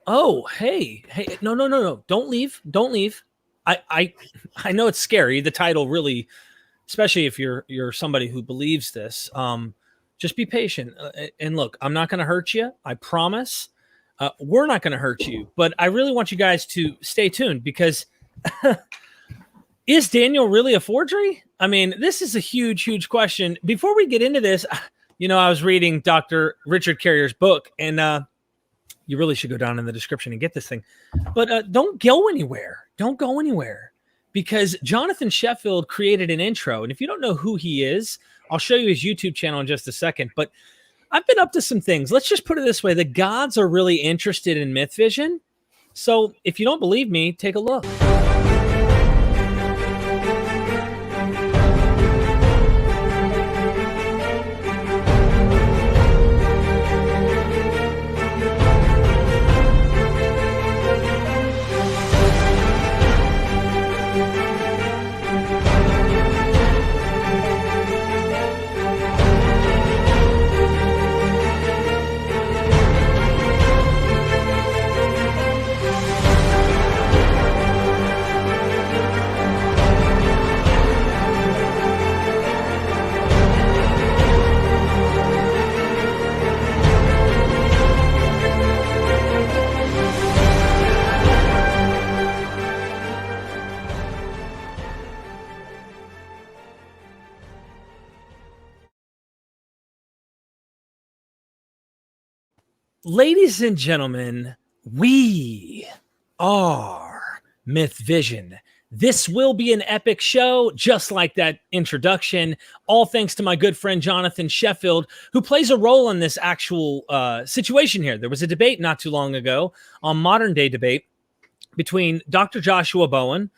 Oh, hey, no. Don't leave. Don't leave. I know it's scary. The title really, especially if you're somebody who believes this. Just be patient. And look, I'm not going to hurt you. I promise. We're not going to hurt you. But I really want you guys to stay tuned because is Daniel really a forgery? I mean, this is a huge question. Before we get into this, I was reading Dr. Richard Carrier's book, and you really should go down in the description and get this thing. But don't go anywhere. Don't go anywhere. Because Jonathan Sheffield created an intro. And if you don't know who he is, I'll show you his YouTube channel in just a second. But I've been up to some things. Let's just put it this way. The gods are really interested in MythVision. So if you don't believe me, take a look. Ladies and gentlemen, we are MythVision. This will be an epic show, just like that introduction, all thanks to my good friend Jonathan Sheffield, who plays a role in this actual situation here. There was a debate not too long ago, on modern day debate, between Dr. Joshua Bowen,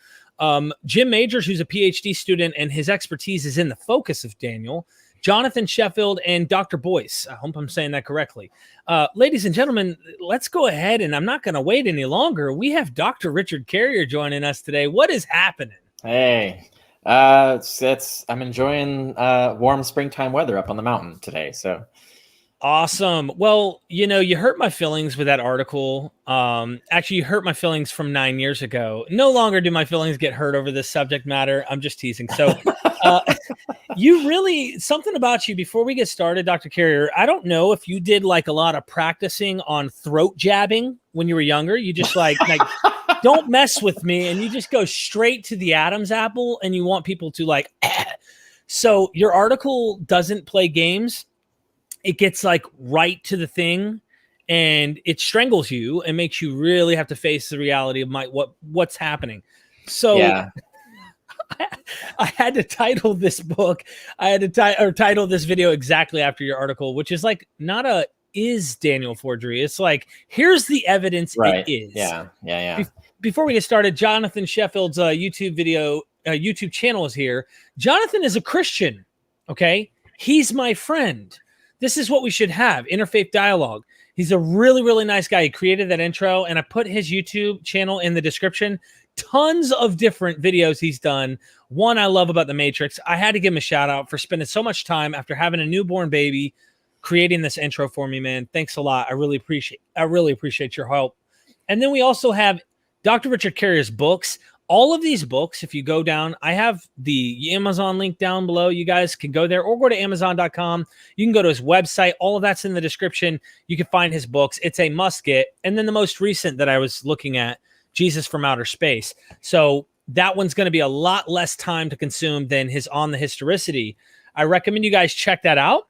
Jim Majors, who's a PhD student, and his expertise is in the focus of Daniel, Jonathan Sheffield, and Dr. Boyce. I hope I'm saying that correctly. Ladies and gentlemen, let's go ahead, and I'm not going to wait any longer. We have Dr. Richard Carrier joining us today. What is happening? Hey, I'm enjoying warm springtime weather up on the mountain today. So awesome. Well, you hurt my feelings with that article. Actually, you hurt my feelings from 9 years ago. No longer do my feelings get hurt over this subject matter. I'm just teasing. So something about you before we get started, Dr. Carrier, I don't know if you did like a lot of practicing on throat jabbing when you were younger. You just like don't mess with me. And you just go straight to the Adam's apple and you want people to like, So your article doesn't play games. It gets like right to the thing and it strangles you and makes you really have to face the reality of what's happening. So yeah. I had to title this book. I had to title this video exactly after your article, which is like not is Daniel forgery. It's like, here's the evidence right. It is. Yeah. Before we get started, Jonathan Sheffield's YouTube channel is here. Jonathan is a Christian. Okay. He's my friend. This is what we should have. Interfaith dialogue. He's a really, really nice guy. He created that intro and I put his YouTube channel in the description. Tons of different videos he's done. One I love about the Matrix. I had to give him a shout out for spending so much time after having a newborn baby creating this intro for me, man. Thanks a lot. I really appreciate your help. And then we also have Dr. Richard Carrier's books. All of these books, if you go down, I have the Amazon link down below. You guys can go there or go to Amazon.com. You can go to his website. All of that's in the description. You can find his books. It's a must get. And then the most recent that I was looking at, Jesus from Outer Space. So that one's going to be a lot less time to consume than his On the Historicity. I recommend you guys check that out.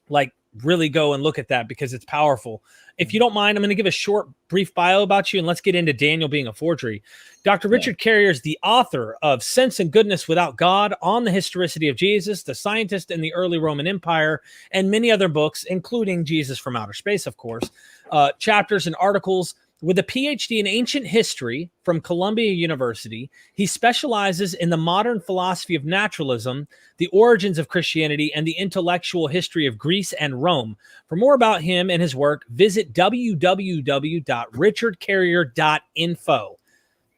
Like, really go and look at that because it's powerful. If you don't mind, I'm going to give a short, brief bio about you, and let's get into Daniel being a forgery. Dr. Richard Carrier is the author of Sense and Goodness Without God, On the Historicity of Jesus, The Scientist in the Early Roman Empire, and many other books, including Jesus from Outer Space, of course, chapters and articles. With a PhD in ancient history from Columbia University, he specializes in the modern philosophy of naturalism, the origins of Christianity, and the intellectual history of Greece and Rome. For more about him and his work, visit www.richardcarrier.info.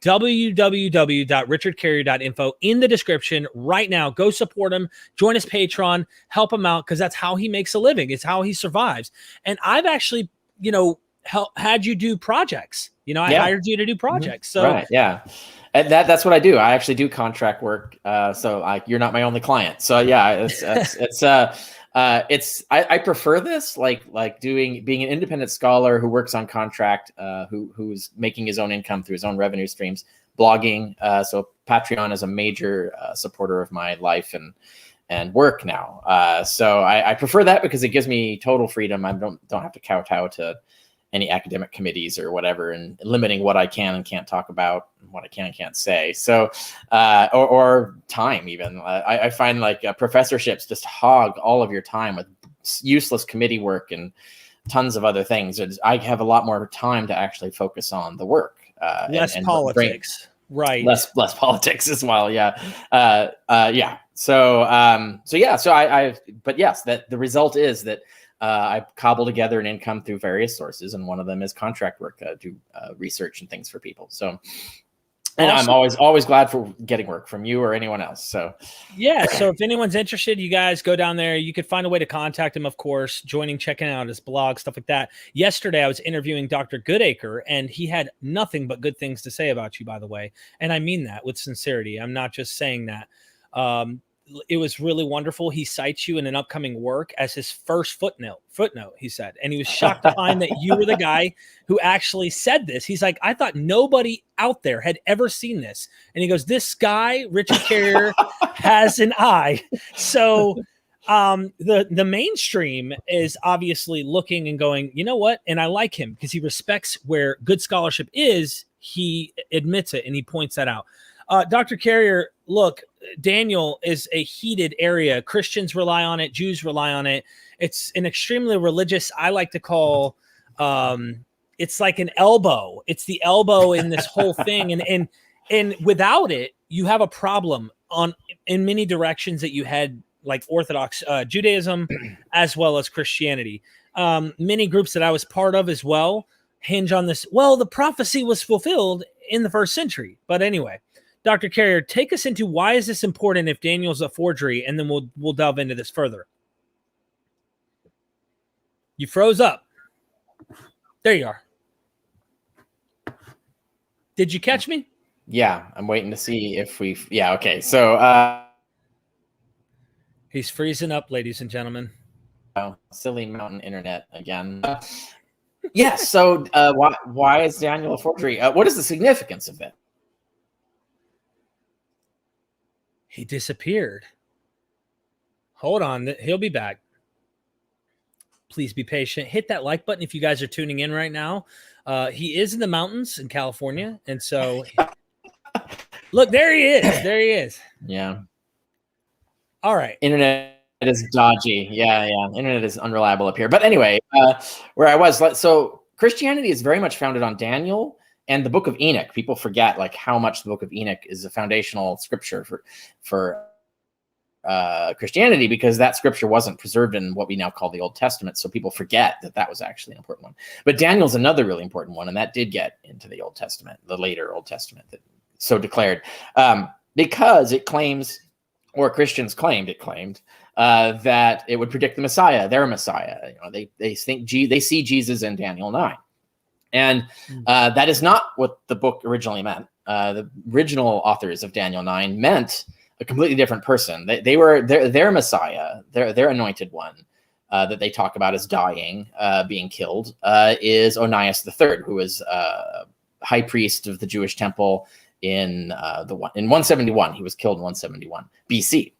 www.richardcarrier.info in the description right now. Go support him, join his Patreon, help him out, because that's how he makes a living. It's how he survives. And I've actually, had you do projects. You know, I hired you to do projects. So right, yeah. And that's what I do. I actually do contract work. So you're not my only client. So yeah, I prefer this, like being an independent scholar who works on contract, who's making his own income through his own revenue streams, blogging. So Patreon is a major supporter of my life and work now. So I prefer that because it gives me total freedom. I don't have to kowtow to any academic committees or whatever, and limiting what I can and can't talk about, and what I can and can't say. So, or time even. I find like professorships just hog all of your time with useless committee work and tons of other things. I have a lot more time to actually focus on the work. Less politics. Right. Less politics as well. Yeah. Yeah. So but yes, that the result is that I cobble together an income through various sources, and one of them is contract work, do research and things for people. So, and awesome. I'm always glad for getting work from you or anyone else. So, yeah. So if anyone's interested, you guys go down there. You could find a way to contact him, of course, checking out his blog, stuff like that. Yesterday, I was interviewing Dr. Goodacre, and he had nothing but good things to say about you, by the way. And I mean that with sincerity. I'm not just saying that. It was really wonderful. He cites you in an upcoming work as his first footnote, he said. And he was shocked to find that you were the guy who actually said this. He's like, I thought nobody out there had ever seen this. And he goes, this guy, Richard Carrier, has an eye. So the mainstream is obviously looking and going, you know what? And I like him because he respects where good scholarship is. He admits it and he points that out. Dr. Carrier, look, Daniel is a heated area. Christians rely on it. Jews rely on it. It's an extremely religious, I like to call, it's like an elbow. It's the elbow in this whole thing. And without it, you have a problem in many directions that you had, like Orthodox Judaism, as well as Christianity. Many groups that I was part of as well hinge on this. Well, the prophecy was fulfilled in the first century. But anyway, Dr. Carrier, take us into why is this important if Daniel's a forgery, and then we'll delve into this further. You froze up. There you are. Did you catch me? Yeah, I'm waiting to see if yeah, okay. So he's freezing up, ladies and gentlemen. Oh, silly mountain internet again. Yes, so why is Daniel a forgery? What is the significance of it? He disappeared. Hold on. He'll be back. Please be patient. Hit that like button if you guys are tuning in right now. He is in the mountains in California. And so, look, there he is. There he is. Yeah. All right. Internet is dodgy. Yeah. Internet is unreliable up here. But anyway, where I was, so Christianity is very much founded on Daniel and the Book of Enoch. People forget like how much the Book of Enoch is a foundational scripture for Christianity, because that scripture wasn't preserved in what we now call the Old Testament. So people forget that was actually an important one. But Daniel's another really important one, and that did get into the Old Testament, the later Old Testament, that so declared, because it claims, or Christians claimed that it would predict the Messiah, their Messiah. You know, they think they see Jesus in Daniel 9. And that is not what the book originally meant. The original authors of Daniel 9 meant a completely different person. They were their Messiah, their anointed one that they talk about as dying, being killed, is Onias III, who was high priest of the Jewish temple in 171. He was killed in 171 BC.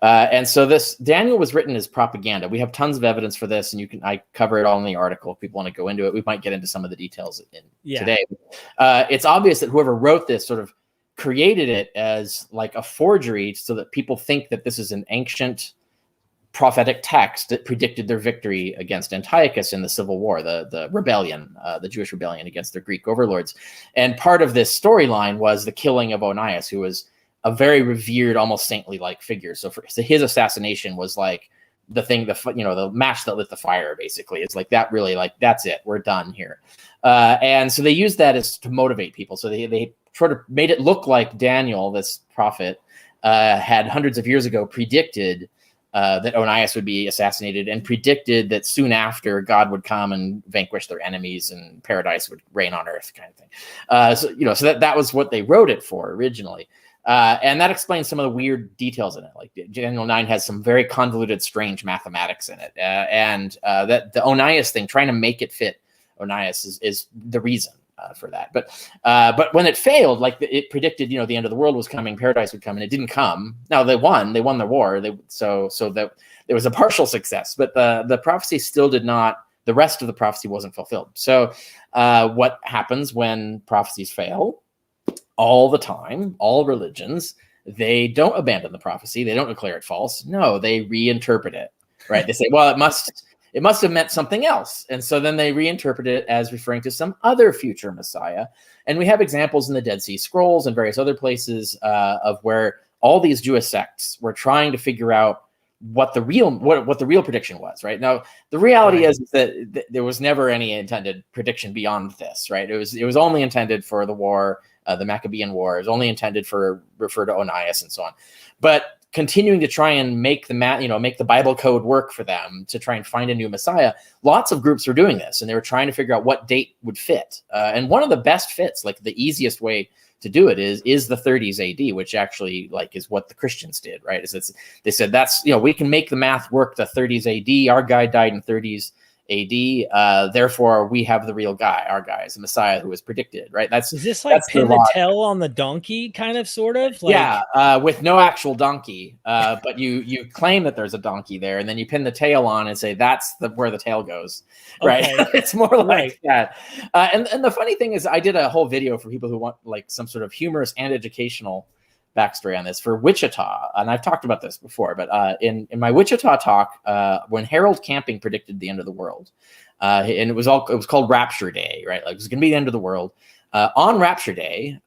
And so this Daniel was written as propaganda. We have tons of evidence for this, and I cover it all in the article. If people want to go into it, we might get into some of the details today. It's obvious that whoever wrote this sort of created it as like a forgery so that people think that this is an ancient prophetic text that predicted their victory against Antiochus in the civil war, the rebellion, the Jewish rebellion against their Greek overlords. And part of this storyline was the killing of Onias, who was a very revered, almost saintly-like figure. So his assassination was like the thing, the match that lit the fire, basically. It's like that really, like, that's it. We're done here. And so they used that as to motivate people. So they sort of made it look like Daniel, this prophet, had hundreds of years ago predicted that Onias would be assassinated, and predicted that soon after God would come and vanquish their enemies and paradise would reign on earth, kind of thing. So that was what they wrote it for originally. And that explains some of the weird details in it. Like Daniel 9 has some very convoluted, strange mathematics in it. And that the Onias thing, trying to make it fit Onias is the reason for that. But when it failed, like it predicted, the end of the world was coming, paradise would come, and it didn't come. Now they won the war. So that there was a partial success, but the prophecy still did not, the rest of the prophecy wasn't fulfilled. So what happens when prophecies fail? All the time, all religions, they don't abandon the prophecy. They don't declare it false. No, they reinterpret it, right? They say, well, it must have meant something else. And so then they reinterpret it as referring to some other future Messiah. And we have examples in the Dead Sea Scrolls and various other places of where all these Jewish sects were trying to figure out what the real prediction was, right? Now, the reality is that there was never any intended prediction beyond this, right? It was only intended for the war, the Maccabean War. It was only intended for refer to Onias and so on. But continuing to try and make the Bible code work for them to try and find a new Messiah, lots of groups were doing this, and they were trying to figure out what date would fit. And one of the best fits, like the easiest way to do it is the 30s AD, which actually is what the Christians did, right? They said that's, we can make the math work the 30s AD. Our guy died in 30s AD. Therefore, we have the real guy. Our guy is the Messiah who was predicted, right? Is this like pin the tail on the donkey, kind of, sort of? With no actual donkey, but you claim that there's a donkey there, and then you pin the tail on and say that's where the tail goes, right? Okay. It's more like that. And the funny thing is, I did a whole video for people who want some sort of humorous and educational backstory on this for Wichita, and I've talked about this before, but in my Wichita talk, when Harold Camping predicted the end of the world, and it was called Rapture Day, right? Like it was going to be the end of the world. On Rapture Day,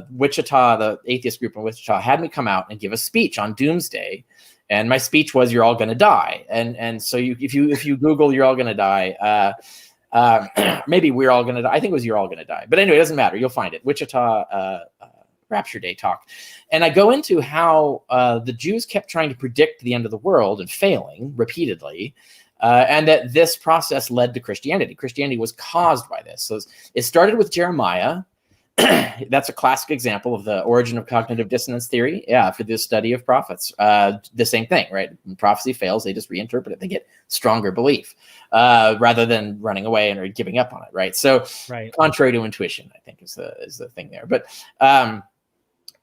Wichita, the atheist group in Wichita, had me come out and give a speech on Doomsday, and my speech was "You're all going to die," and so if you Google "You're all going to die," maybe "We're all going to die." I think it was "You're all going to die," but anyway, it doesn't matter. You'll find it. Wichita. Rapture Day talk. And I go into how the Jews kept trying to predict the end of the world and failing repeatedly, and that this process led to Christianity. Christianity was caused by this. So it started with Jeremiah. That's a classic example of the origin of cognitive dissonance theory. Yeah, for this study of prophets. The same thing, right? When prophecy fails, they just reinterpret it. They get stronger belief rather than running away and or giving up on it, right? So contrary to intuition, I think is the thing there. But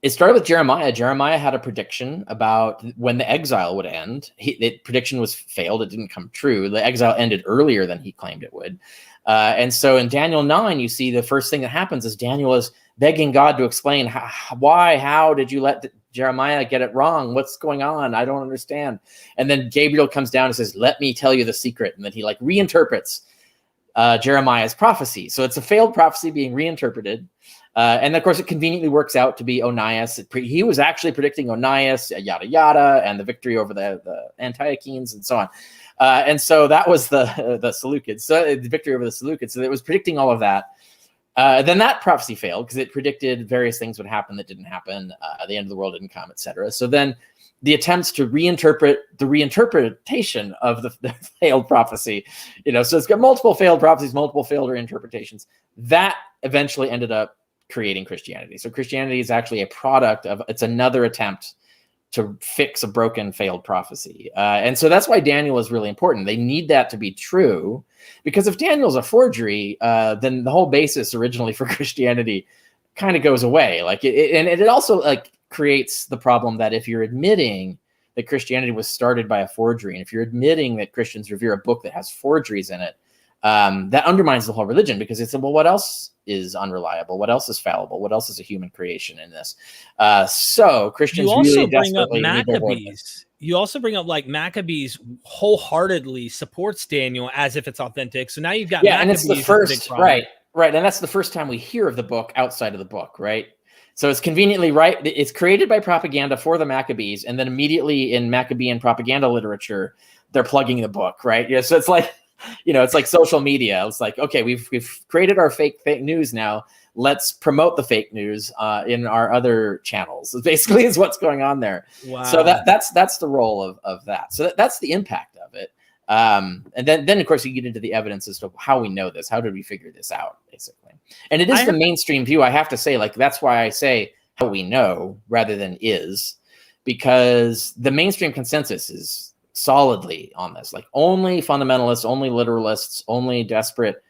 it started with Jeremiah. Jeremiah had a prediction about when the exile would end. The prediction was failed. It didn't come true. The exile ended earlier than he claimed it would. And so in Daniel 9, you see the first thing that happens is Daniel is begging God to explain how did you let Jeremiah get it wrong? What's going on? I don't understand. And then Gabriel comes down and says, let me tell you the secret. And then he reinterprets Jeremiah's prophecy. So it's a failed prophecy being reinterpreted. And of course, it conveniently works out to be Onias. He was actually predicting Onias, yada, yada, and the victory over the Antiochenes and so on. And so that was the Seleucids, so the victory over the Seleucids. So it was predicting all of that. Then that prophecy failed because it predicted various things would happen that didn't happen. The end of the world didn't come, etc. So then the attempts to reinterpret the reinterpretation of the failed prophecy, so it's got multiple failed prophecies, multiple failed reinterpretations. That eventually ended up creating Christianity. So Christianity is actually a product of, it's another attempt to fix a broken, failed prophecy. And so that's why Daniel is really important. They need that to be true, because if Daniel's a forgery, then the whole basis originally for Christianity kind of goes away. And it also creates the problem that if you're admitting that Christianity was started by a forgery, and if you're admitting that Christians revere a book that has forgeries in it, that undermines the whole religion, because it's, well, what else is unreliable? What else is fallible? What else is a human creation in this? So Christians really desperately need to avoid this. You also bring up Maccabees wholeheartedly supports Daniel as if it's authentic. So now you've got Maccabees, and it's the first, right, and that's the first time we hear of the book outside of the book, right? So it's conveniently right. It's created by propaganda for the Maccabees, and then immediately in Maccabean propaganda literature, they're plugging the book, right? Yeah, so it's it's like social media. It's like, okay, we've created our fake news now. let's promote the fake news in our other channels. Basically, is what's going on there. Wow. So that's the role of that. So that's the impact of it. And then of course you get into the evidence as to how we know this. How did we figure this out, basically? And it is the mainstream view. I have to say, like, that's why I say how we know rather than is, because the mainstream consensus is solidly on this. Like, only fundamentalists, only literalists, only desperate,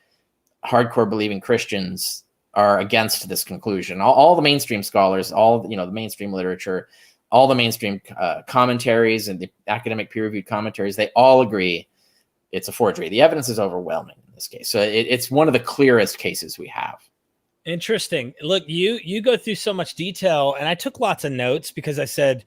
hardcore believing Christians are against this conclusion. All the mainstream scholars, all the mainstream literature, all the mainstream commentaries and the academic peer-reviewed commentaries, they all agree it's a forgery. The evidence is overwhelming in this case. So it's one of the clearest cases we have. Interesting. Look, you go through so much detail, and I took lots of notes because I said,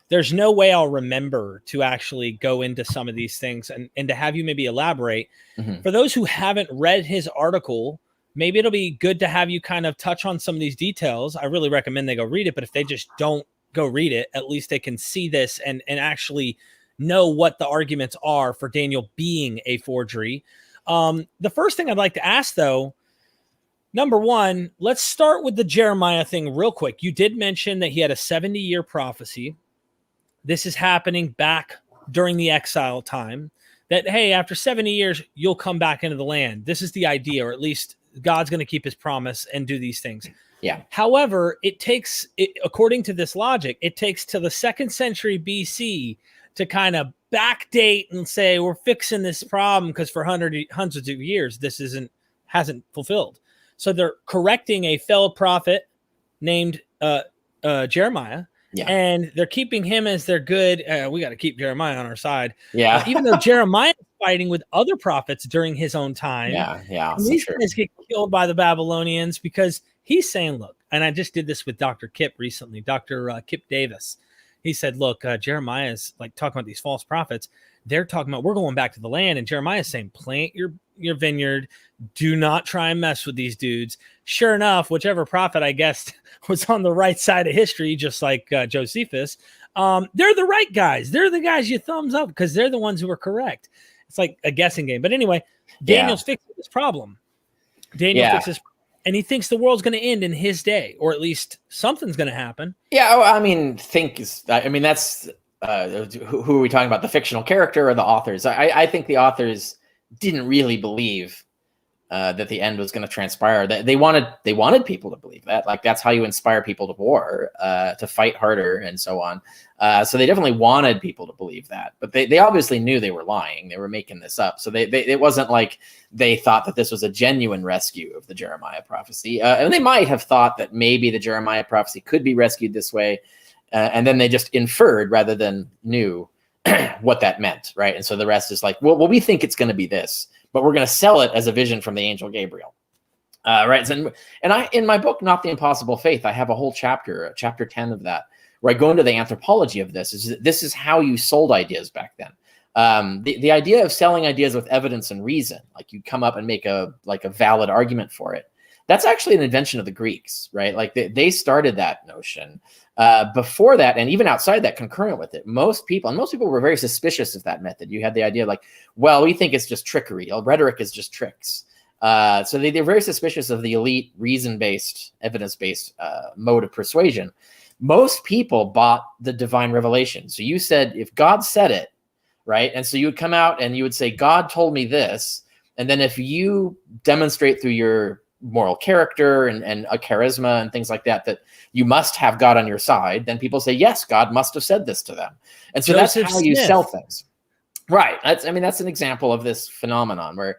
there's no way I'll remember to actually go into some of these things and to have you maybe elaborate. Mm-hmm. For those who haven't read his article, maybe it'll be good to have you kind of touch on some of these details. I really recommend they go read it, but if they just don't go read it, at least they can see this and actually know what the arguments are for Daniel being a forgery. The first thing I'd like to ask, though, number one, let's start with the Jeremiah thing real quick. You did mention that he had a 70-year prophecy. This is happening back during the exile time, that, hey, after 70 years, you'll come back into the land. This is the idea, or at least God's going to keep his promise and do these things. Yeah. However, according to this logic, it takes till the 2nd century BC to kind of backdate and say, we're fixing this problem because for hundreds of years, this hasn't fulfilled. So they're correcting a failed prophet named Jeremiah. Yeah. And they're keeping him as their good. We got to keep Jeremiah on our side. Yeah. Even though Jeremiah is fighting with other prophets during his own time. Yeah. Yeah. And these guys get killed by the Babylonians because he's saying, look, and I just did this with Dr. Kip recently, Dr. Kip Davis. He said, look, Jeremiah is like talking about these false prophets. They're talking about, we're going back to the land. And Jeremiah is saying, plant your vineyard. Do not try and mess with these dudes. Sure enough, whichever prophet, I guess, was on the right side of history, just like Josephus, they're the right guys. They're the guys you thumbs up because they're the ones who are correct. It's like a guessing game. But anyway, Daniel's fixing this problem. Daniel fixes, and he thinks the world's going to end in his day, or at least something's going to happen. Yeah, that's who are we talking about? The fictional character or the authors? I think the authors didn't really believe that the end was going to transpire. They wanted people to believe that. Like, that's how you inspire people to war, to fight harder and so on. So they definitely wanted people to believe that. But they obviously knew they were lying. They were making this up. So it wasn't like they thought that this was a genuine rescue of the Jeremiah prophecy. And they might have thought that maybe the Jeremiah prophecy could be rescued this way. And then they just inferred rather than knew what that meant, right? And so the rest is like, well, we think it's going to be this, but we're going to sell it as a vision from the angel Gabriel, right? And I, in my book, Not the Impossible Faith, I have a whole chapter 10 of that, where I go into the anthropology of this. This is how you sold ideas back then. The idea of selling ideas with evidence and reason, like you come up and make a valid argument for it, that's actually an invention of the Greeks, right? Like they started that notion. Before that, and even outside that, concurrent with it, most people were very suspicious of that method. You had the idea like, well, we think it's just trickery. Rhetoric is just tricks. So they're very suspicious of the elite, reason-based, evidence-based mode of persuasion. Most people bought the divine revelation. So you said, if God said it, right? And so you would come out and you would say, God told me this. And then if you demonstrate through your moral character and a charisma and things like that you must have God on your side, then people say, yes, God must have said this to them. And so that's how you sell things. Right. That's an example of this phenomenon where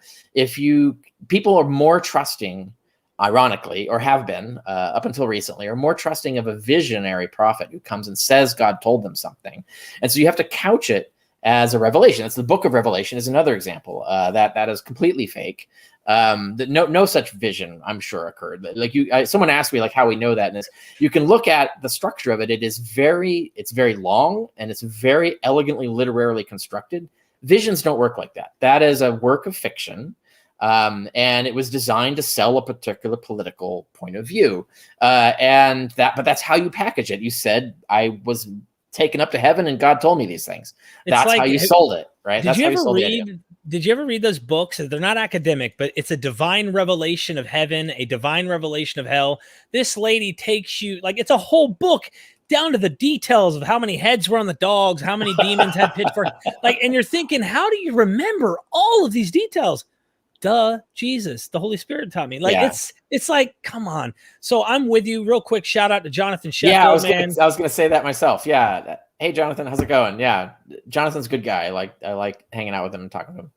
people are more trusting, ironically, or have been up until recently, are more trusting of a visionary prophet who comes and says God told them something. And so you have to couch it as a revelation. It's the book of Revelation is another example that is completely fake. No such vision, I'm sure, occurred. Like someone asked me like how we know that, and you can look at the structure of it. It's very long and it's very elegantly literarily constructed. Visions don't work like that. That is a work of fiction, and it was designed to sell a particular political point of view. But that's how you package it. You said I was taken up to heaven and God told me these things. That's like, how you sold it, right? Did you ever read did you ever read those books? They're not academic, but it's a divine revelation of heaven, a divine revelation of hell. This lady takes you, like, it's a whole book down to the details of how many heads were on the dogs, how many demons had pitchforks. Like, and you're thinking, how do you remember all of these details? Duh, Jesus, the Holy Spirit taught me. Like, it's like, come on. So I'm with you. Real quick, shout out to Jonathan Sheffield. Yeah, I was gonna say that myself. Yeah. Hey, Jonathan, how's it going? Yeah, Jonathan's a good guy. I like hanging out with him and talking to him.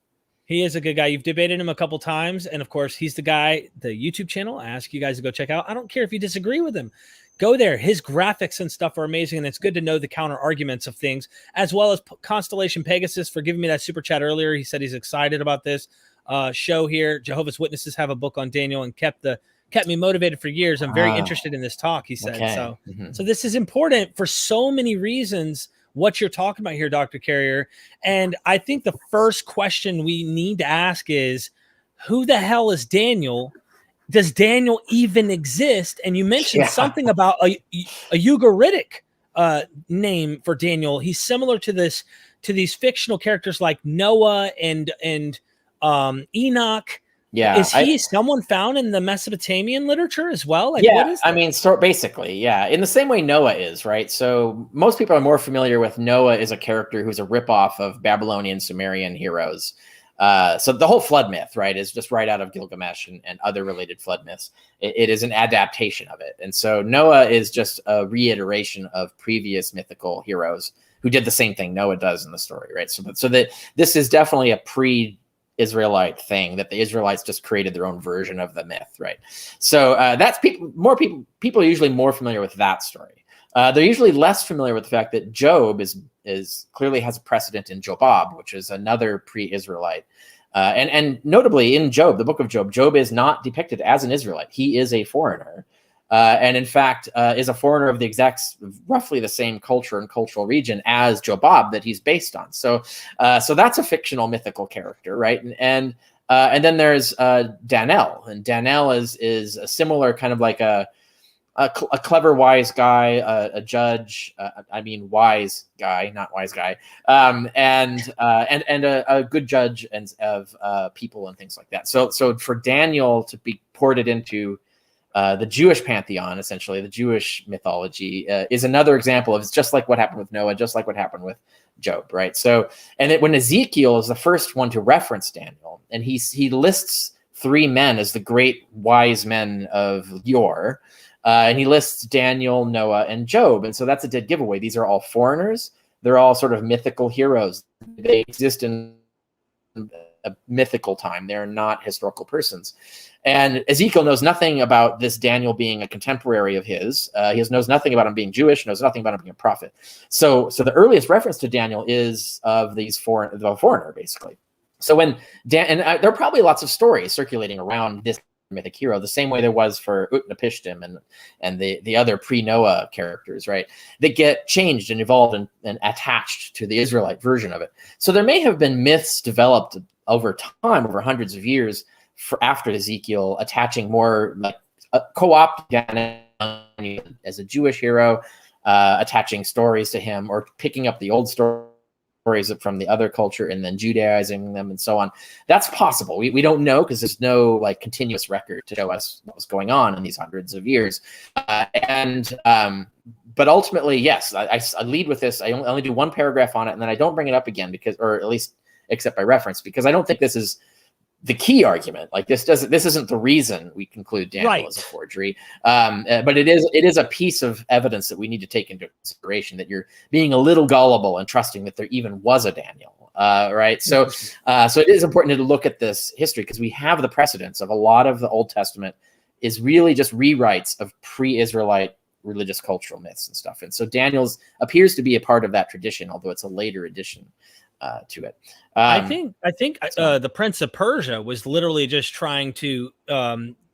He is a good guy. You've debated him a couple times, and of course, he's the guy. The YouTube channel, I ask you guys to go check out. I don't care if you disagree with him. Go there. His graphics and stuff are amazing, and it's good to know the counter arguments of things, as well as Constellation Pegasus for giving me that super chat earlier. He said he's excited about this show here. Jehovah's Witnesses have a book on Daniel and kept me motivated for years. I'm very interested in this talk, he said. Okay. So this is important for so many reasons, what you're talking about here, Dr. Carrier. And I think the first question we need to ask is, who the hell is Daniel? Does Daniel even exist? And you mentioned something about a Ugaritic name for Daniel. He's similar to these fictional characters like Noah and Enoch. Yeah. Is he someone found in the Mesopotamian literature as well? Like, yeah, what is that? I mean, basically, yeah. In the same way Noah is, right? So most people are more familiar with Noah as a character who's a ripoff of Babylonian Sumerian heroes. So the whole flood myth, right, is just right out of Gilgamesh and other related flood myths. It is an adaptation of it. And so Noah is just a reiteration of previous mythical heroes who did the same thing Noah does in the story, right? So that this is definitely a pre-Israelite thing, that the Israelites just created their own version of the myth, right? So that's people are usually more familiar with that story. They're usually less familiar with the fact that Job is clearly has a precedent in Jobab, which is another pre-Israelite. And notably in Job, the book of Job, Job is not depicted as an Israelite. He is a foreigner. And in fact, is a foreigner of the exact, roughly the same culture and cultural region as Jobab that he's based on. So that's a fictional mythical character, right? And then there's Daniel, and Daniel is a similar kind of like a clever, wise guy, a judge. Wise guy, not wise guy, and a good judge of people and things like that. So for Daniel to be ported into the Jewish pantheon, essentially the Jewish mythology, is another example of, it's just like what happened with Noah, just like what happened with Job, right? So, when Ezekiel is the first one to reference Daniel, and he lists three men as the great wise men of yore. And he lists Daniel, Noah, and Job. And so that's a dead giveaway. These are all foreigners. They're all sort of mythical heroes. They exist in a mythical time. They're not historical persons. And Ezekiel knows nothing about this Daniel being a contemporary of his. He knows nothing about him being Jewish, knows nothing about him being a prophet. So the earliest reference to Daniel is of the foreigner, basically. So there are probably lots of stories circulating around this mythic hero, the same way there was for Utnapishtim and the other pre-Noah characters, right? They get changed and evolved and attached to the Israelite version of it. So there may have been myths developed over time, over hundreds of years, after Ezekiel, attaching more like co-opting as a Jewish hero, attaching stories to him, or picking up the old stories from the other culture and then Judaizing them and so on. That's possible. We don't know, because there's no like continuous record to show us what was going on in these hundreds of years. But ultimately, yes, I lead with this. I only do one paragraph on it, and then I don't bring it up again, or at least except by reference, because I don't think this is the key argument. Like this isn't the reason we conclude Daniel is a forgery. But it is a piece of evidence that we need to take into consideration, that you're being a little gullible and trusting that there even was a Daniel. Right. So it is important to look at this history, because we have the precedents of a lot of the Old Testament is really just rewrites of pre-Israelite religious cultural myths and stuff. And so Daniel's appears to be a part of that tradition, although it's a later addition to it. I think the Prince of Persia was literally just trying to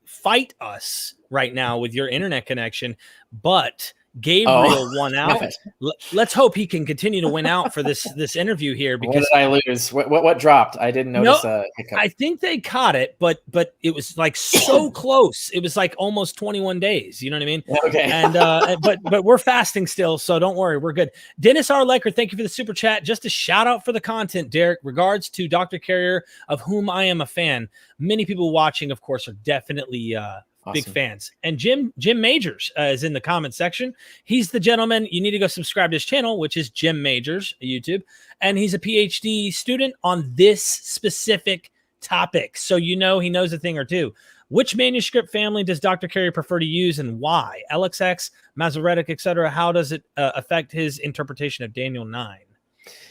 fight us right now with your internet connection, but Gabriel won out. Sniff it. Let's hope he can continue to win out for this interview here. Because what did I lose? What dropped? I didn't notice a hiccup. I think they caught it, but it was like so close. It was like almost 21 days. You know what I mean? Okay. And but we're fasting still, so don't worry, we're good. Dennis R. Lecker, thank you for the super chat. Just a shout out for the content, Derek. Regards to Dr. Carrier, of whom I am a fan. Many people watching, of course, are definitely Awesome. Big fans. And Jim Majors is in the comment section. He's the gentleman. You need to go subscribe to his channel, which is Jim Majors YouTube. And he's a PhD student on this specific topic. So he knows a thing or two. Which manuscript family does Dr. Carey prefer to use and why? LXX, Masoretic, etc. How does it affect his interpretation of Daniel 9?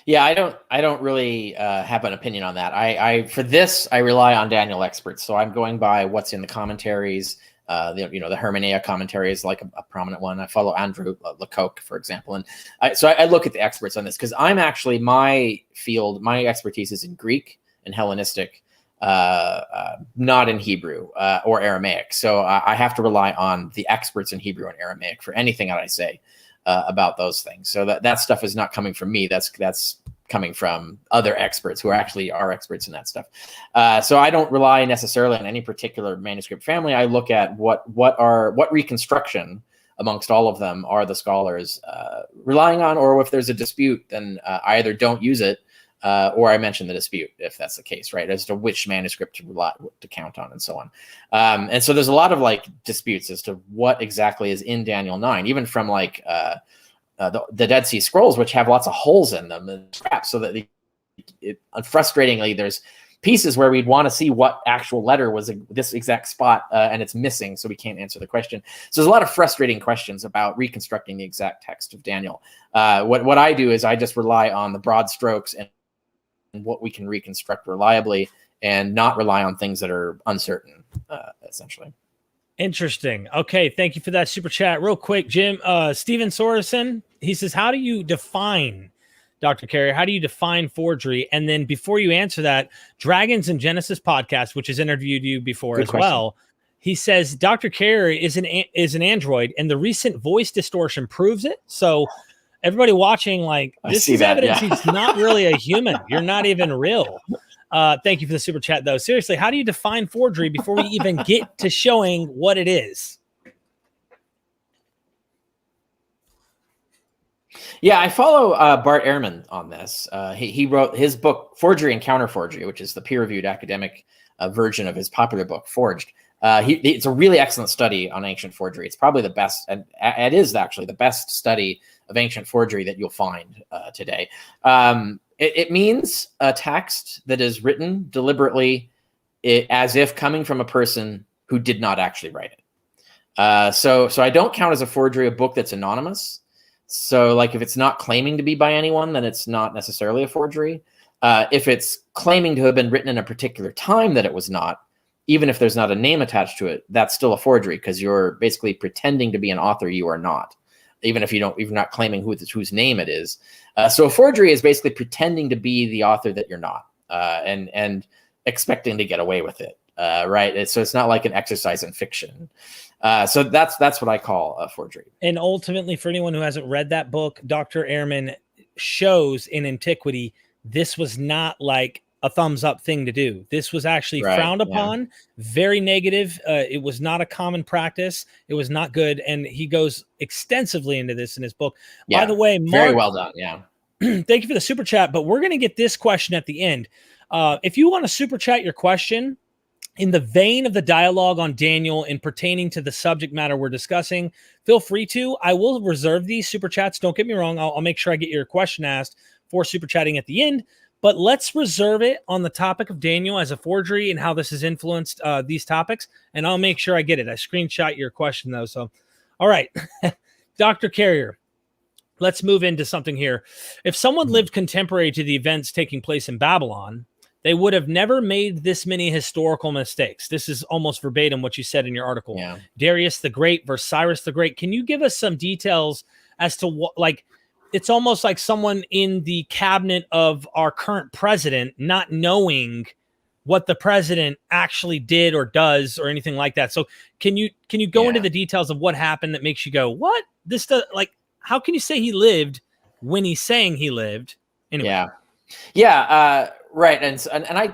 Yeah, I don't really have an opinion on that. For this, I rely on Daniel experts. So I'm going by what's in the commentaries. The Hermenea commentary is like a prominent one. I follow Andrew Lecoq, for example. And I look at the experts on this because I'm actually, my expertise is in Greek and Hellenistic, not in Hebrew or Aramaic. So I have to rely on the experts in Hebrew and Aramaic for anything that I say about those things. So that stuff is not coming from me. That's coming from other experts who are experts in that stuff. So I don't rely necessarily on any particular manuscript family. I look at what reconstruction amongst all of them are the scholars relying on, or if there's a dispute, then I either don't use it or I mention the dispute if that's the case, right? As to which manuscript to count on and so on. And so there's a lot of disputes as to what exactly is in Daniel 9, even from the Dead Sea Scrolls, which have lots of holes in them and scraps, so that frustratingly, there's pieces where we'd want to see what actual letter was this exact spot, and it's missing, so we can't answer the question. So there's a lot of frustrating questions about reconstructing the exact text of Daniel. What I do is I just rely on the broad strokes and what we can reconstruct reliably, and not rely on things that are uncertain, essentially. Interesting. Okay, thank you for that super chat. Real quick, Jim, Steven Sorensen, he says, how do you define, Dr. Carey, how do you define forgery? And then before you answer that, Dragons and Genesis podcast, which has interviewed you before Good as question. Well, he says Dr. Carey is an android, and the recent voice distortion proves it. So everybody watching, this is evidence he's not really a human. You're not even real. Thank you for the super chat, though. Seriously, how do you define forgery before we even get to showing what it is? Yeah, I follow Bart Ehrman on this. He wrote his book, Forgery and Counterforgery, which is the peer-reviewed academic version of his popular book, Forged. It's a really excellent study on ancient forgery. It's probably the best, and it is actually the best study of ancient forgery that you'll find today. It means a text that is written deliberately as if coming from a person who did not actually write it. So I don't count as a forgery a book that's anonymous. So if it's not claiming to be by anyone, then it's not necessarily a forgery. If it's claiming to have been written in a particular time that it was not, even if there's not a name attached to it, that's still a forgery because you're basically pretending to be an author you are not, even if you're not claiming whose name it is. So a forgery is basically pretending to be the author that you're not, and expecting to get away with it, right? So it's not like an exercise in fiction. So that's what I call a forgery. And ultimately, for anyone who hasn't read that book, Dr. Ehrman shows in antiquity this was not like a thumbs up thing to do. This was actually frowned upon, very negative. It was not a common practice. It was not good. And he goes extensively into this in his book. By the way, Mark, very well done. Yeah. Thank you for the super chat, but we're going to get this question at the end. If you want to super chat your question in the vein of the dialogue on Daniel and pertaining to the subject matter we're discussing, feel free to. I will reserve these super chats. Don't get me wrong. I'll make sure I get your question asked for super chatting at the end. But let's reserve it on the topic of Daniel as a forgery and how this has influenced these topics. And I'll make sure I get it. I screenshot your question, though. So, all right. Dr. Carrier, let's move into something here. If someone lived contemporary to the events taking place in Babylon, they would have never made this many historical mistakes. This is almost verbatim what you said in your article. Yeah. Darius the Great versus Cyrus the Great. Can you give us some details as to what, it's almost like someone in the cabinet of our current president not knowing what the president actually did or does or anything like that. So can you go into the details of what happened that makes you go, what? this does, like, how can you say he lived when he's saying he lived? Anyway. Right. And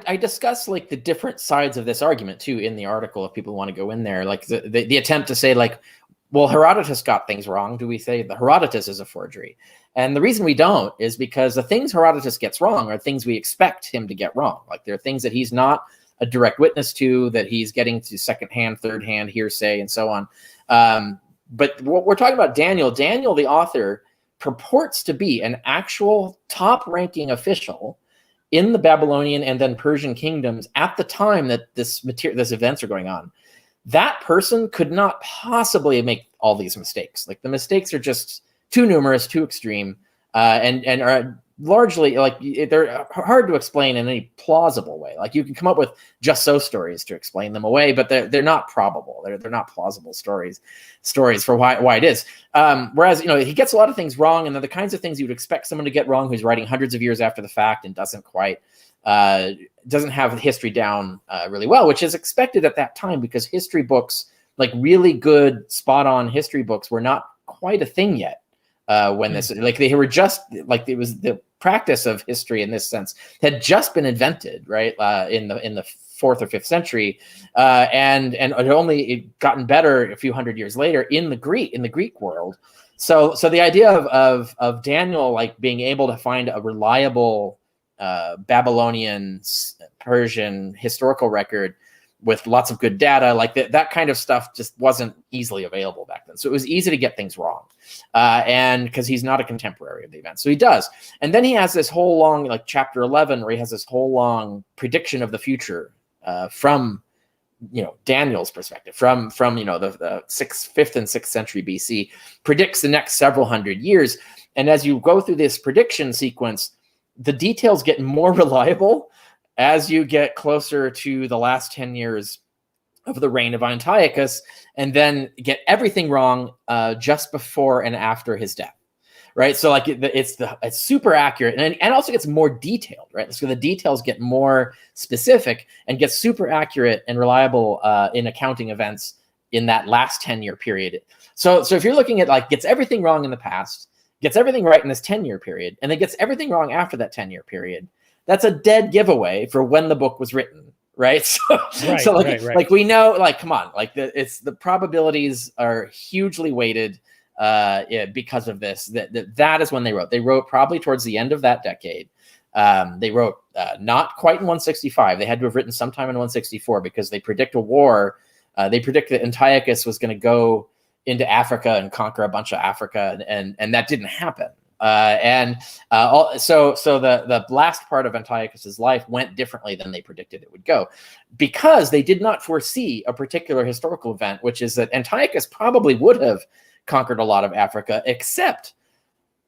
I discuss like the different sides of this argument too in the article if people want to go in there, like the attempt to say like, well, Herodotus got things wrong. Do we say that Herodotus is a forgery? And the reason we don't is because the things Herodotus gets wrong are things we expect him to get wrong. Like there are things that he's not a direct witness to, that he's getting to secondhand, third-hand hearsay and so on. But what we're talking about, Daniel, the author, purports to be an actual top-ranking official in the Babylonian and then Persian kingdoms at the this events are going on. That person could not possibly make all these mistakes. Like the mistakes are just too numerous, too extreme, and are largely like they're hard to explain in any plausible way. Like you can come up with just so stories to explain them away, but they're not probable. They're not plausible stories for why it is. Whereas he gets a lot of things wrong, and they're the kinds of things you would expect someone to get wrong who's writing hundreds of years after the fact and doesn't have the history down really well, which is expected at that time because history books, like really good, spot-on history books, were not quite a thing yet. When this, like they were just like, it was the practice of history in this sense had just been invented, right, in the 4th or 5th century, and it had only gotten better a few hundred years later in the Greek world. So the idea of Daniel like being able to find a reliable Babylonian, Persian historical record with lots of good data, like that kind of stuff just wasn't easily available back then. So it was easy to get things wrong. And because he's not a contemporary of the event. So he does. And then he has this whole long, like chapter 11, where he has this whole long prediction of the future from, Daniel's perspective, from the 5th and 6th century BC, predicts the next several hundred years. And as you go through this prediction sequence, the details get more reliable as you get closer to the last 10 years of the reign of Antiochus, and then get everything wrong just before and after his death, right? So like it's super accurate, and also gets more detailed, right? So the details get more specific and gets super accurate and reliable in accounting events in that last 10-year period. So if you're looking at like gets everything wrong in the past, gets everything right in this 10-year period, and then gets everything wrong after that 10-year period, that's a dead giveaway for when the book was written, right? Like we know, like, come on, like the probabilities are hugely weighted because of this. That is when they wrote. They wrote probably towards the end of that decade. They wrote not quite in 165. They had to have written sometime in 164 because they predict a war. They predict that Antiochus was going to go into Africa and conquer a bunch of Africa, and that didn't happen. So the last part of Antiochus's life went differently than they predicted it would go, because they did not foresee a particular historical event, which is that Antiochus probably would have conquered a lot of Africa, except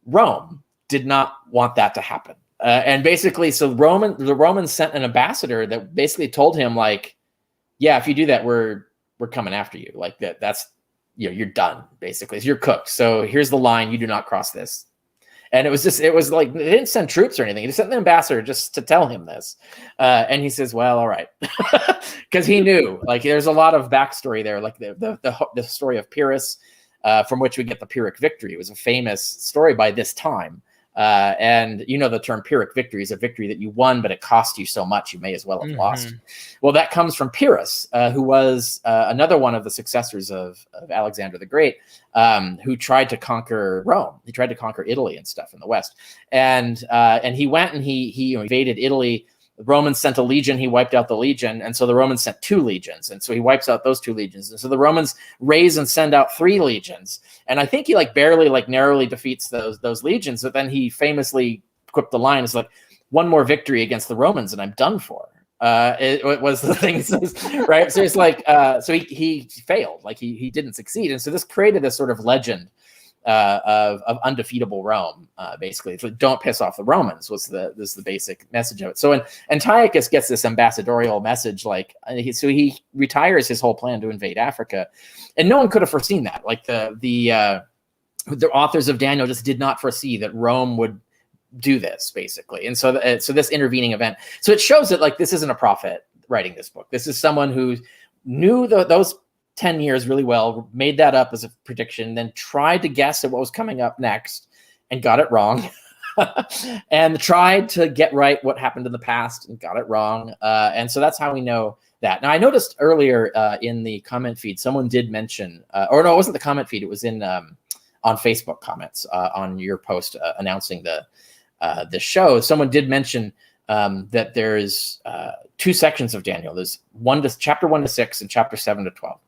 Rome did not want that to happen. And basically, so the Romans sent an ambassador that basically told him, like, yeah, if you do that, we're coming after you. Like that's you're done, basically. You're cooked. So here's the line: you do not cross this. And it was like, they didn't send troops or anything. They sent the ambassador just to tell him this. And he says, well, all right. Because he knew, like, there's a lot of backstory there. Like the story of Pyrrhus, from which we get the Pyrrhic victory. It was a famous story by this time. And the term Pyrrhic victory is a victory that you won, but it cost you so much you may as well have lost. Well, that comes from Pyrrhus, who was another one of the successors of Alexander the Great, who tried to conquer Rome. He tried to conquer Italy and stuff in the West. And he went and he invaded Italy. The Romans sent a legion. He wiped out the legion. And so the Romans sent 2 legions. And so he wipes out those 2 legions. And so the Romans raise and send out 3 legions. And I think he barely narrowly defeats those legions. But then he famously quipped the line, is like, one more victory against the Romans and I'm done for. It was the thing, right? So it's like, so he failed, like he didn't succeed. And so this created this sort of legend of undefeatable Rome, basically. So don't piss off the Romans was the basic message of it. So when Antiochus gets this ambassadorial message, so he retires his whole plan to invade Africa, and no one could have foreseen that. Like the authors of Daniel just did not foresee that Rome would do this, basically. And so this intervening event, so it shows that this isn't a prophet writing this book. This is someone who knew those 10 years really well, made that up as a prediction, then tried to guess at what was coming up next and got it wrong. And tried to get right what happened in the past and got it wrong. And so that's how we know that. Now, I noticed earlier in the comment feed, someone did mention, or no, it wasn't the comment feed. It was in on Facebook comments on your post announcing the show. Someone did mention that there's 2 sections of Daniel. There's chapter 1 to 6 and chapter 7 to 12.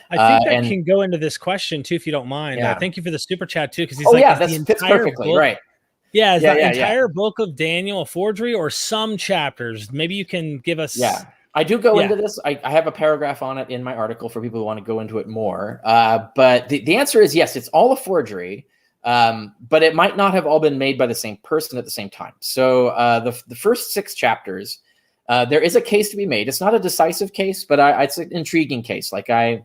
I think that can go into this question too, if you don't mind. Yeah. Thank you for the super chat too, because he's that fits perfectly, book, right? Yeah, is the entire book of Daniel a forgery or some chapters? Maybe you can give us. Yeah, I do go into this. I have a paragraph on it in my article for people who want to go into it more. But the answer is yes, it's all a forgery. But it might not have all been made by the same person at the same time. So the first 6 chapters, there is a case to be made. It's not a decisive case, but it's an intriguing case. Like I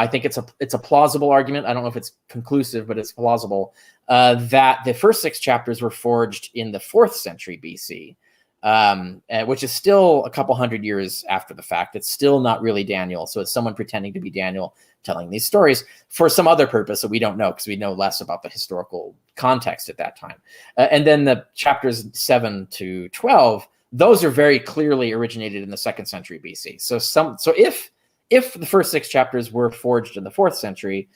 think it's a plausible argument. I don't know if it's conclusive, but it's plausible that the first 6 chapters were forged in the 4th century BC, which is still a couple hundred years after the fact. It's still not really Daniel. So it's someone pretending to be Daniel telling these stories for some other purpose that we don't know because we know less about the historical context at that time. And then the chapters 7 to 12, those are very clearly originated in the 2nd century BC. So if the first 6 chapters were forged in the 4th century,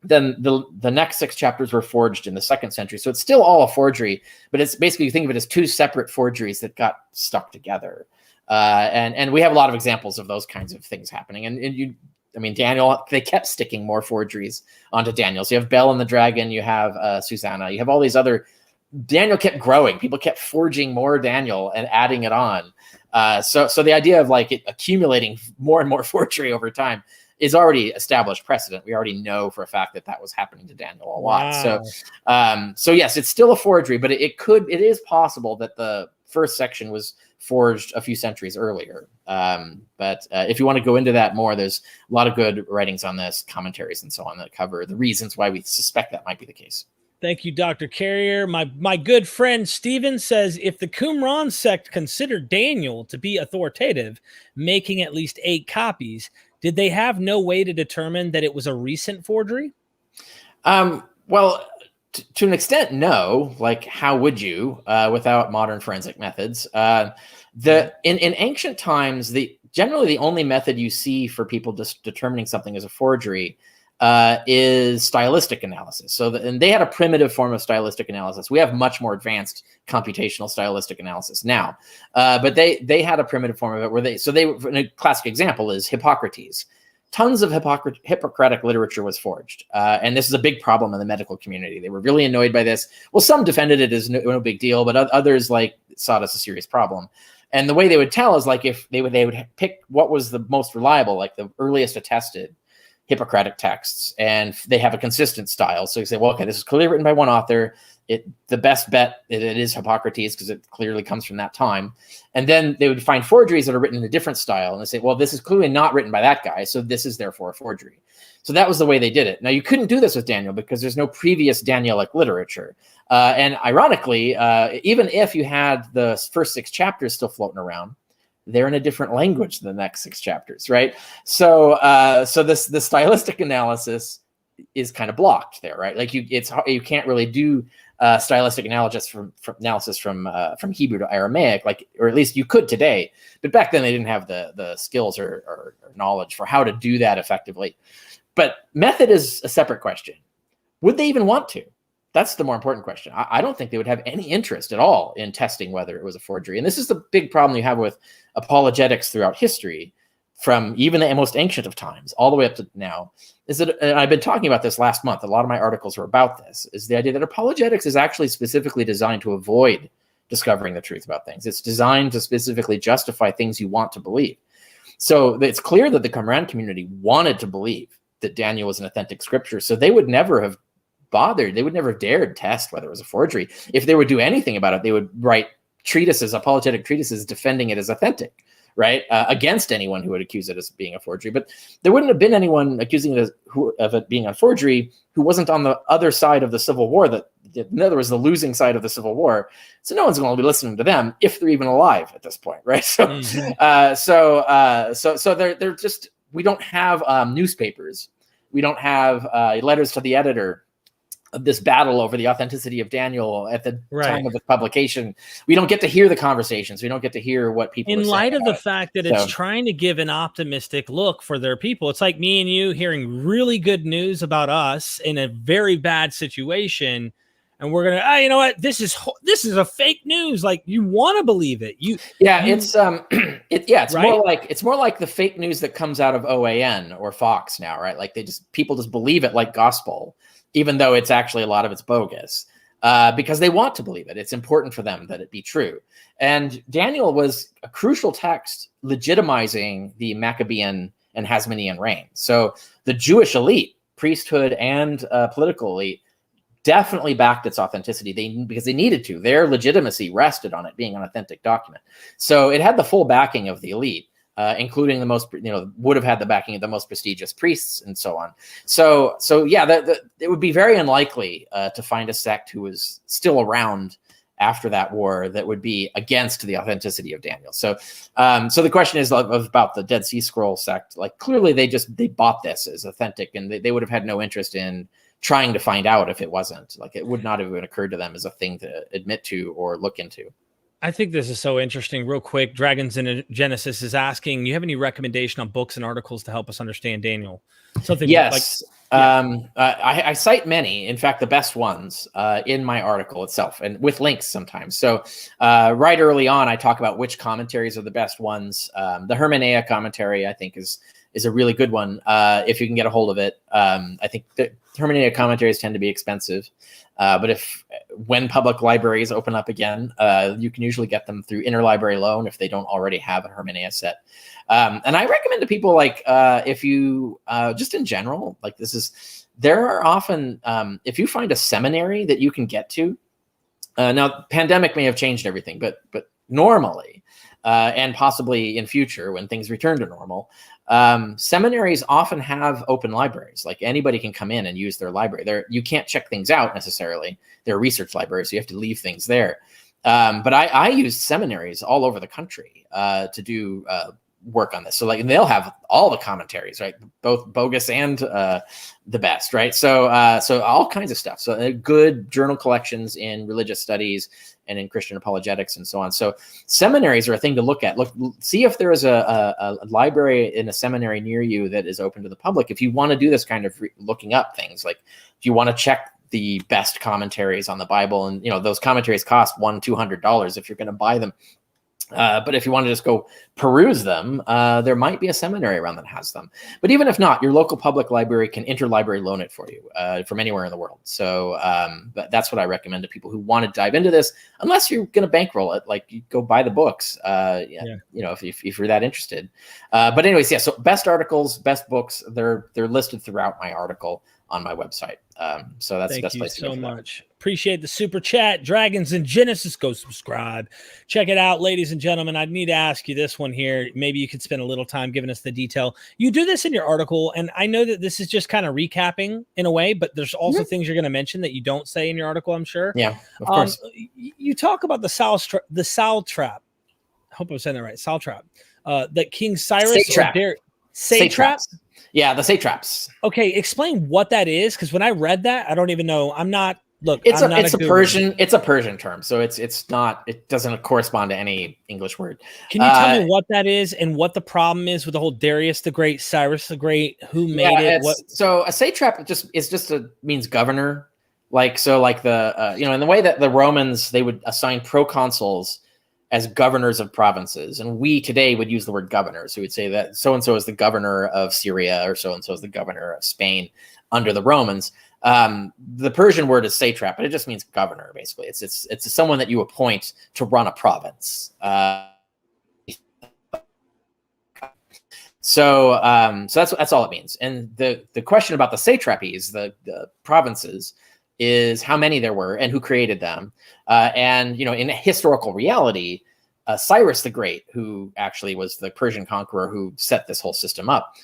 then the next 6 chapters were forged in the 2nd century. So it's still all a forgery, but it's basically, you think of it as 2 separate forgeries that got stuck together. And we have a lot of examples of those kinds of things happening. And Daniel, they kept sticking more forgeries onto Daniel. So you have Bel and the Dragon, you have Susanna, you have all these other. Daniel kept growing. People kept forging more Daniel and adding it on. So the idea of like it accumulating more and more forgery over time is already established precedent. We already know for a fact that was happening to Daniel a lot. Wow. So yes, it's still a forgery, but it is possible that the first section was forged a few centuries earlier. But if you want to go into that more, there's a lot of good writings on this, commentaries and so on that cover the reasons why we suspect that might be the case. Thank you, Dr. Carrier. My good friend Steven says, if the Qumran sect considered Daniel to be authoritative, making at least 8 copies, did they have no way to determine that it was a recent forgery? Well, to an extent, no. Like, how would you without modern forensic methods? In ancient times, generally the only method you see for people just determining something as a forgery is stylistic analysis. And they had a primitive form of stylistic analysis. We have much more advanced computational stylistic analysis now, but they had a primitive form of it a classic example is Hippocrates. Tons of Hippocratic literature was forged, and this is a big problem in the medical community. They were really annoyed by this. Well, some defended it as no big deal, but others saw it as a serious problem. And the way they would tell is like if they would pick what was the most reliable, like the earliest attested Hippocratic texts, and they have a consistent style. So you say, well, okay, this is clearly written by one author. The best bet it is Hippocrates because it clearly comes from that time. And then they would find forgeries that are written in a different style, and they say, well, this is clearly not written by that guy, so this is therefore a forgery. So that was the way they did it. Now, you couldn't do this with Daniel because there's no previous Danielic literature. And ironically, even if you had the first 6 chapters still floating around, they're in a different language than the next 6 chapters, right? So the stylistic analysis is kind of blocked there, right? Like you can't really do stylistic analysis from Hebrew to Aramaic, or at least you could today, but back then they didn't have the skills or knowledge for how to do that effectively. But method is a separate question. Would they even want to? That's the more important question. I don't think they would have any interest at all in testing whether it was a forgery. And this is the big problem you have with apologetics throughout history, from even the most ancient of times all the way up to now, is that, and I've been talking about this last month, a lot of my articles are about this, is the idea that apologetics is actually specifically designed to avoid discovering the truth about things. It's designed to specifically justify things you want to believe. So it's clear that the Qumran community wanted to believe that Daniel was an authentic scripture, so they would never have bothered. They would never have dared test whether it was a forgery. If they would do anything about it, they would write treatises, apologetic treatises, defending it as authentic, right? Against anyone who would accuse it as being a forgery. But there wouldn't have been anyone accusing it of it being a forgery who wasn't on the other side of the Civil War, in other words, the losing side of the Civil War. So no one's going to be listening to them if they're even alive at this point, right? So, so they're we don't have newspapers. We don't have letters to the editor of this battle over the authenticity of Daniel at the time of the publication. We don't get to hear the conversations. We don't get to hear what people in are light saying of the fact that it's trying to give an optimistic look for their people. It's like me and you hearing really good news about us in a very bad situation, and we're gonna, you know what, this is a fake news. Like, you want to believe it. It's right? it's more like the fake news that comes out of OAN or Fox now, right? Like people just believe it like gospel, even though it's actually a lot of it's bogus, because they want to believe it. It's important for them that it be true. And Daniel was a crucial text legitimizing the Maccabean and Hasmonean reign. So the Jewish elite, priesthood and political elite, definitely backed its authenticity because they needed to. Their legitimacy rested on it being an authentic document. So it had the full backing of the elite. Including the most, would have had the backing of the most prestigious priests and so on. So yeah, it would be very unlikely to find a sect who was still around after that war that would be against the authenticity of Daniel. So the question is about the Dead Sea Scroll sect. Like, clearly they bought this as authentic, and they would have had no interest in trying to find out if it wasn't. Like, it would not have even occurred to them as a thing to admit to or look into. I think this is so interesting. Real quick, Dragons in Genesis is asking, you have any recommendation on books and articles to help us understand Daniel? Something yes. I cite many, in fact, the best ones in my article itself, and with links sometimes. So right early on, I talk about which commentaries are the best ones. The Hermeneia commentary, I think, is a really good one if you can get a hold of it. I think the Hermeneia commentaries tend to be expensive. But when public libraries open up again, you can usually get them through interlibrary loan if they don't already have a Hermeneia set. And I recommend to people, like, if you just in general, like, there are often, if you find a seminary that you can get to, now pandemic may have changed everything, but normally, and possibly in future when things return to normal, seminaries often have open libraries. Like, anybody can come in and use their library. You can't check things out necessarily. They're research libraries, so you have to leave things there. But I use seminaries all over the country to do work on this. So, like, they'll have all the commentaries, right? Both bogus and the best, right? So all kinds of stuff. So good journal collections in religious studies and in Christian apologetics and so on. So seminaries are a thing to look at. See if there is a library in a seminary near you that is open to the public. If you want to do this kind of looking up things, like if you want to check the best commentaries on the Bible, and those commentaries cost $100-$200 if you're going to buy them. But if you want to just go peruse them, there might be a seminary around that has them. But even if not, your local public library can interlibrary loan it for you from anywhere in the world. So that's what I recommend to people who want to dive into this, unless you're going to bankroll it. Like, you go buy the books, if you're that interested. But anyways, yeah. So best articles, best books, they're listed throughout my article on my website. So that's the best place to go. Thank you so much. Appreciate the super chat. Dragons in Genesis, go subscribe. Check it out, ladies and gentlemen. I need to ask you this one here. Maybe you could spend a little time giving us the detail. You do this in your article, and I know that this is just kind of recapping in a way, but there's also things you're going to mention that you don't say in your article, I'm sure. Yeah, of course. You talk about the Sal trap. I hope I'm saying that right. Sal trap. That King Cyrus satraps. Yeah, the satraps. Okay, explain what that is, because when I read that, I don't even know. It's a Persian term, so it doesn't correspond to any English word. Can you tell me what that is and what the problem is with the whole Darius the Great, Cyrus the Great, who made it? So a satrap means governor. In the way that the Romans, they would assign proconsuls as governors of provinces, and we today would use the word governor. So we'd say that so and so is the governor of Syria, or so and so is the governor of Spain under the Romans. The Persian word is satrap, but it just means governor. Basically, it's someone that you appoint to run a province. So that's all it means. And the question about the satrapies, the provinces, is how many there were and who created them. In historical reality, Cyrus the Great, who actually was the Persian conqueror who set this whole system up,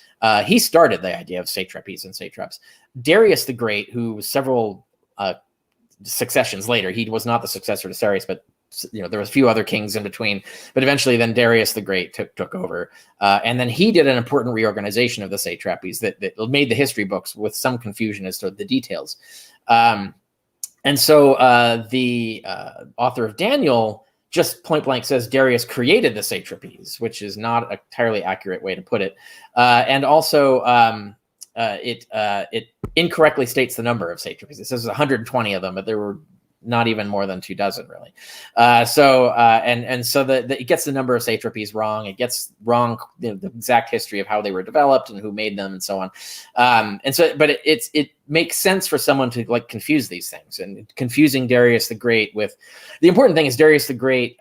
he started the idea of satrapies and satraps. Darius the Great, who was several successions later, he was not the successor to Cyrus, but there was a few other kings in between, but eventually then Darius the Great took over. And then he did an important reorganization of the satrapies that made the history books with some confusion as to the details. And so the author of Daniel just point blank says Darius created the satrapies, which is not an entirely accurate way to put it. And also it incorrectly states the number of satrapies. It says 120 of them, but there were not even more than 24 really. So it gets the number of satrapies wrong. It gets wrong the exact history of how they were developed and who made them and so on. But it makes sense for someone to like confuse these things, and confusing Darius the Great with the important thing is Darius the Great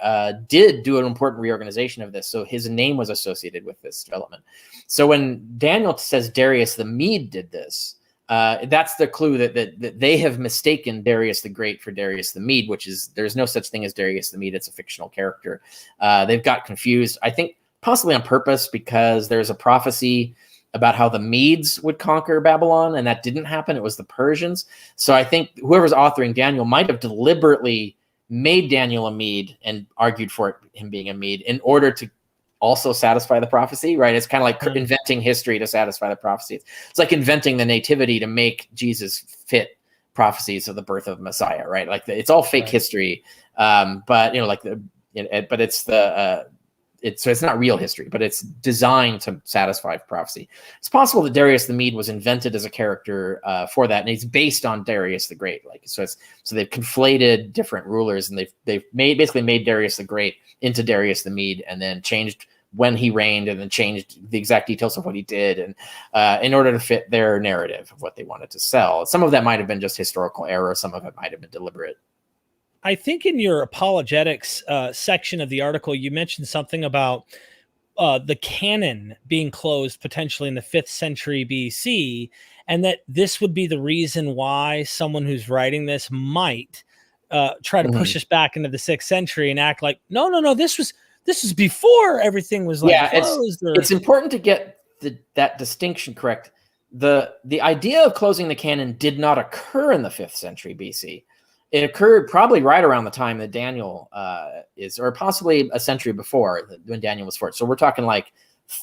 did do an important reorganization of this. So his name was associated with this development. So when Daniel says Darius the Mede did this, that's the clue that they have mistaken Darius the Great for Darius the Mede, which is there's no such thing as Darius the Mede. It's a fictional character. They've got confused, I think, possibly on purpose, because there's a prophecy about how the Medes would conquer Babylon, and that didn't happen. It was the Persians. So I think whoever's authoring Daniel might have deliberately made Daniel a Mede and argued for him being a Mede in order to also satisfy the prophecy, right? It's kind of like inventing history to satisfy the prophecy. It's like inventing the nativity to make Jesus fit prophecies of the birth of Messiah, right? Like it's all fake history, but it's not real history, but it's designed to satisfy prophecy. It's possible that Darius the Mede was invented as a character for that, and it's based on Darius the Great. So they've conflated different rulers, and they've basically made Darius the Great into Darius the Mede, and then changed when he reigned, and then changed the exact details of what he did, and in order to fit their narrative of what they wanted to sell. Some of that might have been just historical error. Some of it might have been deliberate. I think in your apologetics section of the article, you mentioned something about the canon being closed potentially in the 5th century BC, and that this would be the reason why someone who's writing this might try to push us back into the 6th century and act like, no, this was before everything was like closed. It's important to get that distinction correct. The idea of closing the canon did not occur in the 5th century BC. It occurred probably right around the time that Daniel or possibly a century before when Daniel was forged. So we're talking like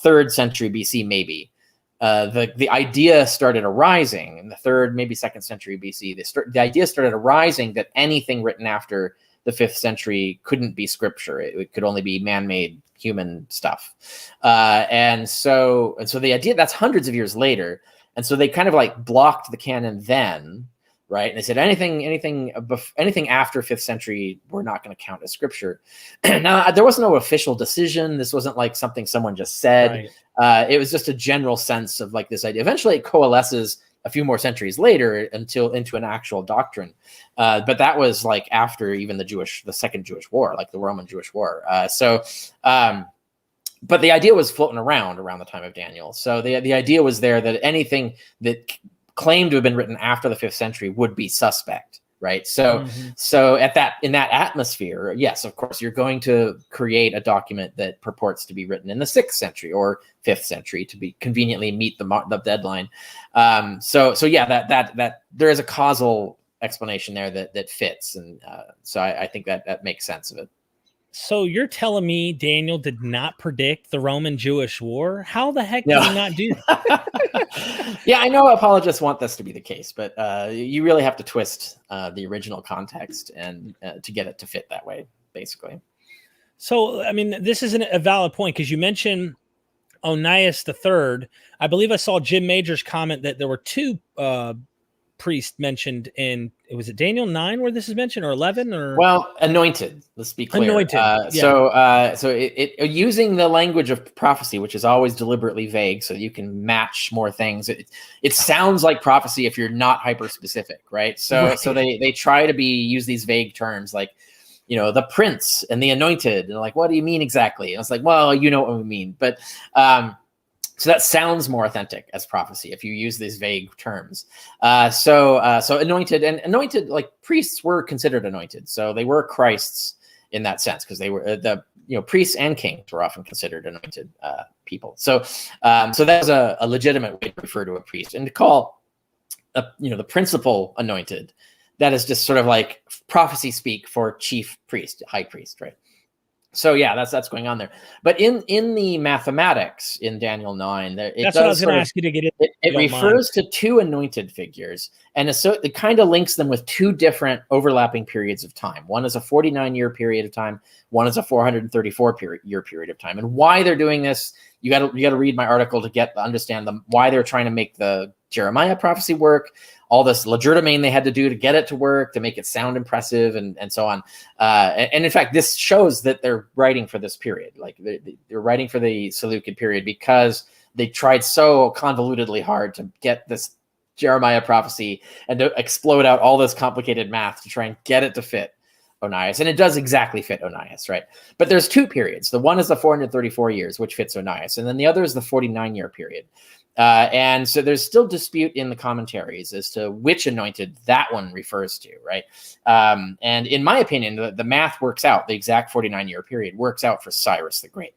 3rd century BC, maybe. The idea started arising in the 3rd, maybe 2nd century BC. The idea started arising that anything written after the 5th century couldn't be scripture. It could only be man-made human stuff. And so the idea, that's hundreds of years later. And so they kind of like blocked the canon then. Right. And they said anything after 5th century, we're not going to count as scripture. Now, there was no official decision. This wasn't like something someone just said. Right. It was just a general sense of like this idea. Eventually it coalesces a few more centuries later into an actual doctrine. But that was like after even the Second Jewish War, like the Roman Jewish War. But the idea was floating around the time of Daniel. So the idea was there that anything that claimed to have been written after the 5th century would be suspect, right? So in that atmosphere, yes, of course, you're going to create a document that purports to be written in the 6th century or 5th century to be conveniently meet the deadline. So that there is a causal explanation there that fits, and so I think that makes sense of it. So you're telling me Daniel did not predict the Roman-Jewish War? How the heck did he not do that? Yeah, I know apologists want this to be the case, but you really have to twist the original context and to get it to fit that way, basically. So, I mean, this is a valid point, because you mentioned Onias III. I believe I saw Jim Major's comment that there were 2 priests mentioned in, was it Daniel 9 where this is mentioned, or 11, or? Well, anointed, let's be clear. Anointed. Yeah. So using the language of prophecy, which is always deliberately vague, so you can match more things. It sounds like prophecy if you're not hyper specific, right? So they try to use these vague terms like, the prince and the anointed, and like, what do you mean exactly? And it's like, well, you know what we mean, but so that sounds more authentic as prophecy if you use these vague terms. So anointed, like priests were considered anointed, so they were Christs in that sense, because they were priests and kings were often considered anointed people. So that was a legitimate way to refer to a priest, and to call the principal anointed that is just sort of like prophecy speak for chief priest, high priest, right? So yeah, that's going on there. But in the mathematics in Daniel 9, that's what I was going to ask you to get into. It refers to two anointed figures, and so it kind of links them with two different overlapping periods of time. One is a 49-year period of time. One is a 434-year period of time. And why they're doing this, you got to read my article to understand why they're trying to make the Jeremiah prophecy work. All this legerdemain they had to do to get it to work, to make it sound impressive, and so on. And in fact, this shows that they're writing for this period. Like they're writing for the Seleucid period because they tried so convolutedly hard to get this Jeremiah prophecy and to explode out all this complicated math to try and get it to fit Onias. And it does exactly fit Onias, right? But there's two periods. The one is the 434 years, which fits Onias. And then the other is the 49-year period. And so there's still dispute in the commentaries as to which anointed that one refers to, right? And in my opinion, the math works out. The exact 49-year period works out for Cyrus the Great.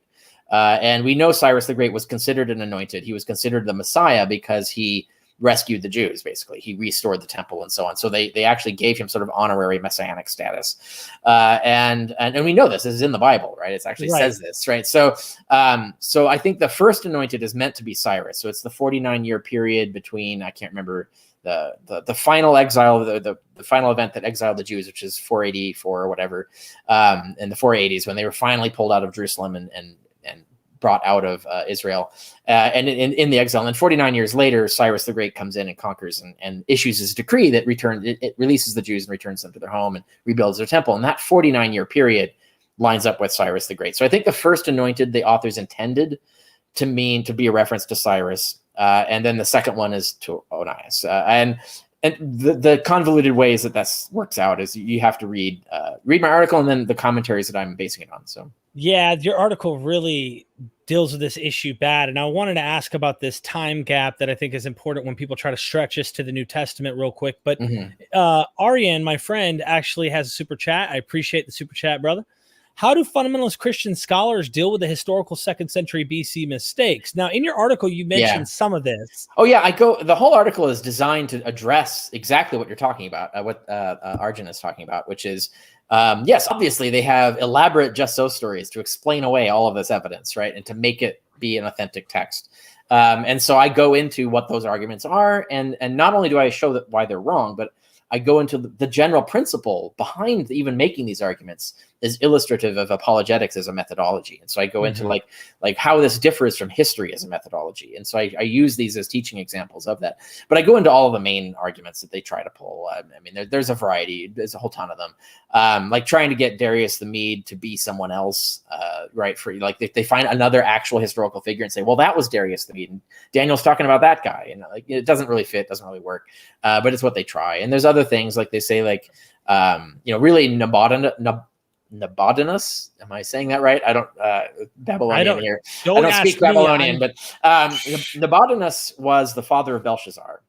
And we know Cyrus the Great was considered an anointed. He was considered the Messiah because he rescued the Jews, basically. He restored the temple and so on. So they actually gave him sort of honorary messianic status. And we know this is in the Bible, right? It actually says this, right? So I think the first anointed is meant to be Cyrus. So it's the 49-year period between, I can't remember the final exile, the final event that exiled the Jews, which is 484 or whatever, in the 480s, when they were finally pulled out of Jerusalem and brought out of Israel and in the exile. And 49 years later, Cyrus the Great comes in and conquers and issues his decree that it releases the Jews and returns them to their home and rebuilds their temple. And that 49-year period lines up with Cyrus the Great. So I think the first anointed, the authors intended to be a reference to Cyrus. And then the second one is to Onias. And the convoluted ways that works out is you have to read my article and then the commentaries that I'm basing it on. So yeah, your article really deals with this issue bad. And I wanted to ask about this time gap that I think is important when people try to stretch us to the New Testament real quick. But Aryan, my friend, actually has a super chat. I appreciate the super chat, brother. How do fundamentalist Christian scholars deal with the historical 2nd century BC mistakes? Now, in your article, you mentioned some of this. Oh, yeah. The whole article is designed to address exactly what you're talking about, what Arjun is talking about, which is, yes, obviously they have elaborate just so stories to explain away all of this evidence, right? And to make it be an authentic text. And so I go into what those arguments are. And not only do I show why they're wrong, but I go into the general principle behind even making these arguments is illustrative of apologetics as a methodology. And so I go into like how this differs from history as a methodology. And so I use these as teaching examples of that. But I go into all of the main arguments that they try to pull. I mean, there's a variety. There's a whole ton of them. Like trying to get Darius the Mede to be someone else, right? For like they find another actual historical figure and say, well, that was Darius the Mede. And Daniel's talking about that guy. And like it doesn't really fit, doesn't really work. But it's what they try. And there's other things like they say like, really Nabonidus. Am I saying that right? I don't Babylonian here. I don't speak Babylonian, but Nabonidus was the father of Belshazzar.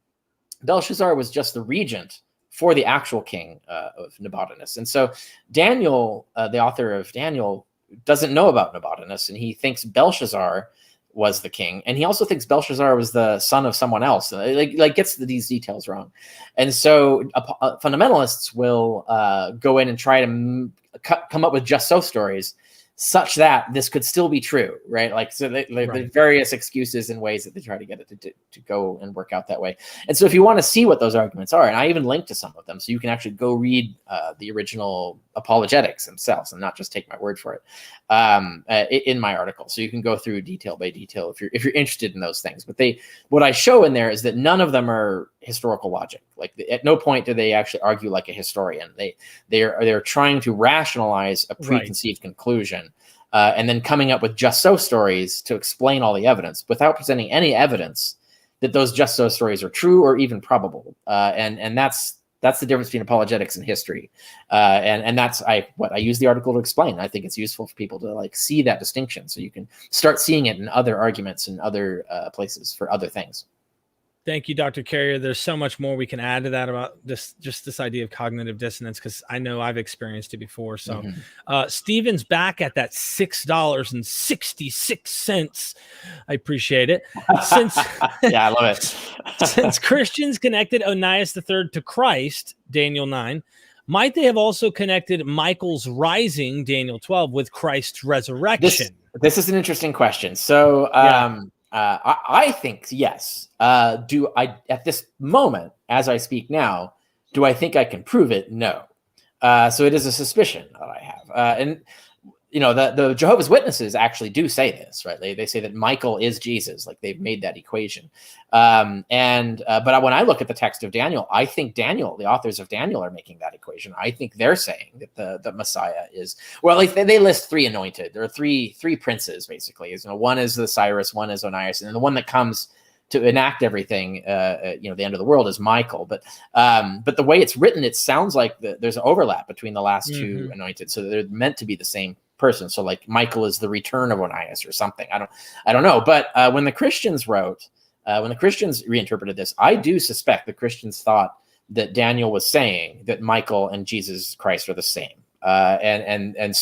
Belshazzar was just the regent for the actual king of Nabonidus. And so Daniel, the author of Daniel, doesn't know about Nabonidus, and he thinks Belshazzar was the king, and he also thinks Belshazzar was the son of someone else. Like gets these details wrong, and so fundamentalists will go in and try to come up with just so stories such that this could still be true, right? Like, so there's various excuses and ways that they try to get it to go and work out that way. And so if you want to see what those arguments are, and I even link to some of them, so you can actually go read the original apologetics themselves and not just take my word for it in my article. So you can go through detail by detail if you're interested in those things. But what I show in there is that none of them are historical logic. Like at no point do they actually argue like a historian. They're trying to rationalize a preconceived conclusion. And then coming up with just so stories to explain all the evidence without presenting any evidence that those just so stories are true or even probable. And that's the difference between apologetics and history. And that's what I use the article to explain. I think it's useful for people to like see that distinction so you can start seeing it in other arguments and other places for other things. Thank you, Dr. Carrier. There's so much more we can add to that about just this idea of cognitive dissonance, because I know I've experienced it before. So Steven's back at that $6.66. I appreciate it. Since yeah, I love it. Since Christians connected Onias III to Christ, Daniel 9, might they have also connected Michael's rising, Daniel 12, with Christ's resurrection? This is an interesting question. So I think yes. Do I, at this moment, as I speak now, do I think I can prove it? No. So it is a suspicion that I have. And the Jehovah's Witnesses actually do say this, right? They say that Michael is Jesus, like they've made that equation. But when I look at the text of Daniel, I think Daniel, the authors of Daniel, are making that equation. I think they're saying that the Messiah is, well, like they list three anointed. There are three princes basically. One is the Cyrus, one is Onias, and then the one that comes to enact everything, the end of the world, is Michael. But the way it's written, it sounds like there's an overlap between the last two anointed, so they're meant to be the same person. So like Michael is the return of Onias or something. I don't know. But when the Christians reinterpreted this, I do suspect the Christians thought that Daniel was saying that Michael and Jesus Christ are the same. And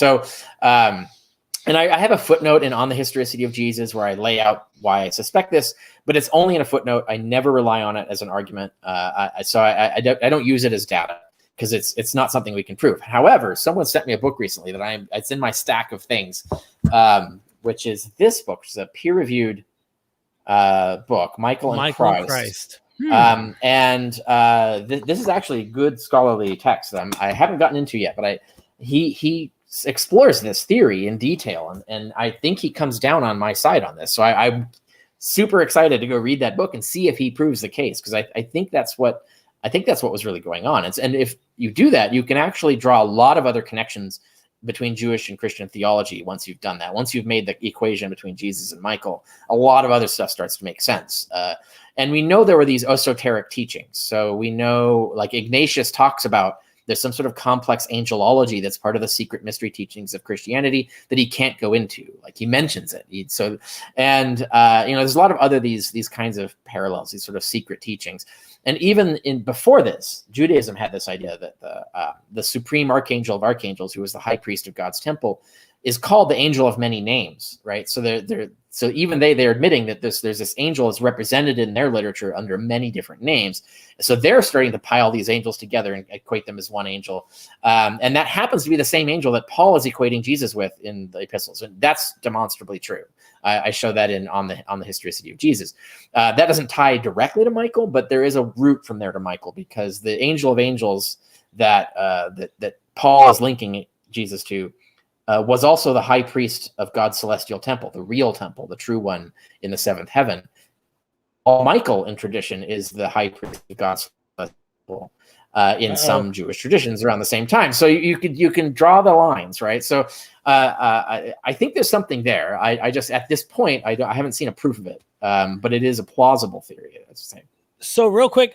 I have a footnote on the historicity of Jesus where I lay out why I suspect this, but it's only in a footnote. I never rely on it as an argument. So I don't use it as data, because it's not something we can prove. However, someone sent me a book recently that it's in my stack of things, which is this book, which is a peer-reviewed book, Michael and Christ. This is actually good scholarly text that I haven't gotten into yet, but he explores this theory in detail, and I think he comes down on my side on this. So I'm super excited to go read that book and see if he proves the case, because I think that's what was really going on. And if you do that, you can actually draw a lot of other connections between Jewish and Christian theology. Once you've done that, once you've made the equation between Jesus and Michael, a lot of other stuff starts to make sense. And we know there were these esoteric teachings. So we know, like Ignatius talks about, there's some sort of complex angelology that's part of the secret mystery teachings of Christianity that he can't go into. Like he mentions it. There's a lot of other these kinds of parallels, these sort of secret teachings. And even before this, Judaism had this idea that the supreme archangel of archangels, who was the high priest of God's temple, is called the angel of many names, right? So so even they're admitting that there's this angel is represented in their literature under many different names. So they're starting to pile these angels together and equate them as one angel. And that happens to be the same angel that Paul is equating Jesus with in the epistles. And that's demonstrably true. I show that on the historicity of Jesus. That doesn't tie directly to Michael, but there is a root from there to Michael, because the angel of angels that Paul is linking Jesus to was also the high priest of God's celestial temple, the real temple, the true one in the seventh heaven. Michael in tradition is the high priest of God's celestial temple in some Jewish traditions around the same time. So you can draw the lines, right? So I think there's something there. I just, at this point, I haven't seen a proof of it, but it is a plausible theory. So real quick,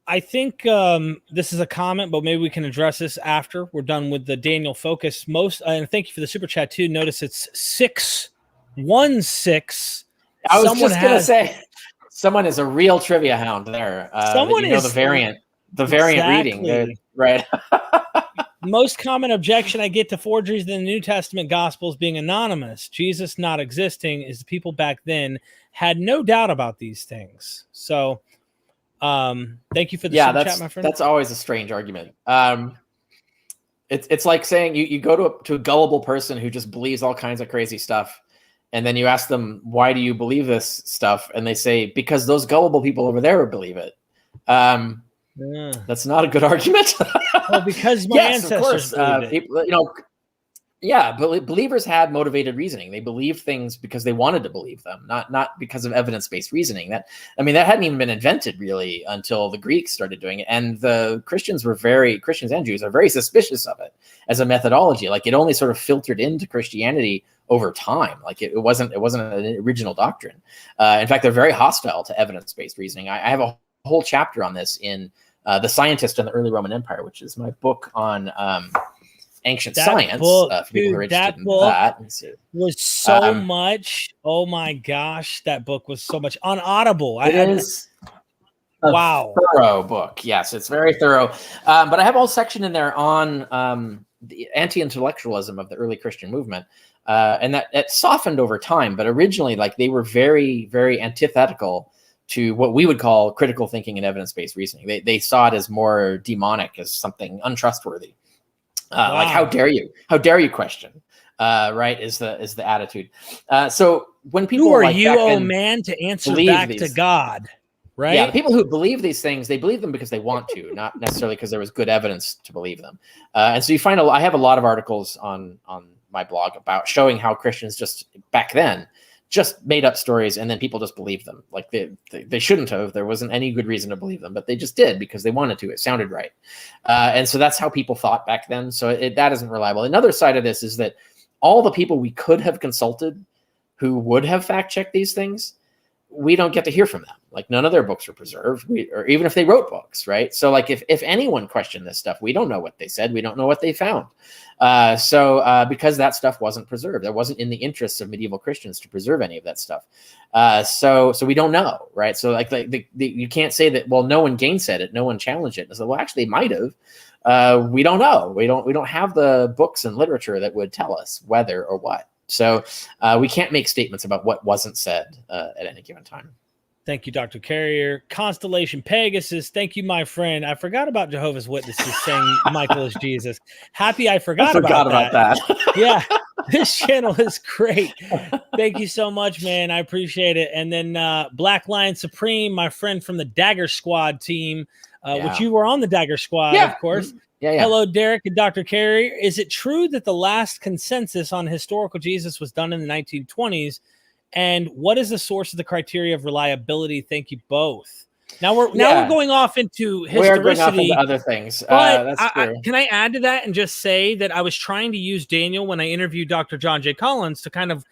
I think this is a comment, but maybe we can address this after we're done with the Daniel focus. And thank you for the super chat too. Notice it's 616. I was just going to say, someone is a real trivia hound there. Someone the variant reading, right? Most common objection I get to forgeries in the New Testament Gospels being anonymous, Jesus not existing, is the people back then had no doubt about these things. So thank you for the super chat, my friend. That's always a strange argument. It's like saying you go to a gullible person who just believes all kinds of crazy stuff, and then you ask them, why do you believe this stuff? And they say, because those gullible people over there believe it. That's not a good argument. Well, because my ancestors believed it. But believers had motivated reasoning. They believed things because they wanted to believe them, not because of evidence-based reasoning. That hadn't even been invented really until the Greeks started doing it. And the Christians and Jews are very suspicious of it as a methodology. Like it only sort of filtered into Christianity over time. Like it wasn't an original doctrine. In fact, they're very hostile to evidence-based reasoning. I have a whole chapter on this in The Scientist in the Early Roman Empire, which is my book on ancient That science book, for people who are dude, interested that in book that. was so much. Oh my gosh, that book was so much on Audible. It is a wow. thorough book. Yes, it's very thorough. But I have a whole section in there on the anti-intellectualism of the early Christian movement. And that softened over time, but originally, like, they were very, very antithetical to what we would call critical thinking and evidence-based reasoning. They saw it as more demonic, as something untrustworthy. Like, how dare you question? Right, is the attitude. So when people, who are like, you, oh then man, to answer back to God? Right? Yeah, the people who believe these things, they believe them because they want to, not necessarily because there was good evidence to believe them. And so you find I have a lot of articles on my blog about showing how Christians just back then just made up stories, and then people just believed them. Like, they shouldn't have. There wasn't any good reason to believe them, but they just did because they wanted to. It sounded right. And so that's how people thought back then. So that isn't reliable. Another side of this is that all the people we could have consulted who would have fact-checked these things, we don't get to hear from them. Like, none of their books were preserved, or even if they wrote books, right? So, like, if anyone questioned this stuff, we don't know what they said. We don't know what they found. Because that stuff wasn't preserved, it wasn't in the interests of medieval Christians to preserve any of that stuff. So we don't know, right? So, like, you can't say that, well, no one gainsaid it, no one challenged it. And so, well, actually, they might have. We don't know. We don't have the books and literature that would tell us whether or what. So we can't make statements about what wasn't said at any given time. Thank you, Dr. Carrier. Constellation Pegasus, thank you, my friend. I forgot about Jehovah's Witnesses saying Michael is Jesus. Happy I forgot about that. Yeah, this channel is great. Thank you so much, man. I appreciate it. And then Black Lion Supreme, my friend from the Dagger Squad team, which you were on the Dagger Squad, of course. Yeah. Hello, Derek and Dr. Carrier. Is it true that the last consensus on historical Jesus was done in the 1920s? And what is the source of the criteria of reliability? Thank you both. Now we're going off into historicity. We're going off into other things. But That's true. can I add to that and just say that I was trying to use Daniel when I interviewed Dr. John J. Collins to kind of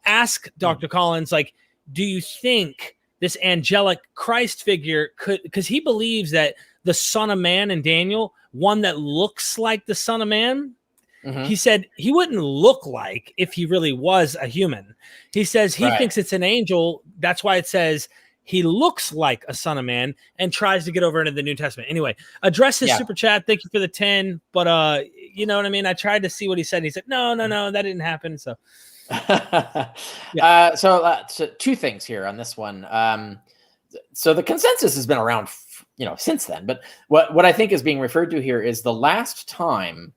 ask Dr. Collins, like, do you think this angelic Christ figure could, because he believes that the Son of Man in Daniel, one that looks like the Son of Man, he said he wouldn't look like if he really was a human. He says he thinks it's an angel. That's why it says he looks like a Son of Man, and tries to get over into the New Testament. Anyway, address his super chat. Thank you for the 10. But you know what I mean? I tried to see what he said. And he said, no, that didn't happen. So, so two things here on this one. So the consensus has been around, since then. But what I think is being referred to here is the last time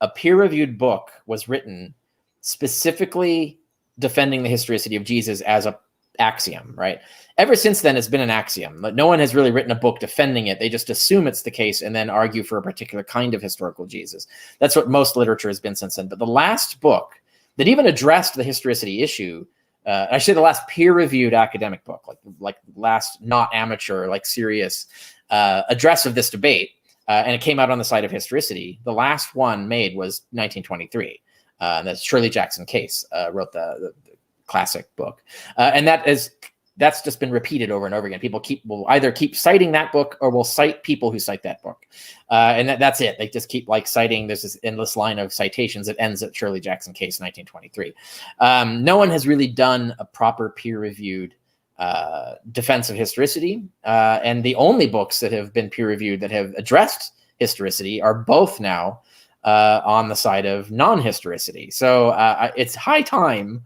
a peer-reviewed book was written specifically defending the historicity of Jesus as a axiom, right? Ever since then, it's been an axiom. But no one has really written a book defending it. They just assume it's the case and then argue for a particular kind of historical Jesus. That's what most literature has been since then. But the last book that even addressed the historicity issue, I should say the last peer-reviewed academic book, like last not amateur, like serious address of this debate, and it came out on the side of historicity. The last one made was 1923. That's Shirley Jackson Case wrote the classic book, and that's just been repeated over and over again. People will either keep citing that book or will cite people who cite that book, and that's it. They just keep citing. There's this endless line of citations that ends at Shirley Jackson Case 1923. No one has really done a proper peer-reviewed defense of historicity, and the only books that have been peer-reviewed that have addressed historicity are both now on the side of non-historicity. So it's high time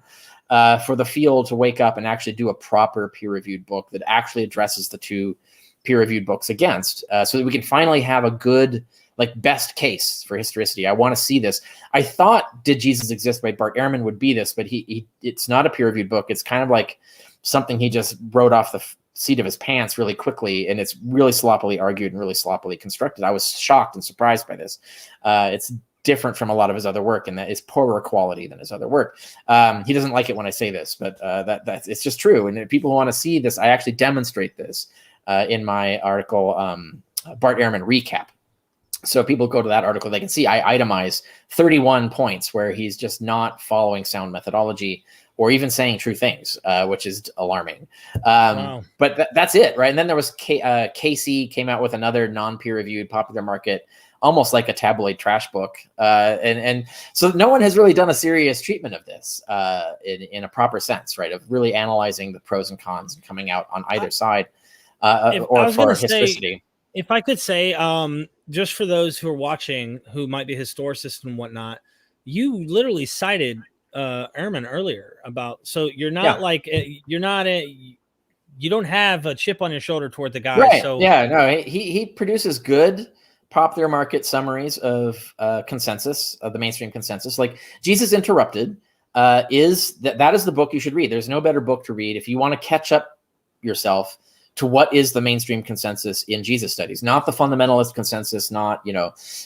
for the field to wake up and actually do a proper peer-reviewed book that actually addresses the two peer-reviewed books against, so that we can finally have a good, best case for historicity. I want to see this. I thought Did Jesus Exist by Bart Ehrman would be this, but it's not a peer-reviewed book. It's kind of like something he just wrote off the seat of his pants really quickly, and it's really sloppily argued and really sloppily constructed. I was shocked and surprised by this. It's different from a lot of his other work, and that is poorer quality than his other work. He doesn't like it when I say this, but that's it's just true. And people who want to see this, I actually demonstrate this in my article, Bart Ehrman Recap. So people go to that article, they can see I itemize 31 points where he's just not following sound methodology or even saying true things, which is alarming. Wow. But that's it, right? And then there was Casey came out with another non-peer-reviewed popular market almost like a tabloid trash book. And so no one has really done a serious treatment of this in a proper sense, right? Of really analyzing the pros and cons and coming out on either side or for historicity. If I could say, just for those who are watching who might be historicists and whatnot, you literally cited Ehrman earlier about, so you're not like, you're not you don't have a chip on your shoulder toward the guy. Right. So yeah, no, he produces good popular market summaries of consensus, of the mainstream consensus. Like Jesus Interrupted that is the book you should read. There's no better book to read if you want to catch up yourself to what is the mainstream consensus in Jesus studies, not the fundamentalist consensus, not,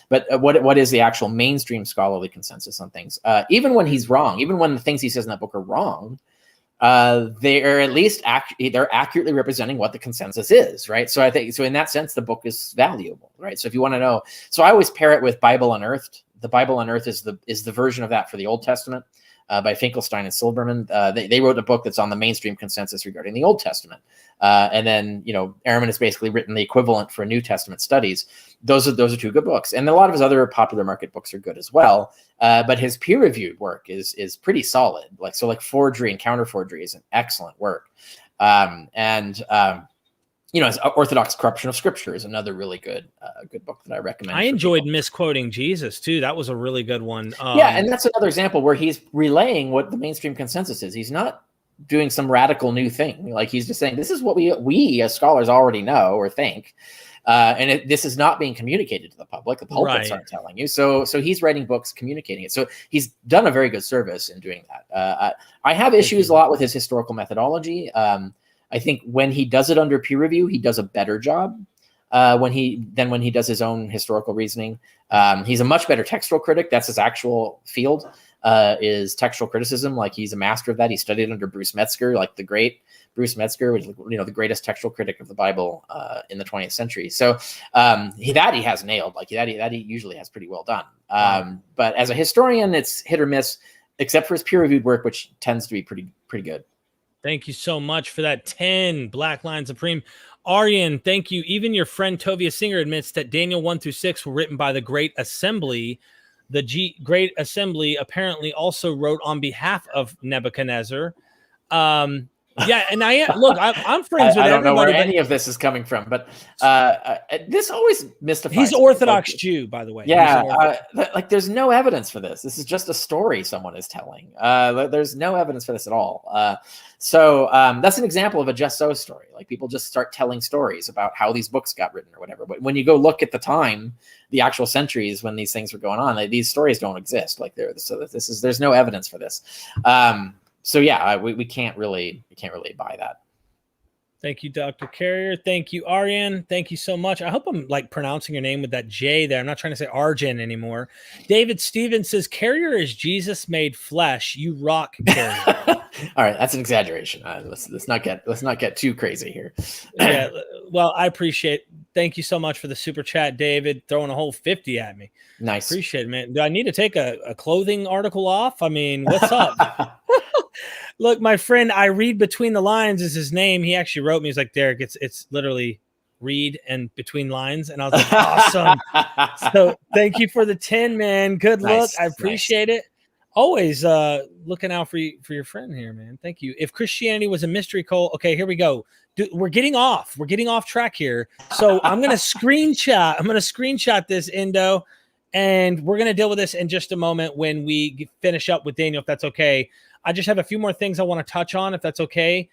but what is the actual mainstream scholarly consensus on things. Even when he's wrong, even when the things he says in that book are wrong, they are at least they're accurately representing what the consensus is, right? So I think, so in that sense, the book is valuable, right? So if you want to know, so I always pair it with Bible Unearthed. The Bible Unearthed is the version of that for the Old Testament. By Finkelstein and Silberman. They wrote a book that's on the mainstream consensus regarding the Old Testament. And then, Ehrman has basically written the equivalent for New Testament studies. Those are two good books. And a lot of his other popular market books are good as well. But his peer-reviewed work is pretty solid. Like Forgery and Counter Forgery is an excellent work. His Orthodox Corruption of Scripture is another really good book that I recommend. I enjoyed misquoting Jesus too. That was a really good one. And that's another example where he's relaying what the mainstream consensus is. He's not doing some radical new thing. Like he's just saying, this is what we as scholars already know or think. This is not being communicated to the public. The pulpits aren't telling you. So he's writing books, communicating it. So he's done a very good service in doing that. I have issues a lot with his historical methodology. I think when he does it under peer review, he does a better job when he does his own historical reasoning. He's a much better textual critic. That's his actual field, is textual criticism. Like he's a master of that. He studied under Bruce Metzger, like the great Bruce Metzger, which is the greatest textual critic of the Bible in the 20th century. So he has nailed. Like that he usually has pretty well done. But as a historian, it's hit or miss, except for his peer reviewed work, which tends to be pretty good. Thank you so much for that 10 Black Line Supreme. Aryan, thank you. Even your friend Tovia Singer admits that Daniel 1-6 were written by the Great Assembly. The Great Assembly apparently also wrote on behalf of Nebuchadnezzar. Yeah, and I'm friends with everybody. I don't know where any of this is coming from, but this always mystifies. He's Orthodox Jew, by the way. Yeah, there's no evidence for this. This is just a story someone is telling. There's no evidence for this at all. So that's an example of a just so story. Like people just start telling stories about how these books got written or whatever. But when you go look at the time, the actual centuries when these things were going on, these stories don't exist. There's no evidence for this. So yeah, we can't really buy that. Thank you, Dr. Carrier. Thank you, Aryan. Thank you so much. I hope I'm pronouncing your name with that J there. I'm not trying to say Arjen anymore. David Stevens says, Carrier is Jesus made flesh. You rock, Carrier. All right, that's an exaggeration. Let's not get too crazy here. Yeah, well, I appreciate. Thank you so much for the super chat, David. Throwing a whole 50 at me. Nice. Appreciate it, man. Do I need to take a clothing article off? I mean, what's up? Look, my friend, I read between the lines is his name. He actually wrote me. He's like, Derek, it's literally read and between lines. And I was like, awesome. So thank you for the 10, man. Good look. I appreciate it. Always looking out for your friend here, man. Thank you. If Christianity was a mystery cult, okay, here we go. We're getting off track here. So I'm going to screenshot this, Indo, and we're going to deal with this in just a moment when we finish up with Daniel, if that's okay. I just have a few more things I want to touch on, if that's okay.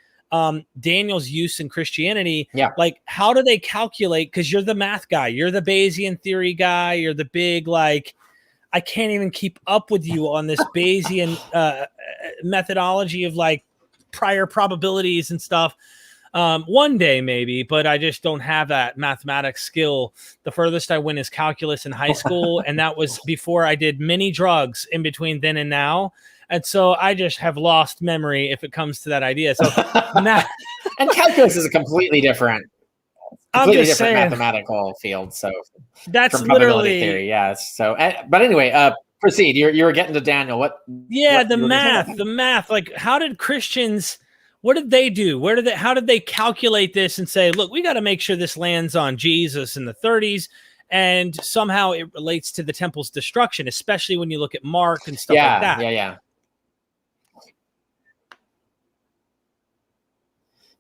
Daniel's use in Christianity. Yeah. Like, how do they calculate? Because you're the math guy. You're the Bayesian theory guy. You're the big, I can't even keep up with you on this Bayesian methodology of prior probabilities and stuff. One day maybe, but I just don't have that mathematics skill. The furthest I went is calculus in high school. And that was before I did many drugs in between then and now. And so I just have lost memory if it comes to that idea. So and calculus is a completely different mathematical field. So that's from probability theory. Yeah. So, but anyway, proceed. You were getting to Daniel. The math. Like, how did Christians? What did they do? How did they calculate this and say, look, we got to make sure this lands on Jesus in the 30s, and somehow it relates to the temple's destruction, especially when you look at Mark and stuff like that.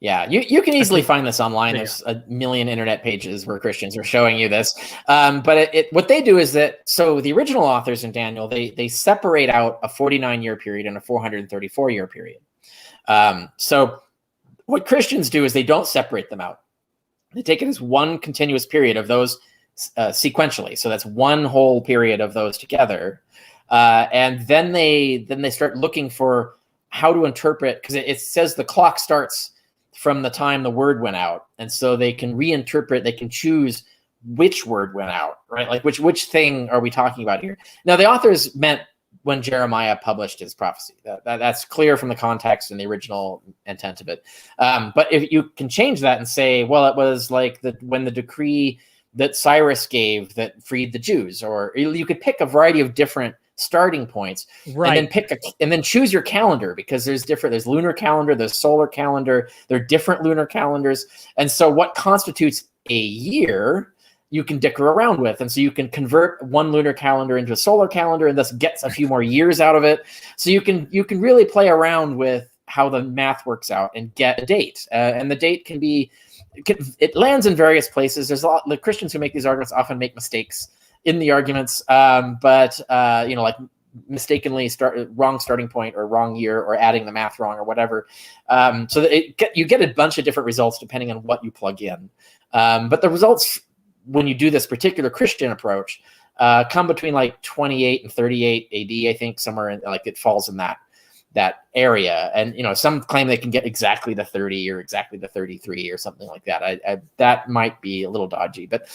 Yeah, you can easily find this online. There's a million internet pages where Christians are showing you this. But what they do is that, so the original authors in Daniel, they separate out a 49-year period and a 434-year period. So what Christians do is they don't separate them out. They take it as one continuous period of those sequentially. So that's one whole period of those together. And then they start looking for how to interpret, because it says the clock starts from the time the word went out. And so they can reinterpret, they can choose which word went out, right? Like which thing are we talking about here? Now, the authors meant when Jeremiah published his prophecy. That's clear from the context and the original intent of it. But if you can change that and say, well, it was like when the decree that Cyrus gave that freed the Jews, or you could pick a variety of different starting points, right? And then and then choose your calendar, because there's lunar calendar, there's solar calendar, there are different lunar calendars. And so what constitutes a year, you can dicker around with. And so you can convert one lunar calendar into a solar calendar and thus get a few more years out of it. So you can really play around with how the math works out and get a date. And the date it lands in various places. There's a lot, the Christians who make these arguments often make mistakes in the arguments, but like mistakenly wrong starting point or wrong year, or adding the math wrong or whatever. So that you get a bunch of different results depending on what you plug in. But the results, when you do this particular Christian approach, come between like 28 and 38 AD, I think, somewhere in, like, it falls in that area. And some claim they can get exactly the 30 or exactly the 33 or something like that. That might be a little dodgy, but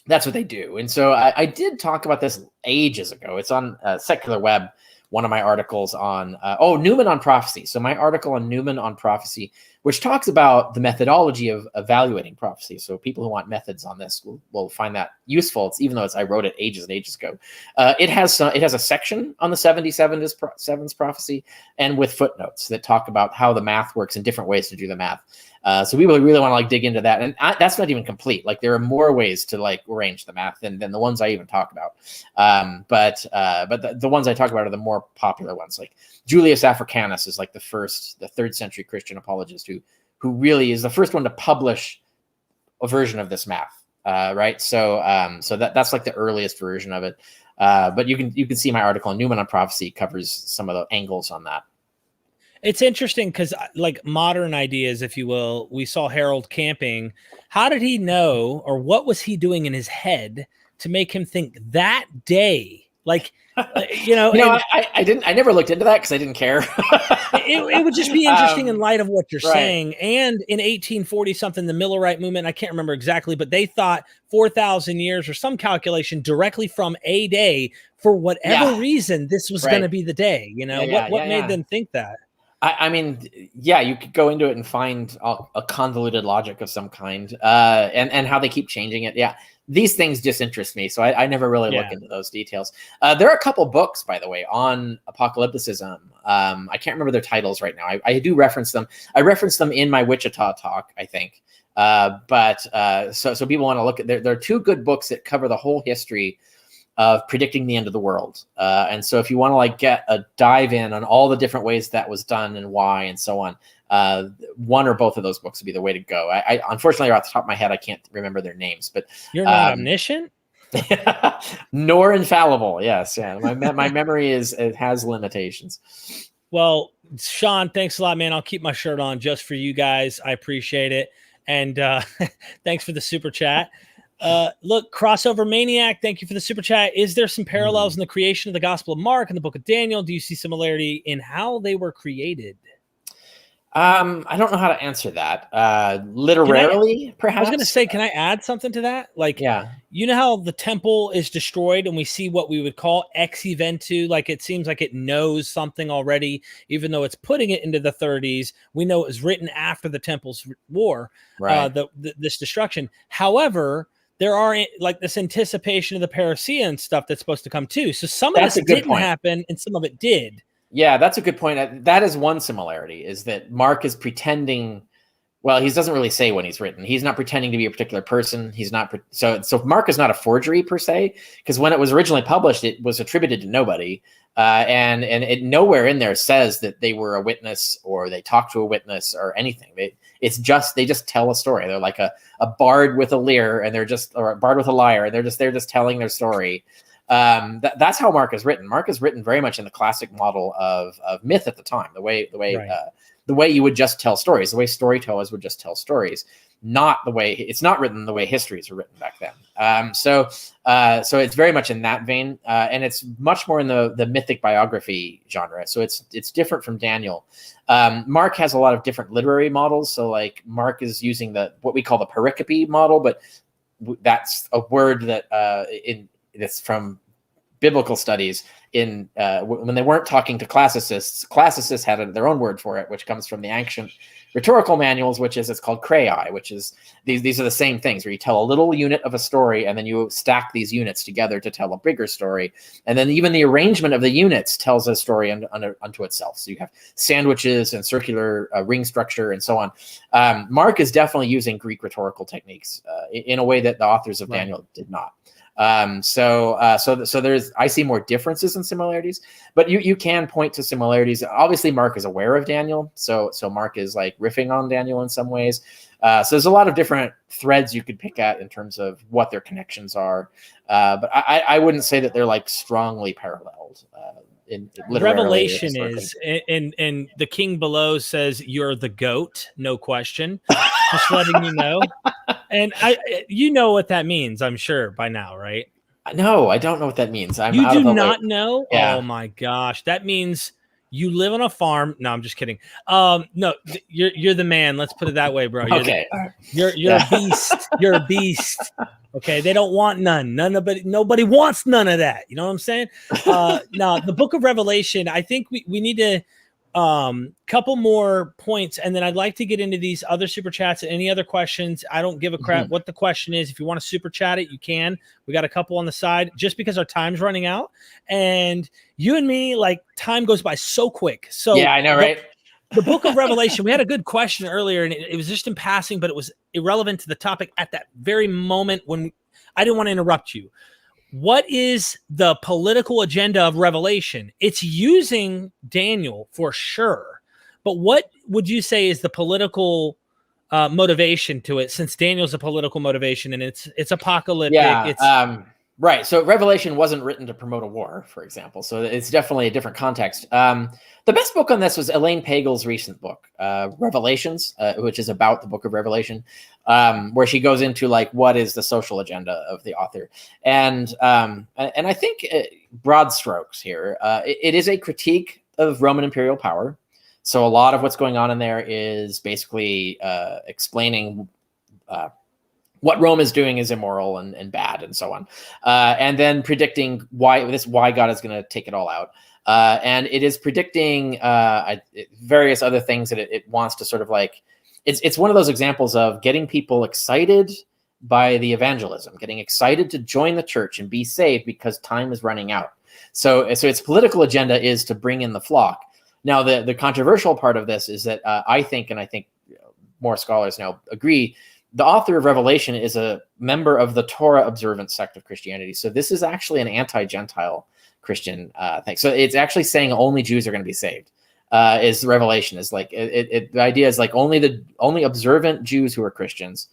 that's what they do. And so I did talk about this ages ago. It's on Secular Web, one of my articles on Newman on prophecy. So my article on Newman on prophecy, which talks about the methodology of evaluating prophecy. So people who want methods on this will find that useful. Even though I wrote it ages and ages ago. It has a section on the 77's prophecy, and with footnotes that talk about how the math works and different ways to do the math. So we really want to dig into that, and that's not even complete. Like, there are more ways to arrange the math than the ones I even talk about. But the ones I talk about are the more popular ones. Like Julius Africanus is the 3rd century Christian apologist who really is the first one to publish a version of this math. Right. So that's the earliest version of it. But you can see my article on Newman on prophecy covers some of the angles on that. It's interesting because, modern ideas, if you will, we saw Harold Camping. How did he know, or what was he doing in his head to make him think that day? I never looked into that because I didn't care. it would just be interesting in light of what you're saying. And in 1840 something, the Millerite movement, I can't remember exactly, but they thought 4,000 years or some calculation directly from a day, for whatever reason, this was going to be the day. What made them think that? I mean, you could go into it and find a convoluted logic of some kind, and how they keep changing it. Yeah, these things just interest me, so I never really look into those details. There are a couple books, by the way, on apocalypticism. I can't remember their titles right now. I do reference them. I reference them in my Wichita talk, I think. So people want to look at there are 2 good books that cover the whole history of predicting the end of the world. And so if you want to get a dive in on all the different ways that was done and why and so on, one or both of those books would be the way to go. I unfortunately, off the top of my head, I can't remember their names, but you're not omniscient nor infallible. Yes. Yeah. My memory has limitations. Well, Sean, thanks a lot, man. I'll keep my shirt on just for you guys. I appreciate it. And thanks for the super chat. Look, Crossover Maniac, thank you for the super chat. Is there some parallels in the creation of the Gospel of Mark and the Book of Daniel? Do you see similarity in how they were created? I don't know how to answer that. Literarily, perhaps. I was going to say, can I add something to that? You know how the temple is destroyed and we see what we would call ex eventu, it seems like it knows something already, even though it's putting it into the 30s. We know it was written after the temple's war, right? This destruction. However, there are this anticipation of the parousia and stuff that's supposed to come too. So some of this didn't happen and some of it did. Yeah, that's a good point. That is one similarity, is that Mark is pretending Well, he doesn't really say when he's written. He's not pretending to be a particular person. He's not so Mark is not a forgery per se, because when it was originally published, it was attributed to nobody, and it nowhere in there says that they were a witness or they talked to a witness or anything. They just tell a story. They're like a bard with a lyre, and or a bard with a lyre, and they're just telling their story. That's how Mark is written. Mark is written very much in the classic model of myth at the time. The way you would just tell stories, the way storytellers would just tell stories, it's not written the way histories were written back then. So it's very much in that vein, and it's much more in the mythic biography genre. So it's different from Daniel. Mark has a lot of different literary models. So like Mark is using what we call the pericope model, but that's a word that that's from biblical studies. When they weren't talking to classicists had their own word for it, which comes from the ancient rhetorical manuals, it's called crai, which is these are the same things where you tell a little unit of a story and then you stack these units together to tell a bigger story. And then even the arrangement of the units tells a story unto itself. So you have sandwiches and circular ring structure and so on. Mark is definitely using Greek rhetorical techniques in a way that the authors of Daniel did not. So I see more differences than similarities, but you can point to similarities. Obviously Mark is aware of Daniel. So Mark is like riffing on Daniel in some ways. So there's a lot of different threads you could pick at in terms of what their connections are. But I wouldn't say that they're like strongly paralleled. In Revelation is, and the king below says, "You're the goat, no question." Just letting you know. And you know what that means, I'm sure by now, right? No, I don't know what that means. You do not know? Yeah. Oh my gosh. That means you live on a farm. No, I'm just kidding. No, you're the man. Let's put it that way, bro. You're a beast. You're a beast. Okay. They don't want none. Nobody wants none of that. You know what I'm saying? Now the book of Revelation, I think we need to couple more points, and then I'd like to get into these other super chats and any other questions. I don't give a crap what the question is. If you want to super chat it, you can. We got a couple on the side just because our time's running out, and you and me, like, time goes by so quick. So yeah, I know, right? The book of Revelation, we had a good question earlier, and it was just in passing, but it was irrelevant to the topic at that very moment when I didn't want to interrupt you. What is the political agenda of Revelation? It's using Daniel for sure. But what would you say is the political motivation to it, since Daniel's a political motivation and it's apocalyptic? Yeah, right. So Revelation wasn't written to promote a war, for example. So it's definitely a different context. The best book on this was Elaine Pagel's recent book, Revelations, which is about the book of Revelation, where she goes into like what is the social agenda of the author, and I think broad strokes here, it is a critique of Roman imperial power. So a lot of what's going on in there is basically explaining what Rome is doing is immoral and bad and so on, and then predicting why God is going to take it all out. And it is predicting various other things that it wants to sort of like, it's one of those examples of getting people excited by the evangelism, getting excited to join the church and be saved because time is running out. So its political agenda is to bring in the flock. Now, the controversial part of this is that I think more scholars now agree, the author of Revelation is a member of the Torah observant sect of Christianity. So this is actually an anti-Gentile Christian thing. So it's actually saying only Jews are going to be saved. Is Revelation is like the idea is like only observant Jews who are Christians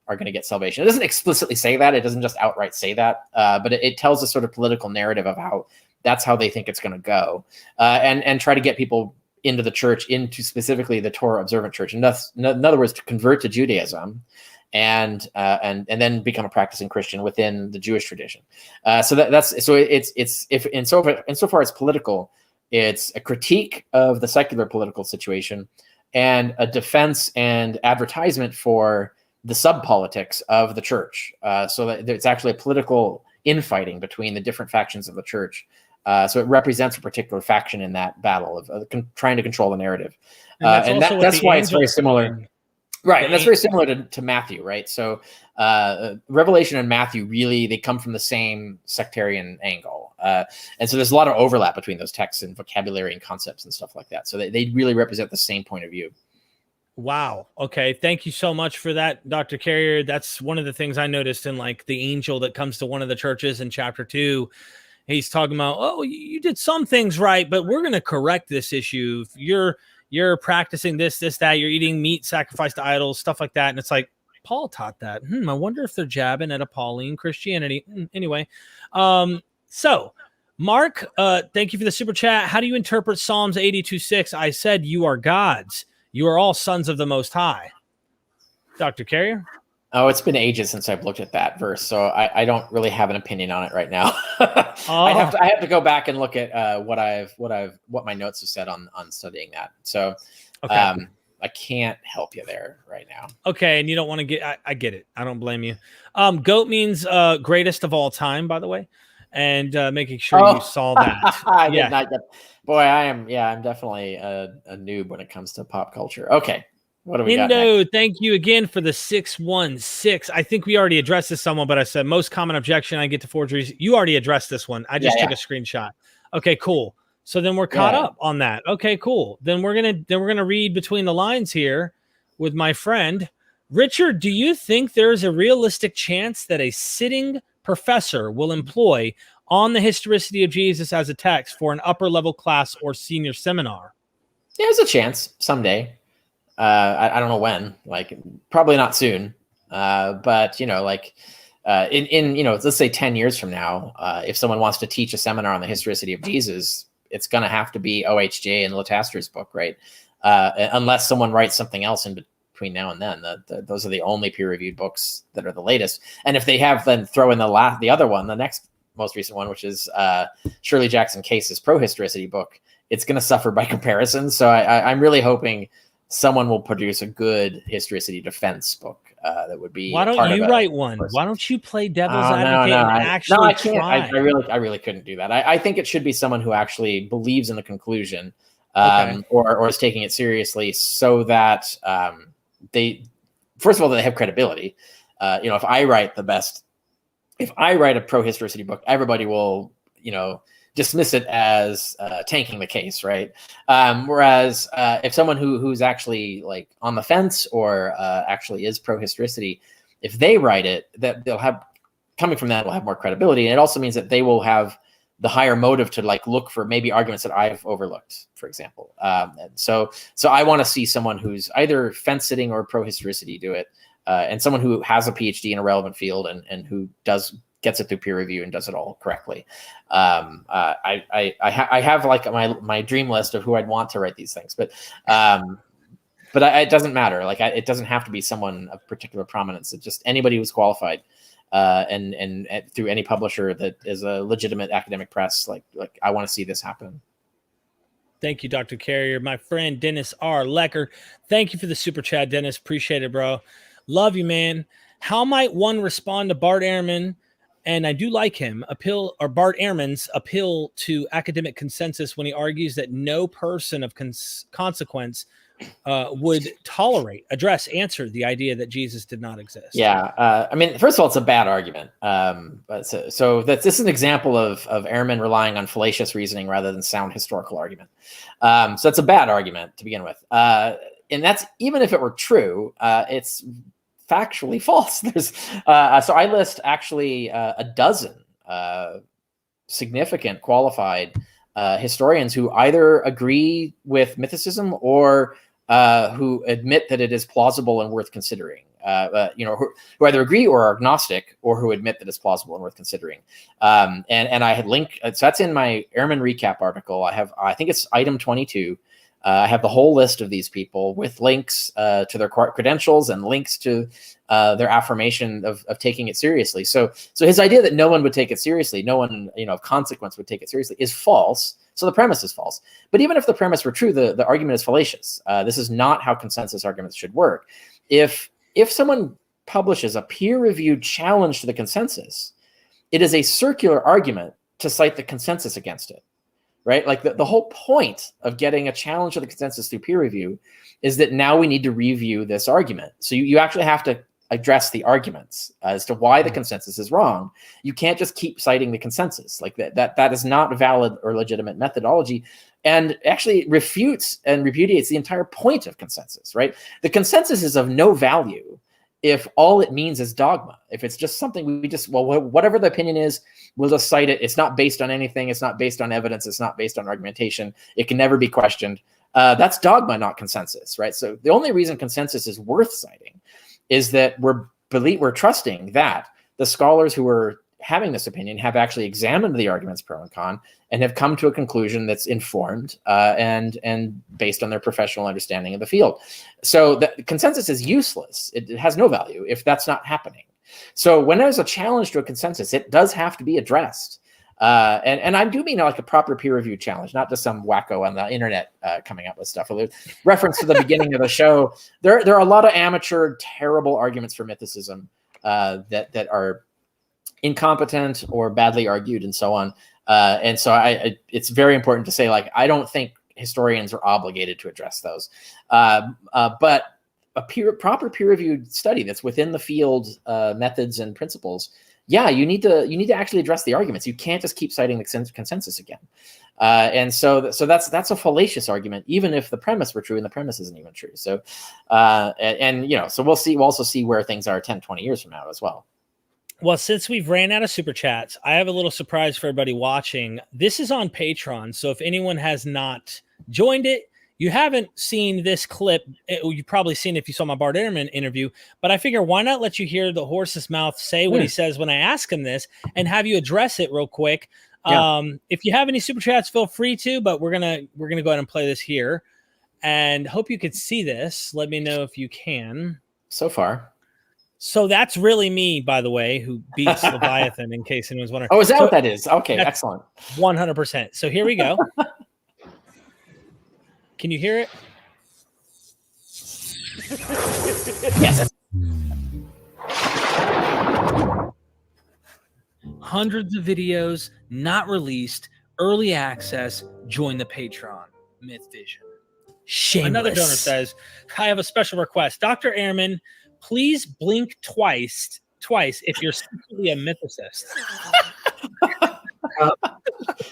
are going to get salvation. It doesn't explicitly say that. It doesn't just outright say that, but it tells a sort of political narrative of how that's how they think it's going to go, and try to get people into the church, into specifically the Torah observant church, and thus, in other words, to convert to Judaism, and then become a practicing Christian within the Jewish tradition. Insofar as political, it's a critique of the secular political situation and a defense and advertisement for the sub-politics of the church. So that it's actually a political infighting between the different factions of the church. So it represents a particular faction in that battle of trying to control the narrative. And that's why it's very similar. Right. And that's very similar to Matthew, right? So Revelation and Matthew, really, they come from the same sectarian angle. And so there's a lot of overlap between those texts and vocabulary and concepts and stuff like that. So they really represent the same point of view. Wow. Okay. Thank you so much for that, Dr. Carrier. That's one of the things I noticed in like the angel that comes to one of the churches in chapter 2. He's talking about, oh, you did some things right, but we're going to correct this issue. You're practicing this, that, you're eating meat sacrificed to idols, stuff like that. And it's like, Paul taught that. I wonder if they're jabbing at a Pauline Christianity. Anyway. So Mark, thank you for the super chat. How do you interpret Psalms 82:6? I said, you are gods. You are all sons of the Most High. Dr. Carrier? Oh, it's been ages since I've looked at that verse, so I don't really have an opinion on it right now. Oh. I have to go back and look at what my notes have said on studying that. So Okay. I can't help you there right now. Okay, and you don't want to get. I get it. I don't blame you. Goat means greatest of all time, by the way, and making sure you saw that. I did not get. Boy, I'm definitely a noob when it comes to pop culture. Okay. What do we got next? Thank you again for the 616. I think we already addressed this somewhere, but I said most common objection I get to forgeries. You already addressed this one. I just took a screenshot. Okay, cool. So then we're caught up on that. Okay, cool. Then we're gonna read between the lines here with my friend Richard. Do you think there is a realistic chance that a sitting professor will employ on the historicity of Jesus as a text for an upper level class or senior seminar? Yeah, there's a chance someday. I don't know when, like probably not soon. But in let's say 10 years from now, if someone wants to teach a seminar on the historicity of Jesus, it's going to have to be OHJ and Lataster's book, right? Unless someone writes something else in between now and then. Those are the only peer-reviewed books that are the latest. And if they have, then throw in the other one, the next most recent one, which is Shirley Jackson Case's pro-historicity book. It's going to suffer by comparison. So I'm really hoping someone will produce a good historicity defense book that would be. Why don't you write one? Why don't you play devil's advocate and actually I can't. try? I really couldn't do that. I think it should be someone who actually believes in the conclusion, or is taking it seriously, so that they, first of all, they have credibility. If I write a pro historicity book, everybody will, dismiss it as tanking the case, right? Whereas if someone who's actually like on the fence or actually is pro historicity, if they write it, that they'll have, coming from that, will have more credibility, and it also means that they will have the higher motive to like look for maybe arguments that I've overlooked, for example. And so I want to see someone who's either fence sitting or pro historicity do it, and someone who has a PhD in a relevant field and who gets it through peer review and does it all correctly. I have like my dream list of who I'd want to write these things, but it doesn't matter. Like it doesn't have to be someone of particular prominence. It's just anybody who's qualified, and through any publisher that is a legitimate academic press. Like I want to see this happen. Thank you, Dr. Carrier. My friend Dennis R. Lecker, thank you for the super chat, Dennis. Appreciate it, bro. Love you, man. How might one respond to Bart Ehrman? And I do like him, Bart Ehrman's appeal to academic consensus when he argues that no person of consequence would answer the idea that Jesus did not exist. Yeah. First of all, it's a bad argument. So this is an example of Ehrman relying on fallacious reasoning rather than sound historical argument. So that's a bad argument to begin with. And that's, even if it were true, it's factually false. There's so I list actually a dozen significant qualified historians who either agree with mythicism or who admit that it is plausible and worth considering. Who either agree or are agnostic, or who admit that it's plausible and worth considering. And I had linked, so that's in my Ehrman recap article. I think it's item 22. I have the whole list of these people with links to their credentials and links to their affirmation of taking it seriously. So his idea that no one would take it seriously, no one of consequence would take it seriously, is false. So the premise is false. But even if the premise were true, the argument is fallacious. This is not how consensus arguments should work. If someone publishes a peer-reviewed challenge to the consensus, it is a circular argument to cite the consensus against it. Right? Like the whole point of getting a challenge of the consensus through peer review is that now we need to review this argument. So you actually have to address the arguments as to why the consensus is wrong. You can't just keep citing the consensus. Like that is not a valid or legitimate methodology, and actually refutes and repudiates the entire point of consensus, right? The consensus is of no value if all it means is dogma. If it's just something we just, well, whatever the opinion is, we'll just cite it. It's not based on anything. It's not based on evidence. It's not based on argumentation. It can never be questioned. That's dogma, not consensus, right? So the only reason consensus is worth citing is that we're trusting that the scholars who are having this opinion have actually examined the arguments pro and con and have come to a conclusion that's informed and based on their professional understanding of the field. So the consensus is useless. It has no value if that's not happening. So when there's a challenge to a consensus, it does have to be addressed. And I do mean like a proper peer-reviewed challenge, not just some wacko on the internet coming up with stuff. Reference to the beginning of the show, there are a lot of amateur, terrible arguments for mythicism that are incompetent or badly argued and so on. And so it's very important to say, like, I don't think historians are obligated to address those. But a proper peer-reviewed study that's within the field methods and principles, yeah, you need to actually address the arguments. You can't just keep citing the consensus again. And so that's a fallacious argument, even if the premise were true, and the premise isn't even true. So, so we'll also see where things are 10, 20 years from now as well. Well, since we've ran out of super chats, I have a little surprise for everybody watching. This is on Patreon, so if anyone has not joined it, you haven't seen this clip. You've probably seen it if you saw my Bart Ehrman interview, but I figure why not let you hear the horse's mouth say what he says when I ask him this, and have you address it real quick. Yeah. If you have any super chats, feel free to, but we're gonna go ahead and play this here, and hope you could see this. Let me know if you can. So far. So that's really me, by the way, who beats Leviathan, in case anyone's wondering. Oh, is that what that is? Okay, excellent. 100%. So here we go. Can you hear it? Yes. Hundreds of videos, not released, early access, join the Patreon. MythVision. Shameless. Another donor says, I have a special request. Dr. Ehrman, please blink twice if you're secretly a mythicist.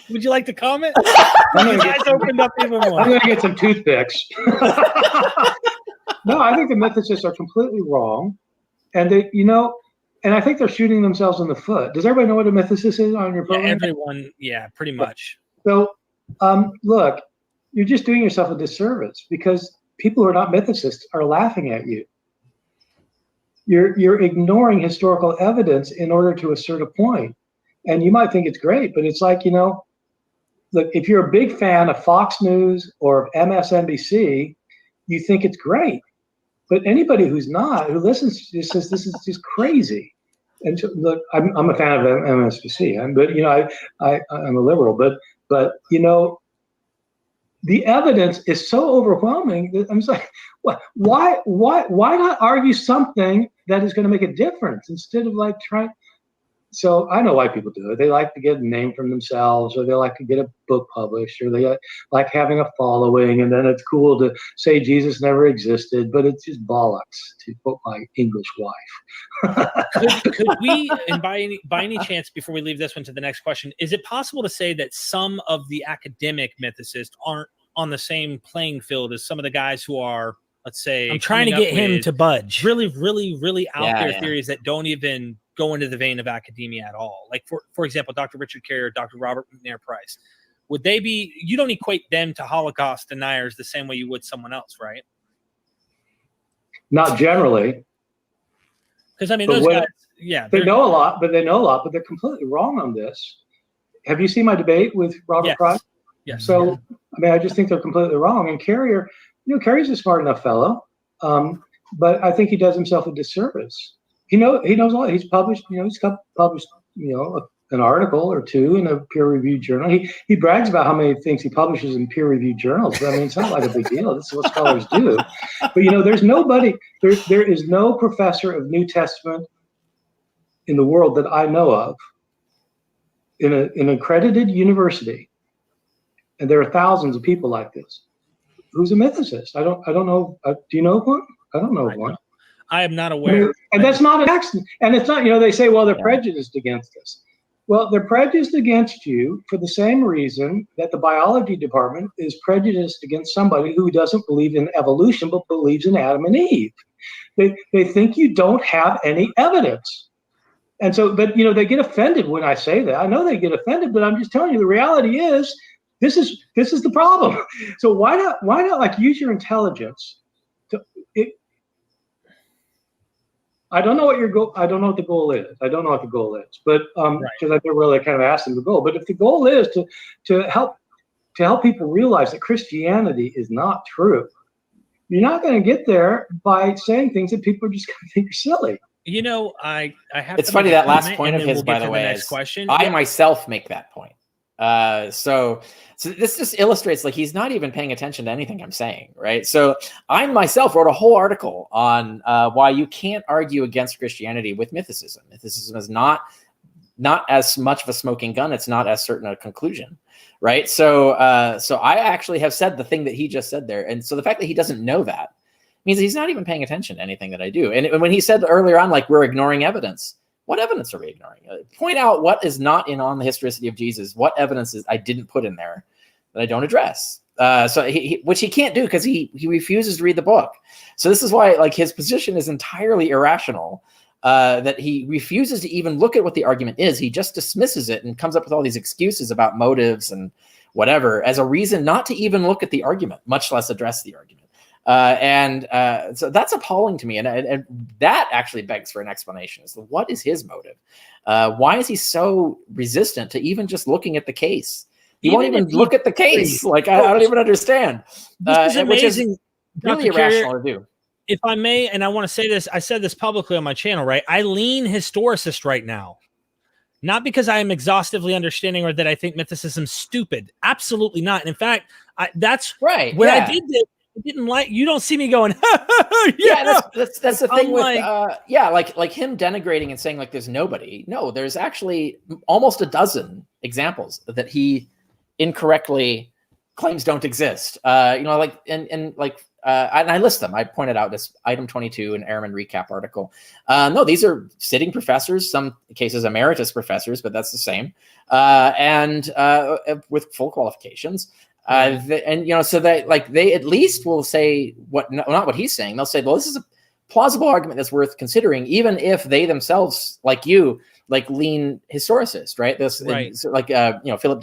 Would you like to comment? You guys opened up even more. I'm going to get some toothpicks. No, I think the mythicists are completely wrong. And and I think they're shooting themselves in the foot. Does everybody know what a mythicist is on your program? Yeah, everyone, pretty much. So, look, you're just doing yourself a disservice, because people who are not mythicists are laughing at you. You're ignoring historical evidence in order to assert a point. And you might think it's great, but it's like, look, if you're a big fan of Fox News or MSNBC, you think it's great. But anybody who's not, who listens to this, says this is just crazy. And so, look, I'm a fan of MSNBC, but I'm a liberal, but the evidence is so overwhelming that I'm just like, why not argue something that is going to make a difference instead of like trying? So I know why people do it. They like to get a name from themselves, or they like to get a book published, or they like having a following, and then it's cool to say Jesus never existed, but it's just bollocks, to quote my English wife. could we, and by any chance, before we leave this one to the next question, is it possible to say that some of the academic mythicists aren't on the same playing field as some of the guys who are, let's say, I'm trying to get him to budge. Really, really, really out there theories that don't even go into the vein of academia at all. Like, for example, Dr. Richard Carey or Dr. Robert McNair Price. Would they be, you don't equate them to Holocaust deniers the same way you would someone else, right? Not generally. Because, I mean, those guys, they know a lot, but they're completely wrong on this. Have you seen my debate with Robert Price? Yes. So, I mean, I just think they're completely wrong. And Carrier, Carrier's a smart enough fellow, but I think he does himself a disservice. He knows a lot. He's published, he's published, an article or two in a peer-reviewed journal. He brags about how many things he publishes in peer-reviewed journals. I mean, it's not like a big deal. This is what scholars do. But there's nobody. There is no professor of New Testament in the world that I know of in an accredited university, and there are thousands of people like this, who's a mythicist. I don't know. Do you know of one? I don't know of one. I am not aware. And that's not an accident. And it's not, they say, well, they're prejudiced against us. Well, they're prejudiced against you for the same reason that the biology department is prejudiced against somebody who doesn't believe in evolution, but believes in Adam and Eve. They think you don't have any evidence. And so, but, they get offended when I say that. I know they get offended, but I'm just telling you, the reality is this is the problem. So why not like use your intelligence to I don't know what your goal. I don't know what the goal is. But because I never really kind of asked them the goal. But if the goal is to help people realize that Christianity is not true, you're not going to get there by saying things that people are just going to think are silly. I have. It's funny that last point of his, by the way. Next question. I myself make that point. So this just illustrates like he's not even paying attention to anything I'm saying, right? So I myself wrote a whole article on why you can't argue against Christianity with mythicism. Mythicism is not as much of a smoking gun. It's not as certain a conclusion, right? So I actually have said the thing that he just said there, and so the fact that he doesn't know that means he's not even paying attention to anything that I do. And when he said earlier on, like we're ignoring evidence. What evidence are we ignoring? Point out what is not on the historicity of Jesus. What evidence is I didn't put in there that I don't address? So which he can't do because he refuses to read the book. So this is why like his position is entirely irrational. That he refuses to even look at what the argument is. He just dismisses it and comes up with all these excuses about motives and whatever as a reason not to even look at the argument, much less address the argument. So that's appalling to me. And that actually begs for an explanation. So what is his motive? Why is he so resistant to even just looking at the case? He won't even look at the case. Like, I don't even understand. This is amazing. Which is really irrational to do. If I may, and I want to say this, I said this publicly on my channel, right? I lean historicist right now. Not because I am exhaustively understanding or that I think mythicism's stupid. Absolutely not. And in fact, that's right. When I did this, I didn't like, you don't see me going, that's the thing with like him denigrating and saying like there's nobody. No, there's actually almost a dozen examples that he incorrectly claims don't exist. And I list them. I pointed out this item 22 in Ehrman recap article. No, these are sitting professors, some cases emeritus professors, but that's the same. And with full qualifications. So that like they at least will say not what he's saying. They'll say, well, this is a plausible argument that's worth considering, even if they themselves, like you, like lean historicist, right? Philip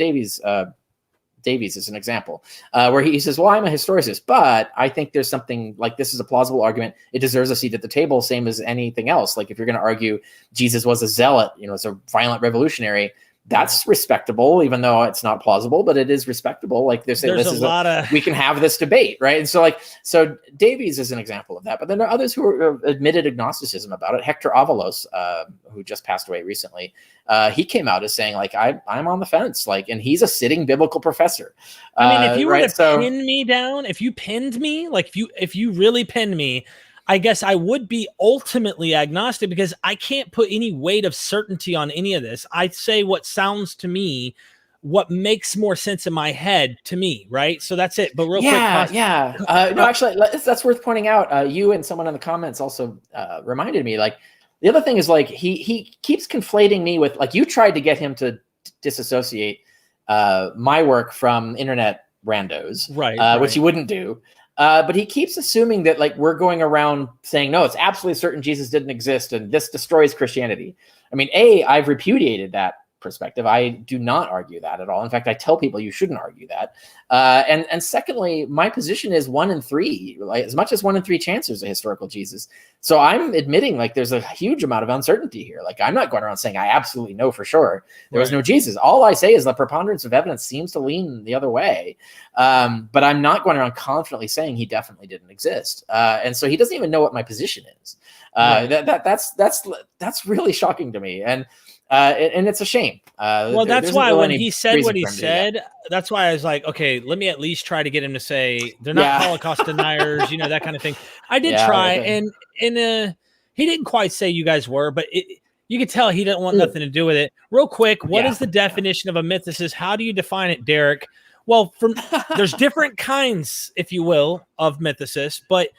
Davies is an example where he says, well, I'm a historicist, but I think there's something like this is a plausible argument. It deserves a seat at the table, same as anything else. Like if you're going to argue Jesus was a zealot, it's a violent revolutionary. That's respectable, even though it's not plausible, but it is respectable. Like we can have this debate, right? And so Davies is an example of that. But then there are others who are admitted agnosticism about it. Hector Avalos, who just passed away recently, he came out as saying like I'm on the fence, like, and he's a sitting biblical professor. I mean, if you were to pin me down, if you pinned me, like if you really pinned me, I guess I would be ultimately agnostic because I can't put any weight of certainty on any of this. I say what sounds to me, what makes more sense in my head to me, right? So that's it. But real quick. No, actually, that's worth pointing out. You and someone in the comments also reminded me, like, the other thing is, like, he keeps conflating me with, like, you tried to get him to disassociate my work from internet randos, right. Which he wouldn't do. But he keeps assuming that like we're going around saying, no, it's absolutely certain Jesus didn't exist and this destroys Christianity. I mean, I've repudiated that perspective. I do not argue that at all. In fact, I tell people you shouldn't argue that. And secondly, my position is 1 in 3, like as much as 1 in 3 chance there's a historical Jesus. So I'm admitting like there's a huge amount of uncertainty here. Like I'm not going around saying I absolutely know for sure there was no Jesus. All I say is the preponderance of evidence seems to lean the other way. But I'm not going around confidently saying he definitely didn't exist. And so he doesn't even know what my position is. That's really shocking to me. And it's a shame. Well, that's why when he said what he said, that's why I was like, okay, let me at least try to get him to say they're not Holocaust deniers, that kind of thing. I did try, and he didn't quite say you guys were, but you could tell he didn't want nothing to do with it. Real quick, what is the definition of a mythicist? How do you define it, Derek? Well, there's different kinds, if you will, of mythicists, but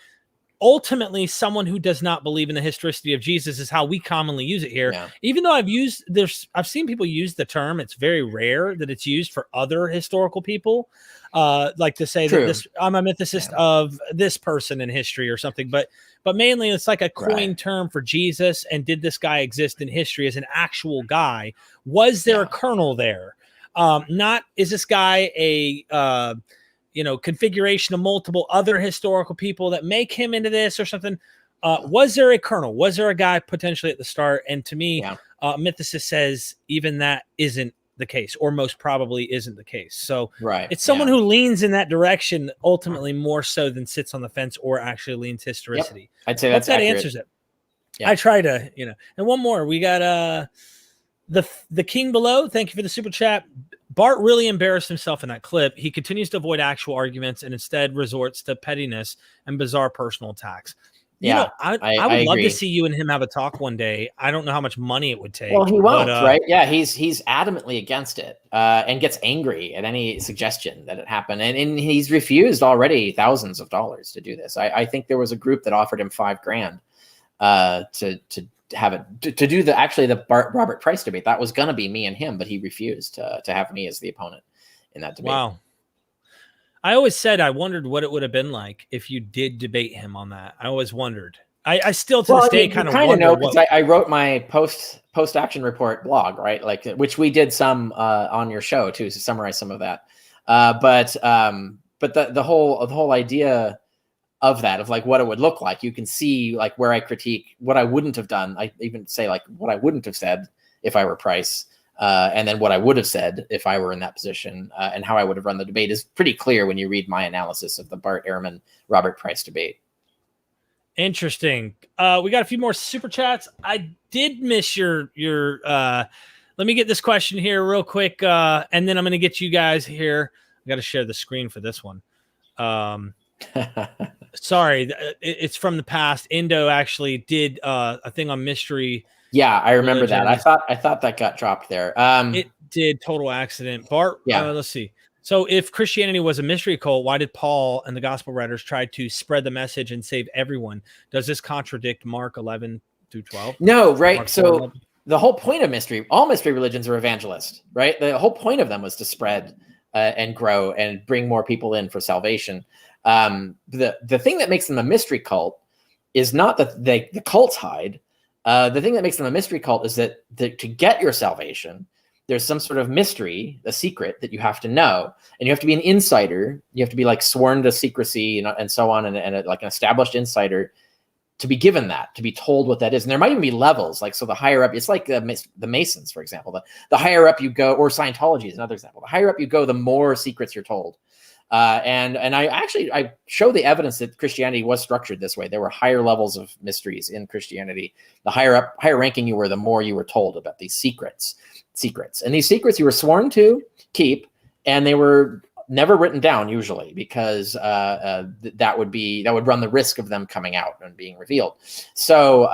ultimately someone who does not believe in the historicity of Jesus is how we commonly use it here. Yeah. Even though I've seen people use the term, it's very rare that it's used for other historical people. Like to say True. that I'm a mythicist of this person in history or something, but mainly it's like a coined term for Jesus. And did this guy exist in history as an actual guy? Was there a kernel there? Not is this guy a configuration of multiple other historical people that make him into this or something? Was there a kernel? Was there a guy potentially at the start? And to me, mythicist says even that isn't the case, or most probably isn't the case. So it's someone who leans in that direction ultimately more so than sits on the fence or actually leans historicity. I'd say that answers it. I try to, and one more. We got the King Below. Thank you for the super chat. Bart really embarrassed himself in that clip. He continues to avoid actual arguments and instead resorts to pettiness and bizarre personal attacks. I would love to see you and him have a talk one day. I don't know how much money it would take. Well, he won't, right? Yeah, he's adamantly against it and gets angry at any suggestion that it happened. And he's refused already thousands of dollars to do this. I think there was a group that offered him $5,000 to have it to do the Robert Price debate. That was going to be me and him, but he refused to have me as the opponent in that debate. Wow. I always said I wondered what it would have been like if you did debate him on that. I always wondered. I still to this day kind of know, because I wrote my post action report blog, right? Like, which we did some on your show too, to summarize some of that. But the whole idea of that, of like what it would look like, you can see like where I critique what I wouldn't have done. I even say like what I wouldn't have said if I were Price. And then what I would have said if I were in that position, and how I would have run the debate is pretty clear when you read my analysis of the Bart Ehrman, Robert Price debate. Interesting. We got a few more super chats. I did miss your let me get this question here real quick. And then I'm going to get you guys here. I got to share the screen for this one. Sorry. It's from the past. Indo actually did a thing on mystery. Yeah, I remember that. I thought that got dropped there. It did, total accident. Bart, let's see. So if Christianity was a mystery cult, why did Paul and the gospel writers try to spread the message and save everyone? Does this contradict Mark 11-12? No, right. Mark so 4:11? The whole point of all mystery religions are evangelist, right? The whole point of them was to spread and grow and bring more people in for salvation. The thing that makes them a mystery cult is not that the cults hide. The thing that makes them a mystery cult is that to get your salvation, there's some sort of mystery, a secret that you have to know, and you have to be an insider. You have to be like sworn to secrecy and so on, and like an established insider to be given that, to be told what that is. And there might even be levels, like, so the higher up, it's like the Masons, for example. The higher up you go, or Scientology is another example. The higher up you go, the more secrets you're told. And I show the evidence that Christianity was structured this way. There were higher levels of mysteries in Christianity. The higher ranking you were, the more you were told about these secrets. And these secrets you were sworn to keep, and they were never written down usually, because that would run the risk of them coming out and being revealed. So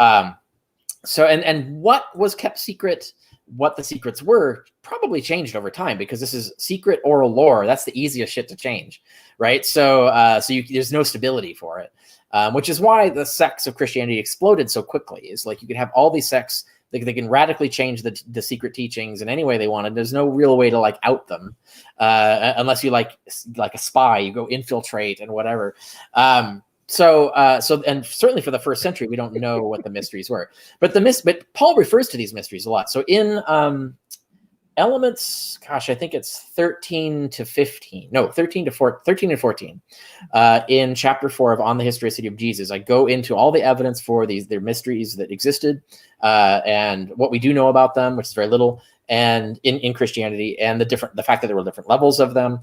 what was kept secret, what the secrets were, probably changed over time, because this is secret oral lore. That's the easiest shit to change, right? So there's no stability for it, which is why the sects of Christianity exploded so quickly. Is like you could have all these sects, they can radically change the secret teachings in any way they wanted. There's no real way to like out them, unless you like a spy, you go infiltrate and whatever. So and certainly for the first century, we don't know what the mysteries were, but Paul refers to these mysteries a lot. So in Elements, gosh, I think it's 13 to 14. In chapter 4 of On the Historicity of Jesus, I go into all the evidence for their mysteries that existed, and what we do know about them, which is very little, and in Christianity, and the fact that there were different levels of them.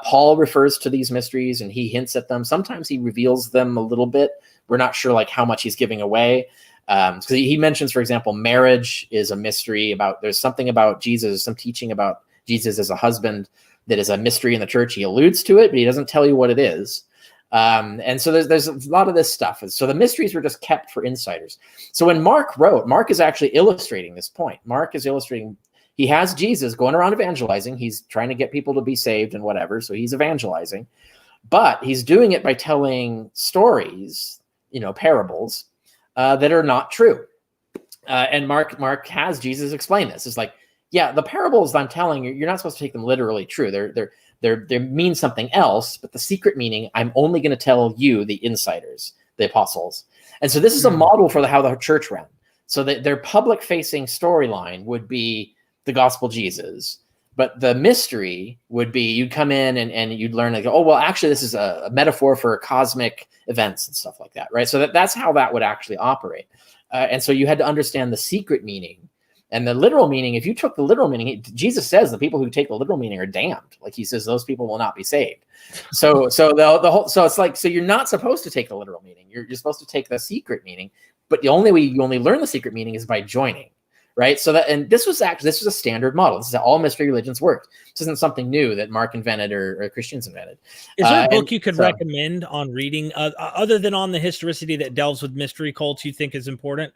Paul refers to these mysteries and he hints at them. Sometimes he reveals them a little bit. We're not sure like how much he's giving away. Because he mentions, for example, marriage is a mystery. There's something about Jesus, some teaching about Jesus as a husband that is a mystery in the church. He alludes to it, but he doesn't tell you what it is. And so there's a lot of this stuff. So the mysteries were just kept for insiders. So when Mark is actually illustrating this point. Mark is illustrating, he has Jesus going around evangelizing. He's trying to get people to be saved and whatever. So he's evangelizing, but he's doing it by telling stories parables that are not true. And Mark has Jesus explain this. It's like, yeah, the parables I'm telling you, you're not supposed to take them literally true. They mean something else, but the secret meaning, I'm only going to tell you, the insiders, the apostles. And so this is a model for how the church ran. So that their public-facing storyline would be the gospel Jesus, but the mystery would be you'd come in and you'd learn, like, oh, well, actually, this is a metaphor for cosmic events and stuff like that, right? So that's how that would actually operate. And so you had to understand the secret meaning. And the literal meaning, if you took the literal meaning, Jesus says the people who take the literal meaning are damned. Like he says, those people will not be saved. So it's like, so you're not supposed to take the literal meaning. You're supposed to take the secret meaning. But the only way you only learn the secret meaning is by joining, right? So that, and this was a standard model. This is how all mystery religions worked. This isn't something new that Mark invented or Christians invented. Is there a book you could recommend on reading, other than on the historicity that delves with mystery cults you think is important?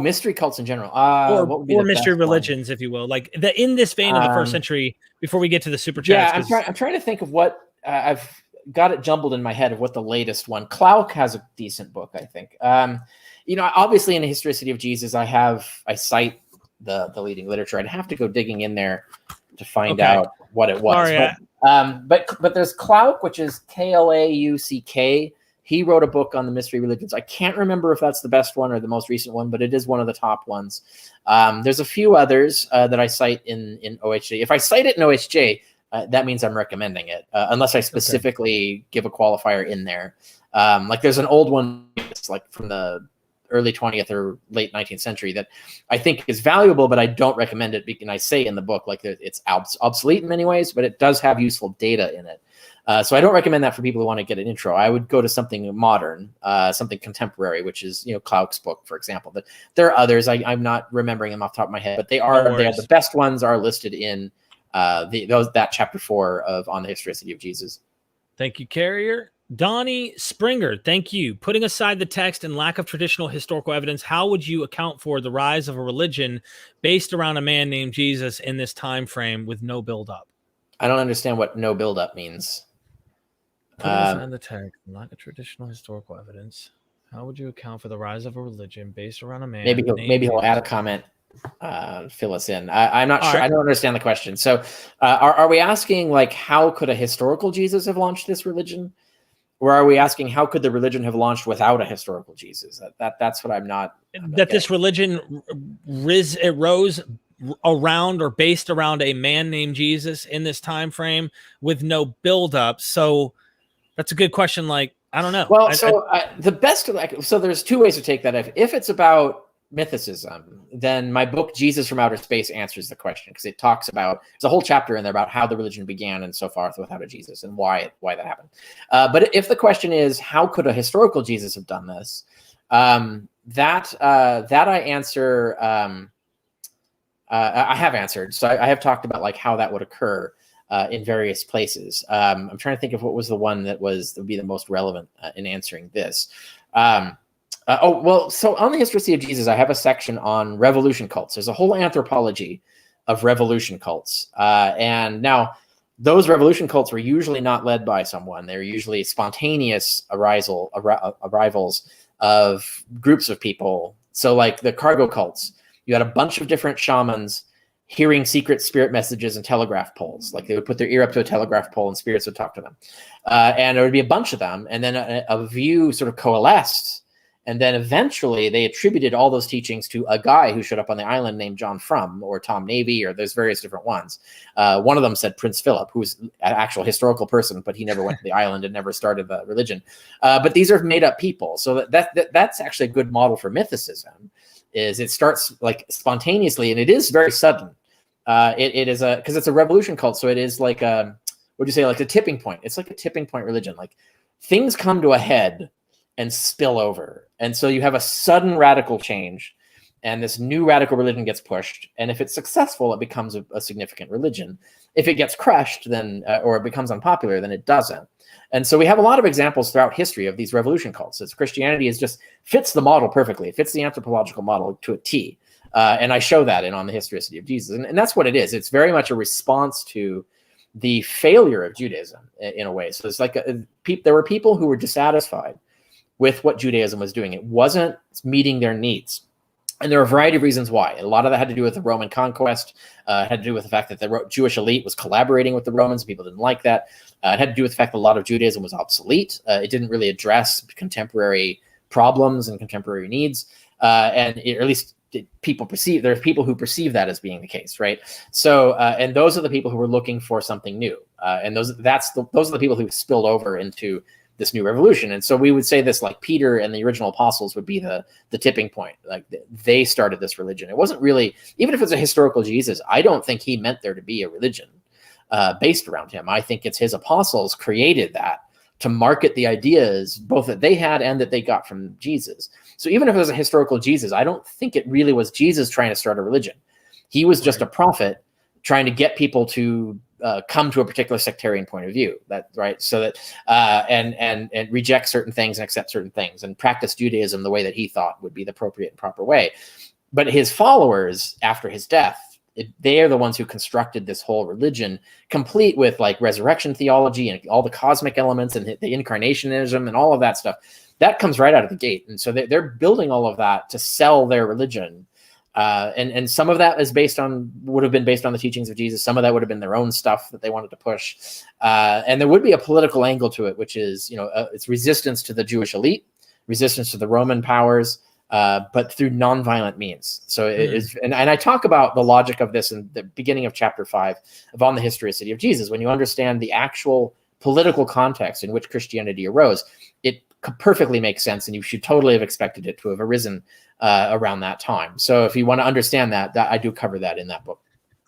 Mystery cults in general, or mystery religions, if you will, like in this vein of the first century. Before we get to the super chats, I'm trying to think of what I've got it jumbled in my head of what the latest one. Klauck has a decent book, I think. Obviously in the historicity of Jesus, I cite the leading literature. I'd have to go digging in there to find out what it was. Sorry, but there's Klauck, which is Klauck. He wrote a book on the mystery religions. I can't remember if that's the best one or the most recent one, but it is one of the top ones. There's a few others that I cite in OHJ. If I cite it in OHJ, that means I'm recommending it, unless I specifically give a qualifier in there. Like there's an old one, it's like from the early 20th or late 19th century that I think is valuable, but I don't recommend it. And I say in the book, like it's obsolete in many ways, but it does have useful data in it. So I don't recommend that for people who want to get an intro. I would go to something modern, something contemporary, which is, Klauck's book, for example. But there are others. I'm not remembering them off the top of my head, but they are the best ones are listed in that chapter 4 of On the Historicity of Jesus. Thank you, Carrier. Donnie Springer, thank you. Putting aside the text and lack of traditional historical evidence, how would you account for the rise of a religion based around a man named Jesus in this time frame with no build-up? I don't understand what no build-up means. Putting aside the text and lack of traditional historical evidence, how would you account for the rise of a religion based around a man? Maybe he'll add a comment, fill us in. I'm not sure. Right. I don't understand the question. So are we asking, like, how could a historical Jesus have launched this religion? Or are we asking how could the religion have launched without a historical Jesus? That's what I'm not. This religion rose around or based around a man named Jesus in this time frame with no buildup. So that's a good question. Like, I don't know. Well, the best, so there's two ways to take that. If it's about mythicism, then my book Jesus from Outer Space answers the question, because it talks about, there's a whole chapter in there about how the religion began and so forth without a Jesus and why that happened. But if the question is how could a historical Jesus have done this, that I answer. I have answered. So I have talked about like how that would occur in various places. I'm trying to think of what was the one that would be the most relevant in answering this. So on the Historicity of Jesus, I have a section on revolution cults. There's a whole anthropology of revolution cults. And now those revolution cults were usually not led by someone. They're usually spontaneous arrivals of groups of people. So like the cargo cults, you had a bunch of different shamans hearing secret spirit messages and telegraph poles. Like they would put their ear up to a telegraph pole and spirits would talk to them. And there would be a bunch of them. And then a view sort of coalesced. And then eventually they attributed all those teachings to a guy who showed up on the island named John Frum or Tom Navy, or there's various different ones. One of them said Prince Philip, who's an actual historical person, but he never went to the island and never started the religion. But these are made up people. So that's actually a good model for mythicism, is it starts like spontaneously and it is very sudden. It is because it's a revolution cult. So it is like a tipping point. It's like a tipping point religion. Like things come to a head and spill over. And so you have a sudden radical change and this new radical religion gets pushed. And if it's successful, it becomes a significant religion. If it gets crushed, then or it becomes unpopular, then it doesn't. And so we have a lot of examples throughout history of these revolution cults. As Christianity fits the model perfectly. It fits the anthropological model to a T. And I show that on the Historicity of Jesus. And that's what it is. It's very much a response to the failure of Judaism in a way. So it's like there were people who were dissatisfied with what Judaism was doing. It wasn't meeting their needs. And there are a variety of reasons why. A lot of that had to do with the Roman conquest. Had to do with the fact that the Jewish elite was collaborating with the Romans. People didn't like that. It had to do with the fact that a lot of Judaism was obsolete. It didn't really address contemporary problems and contemporary needs. Or at least there's people who perceive that as being the case, right? So, and those are the people who were looking for something new. And those are the people who spilled over into this new revolution. And so we would say this, like Peter and the original apostles would be the tipping point. Like they started this religion. It wasn't really, even if it's a historical Jesus, I don't think he meant there to be a religion based around him. I think it's his apostles created that to market the ideas both that they had and that they got from Jesus. So even if it was a historical Jesus, I don't think it really was Jesus trying to start a religion. He was just a prophet trying to get people to come to a particular sectarian point of view. That right, so that and reject certain things and accept certain things and practice Judaism the way that he thought would be the appropriate and proper way. But his followers after his death, they are the ones who constructed this whole religion, complete with like resurrection theology and all the cosmic elements and the incarnationism and all of that stuff. That comes right out of the gate, and so they're building all of that to sell their religion. And some of that would have been based on the teachings of Jesus. Some of that would have been their own stuff that they wanted to push. And there would be a political angle to it, which is, it's resistance to the Jewish elite, resistance to the Roman powers, but through nonviolent means. So it is, and I talk about the logic of this in the beginning of chapter 5 of On the Historicity of Jesus. When you understand the actual political context in which Christianity arose, it perfectly makes sense, and you should totally have expected it to have arisen around that time. So if you want to understand that I do cover that in that book.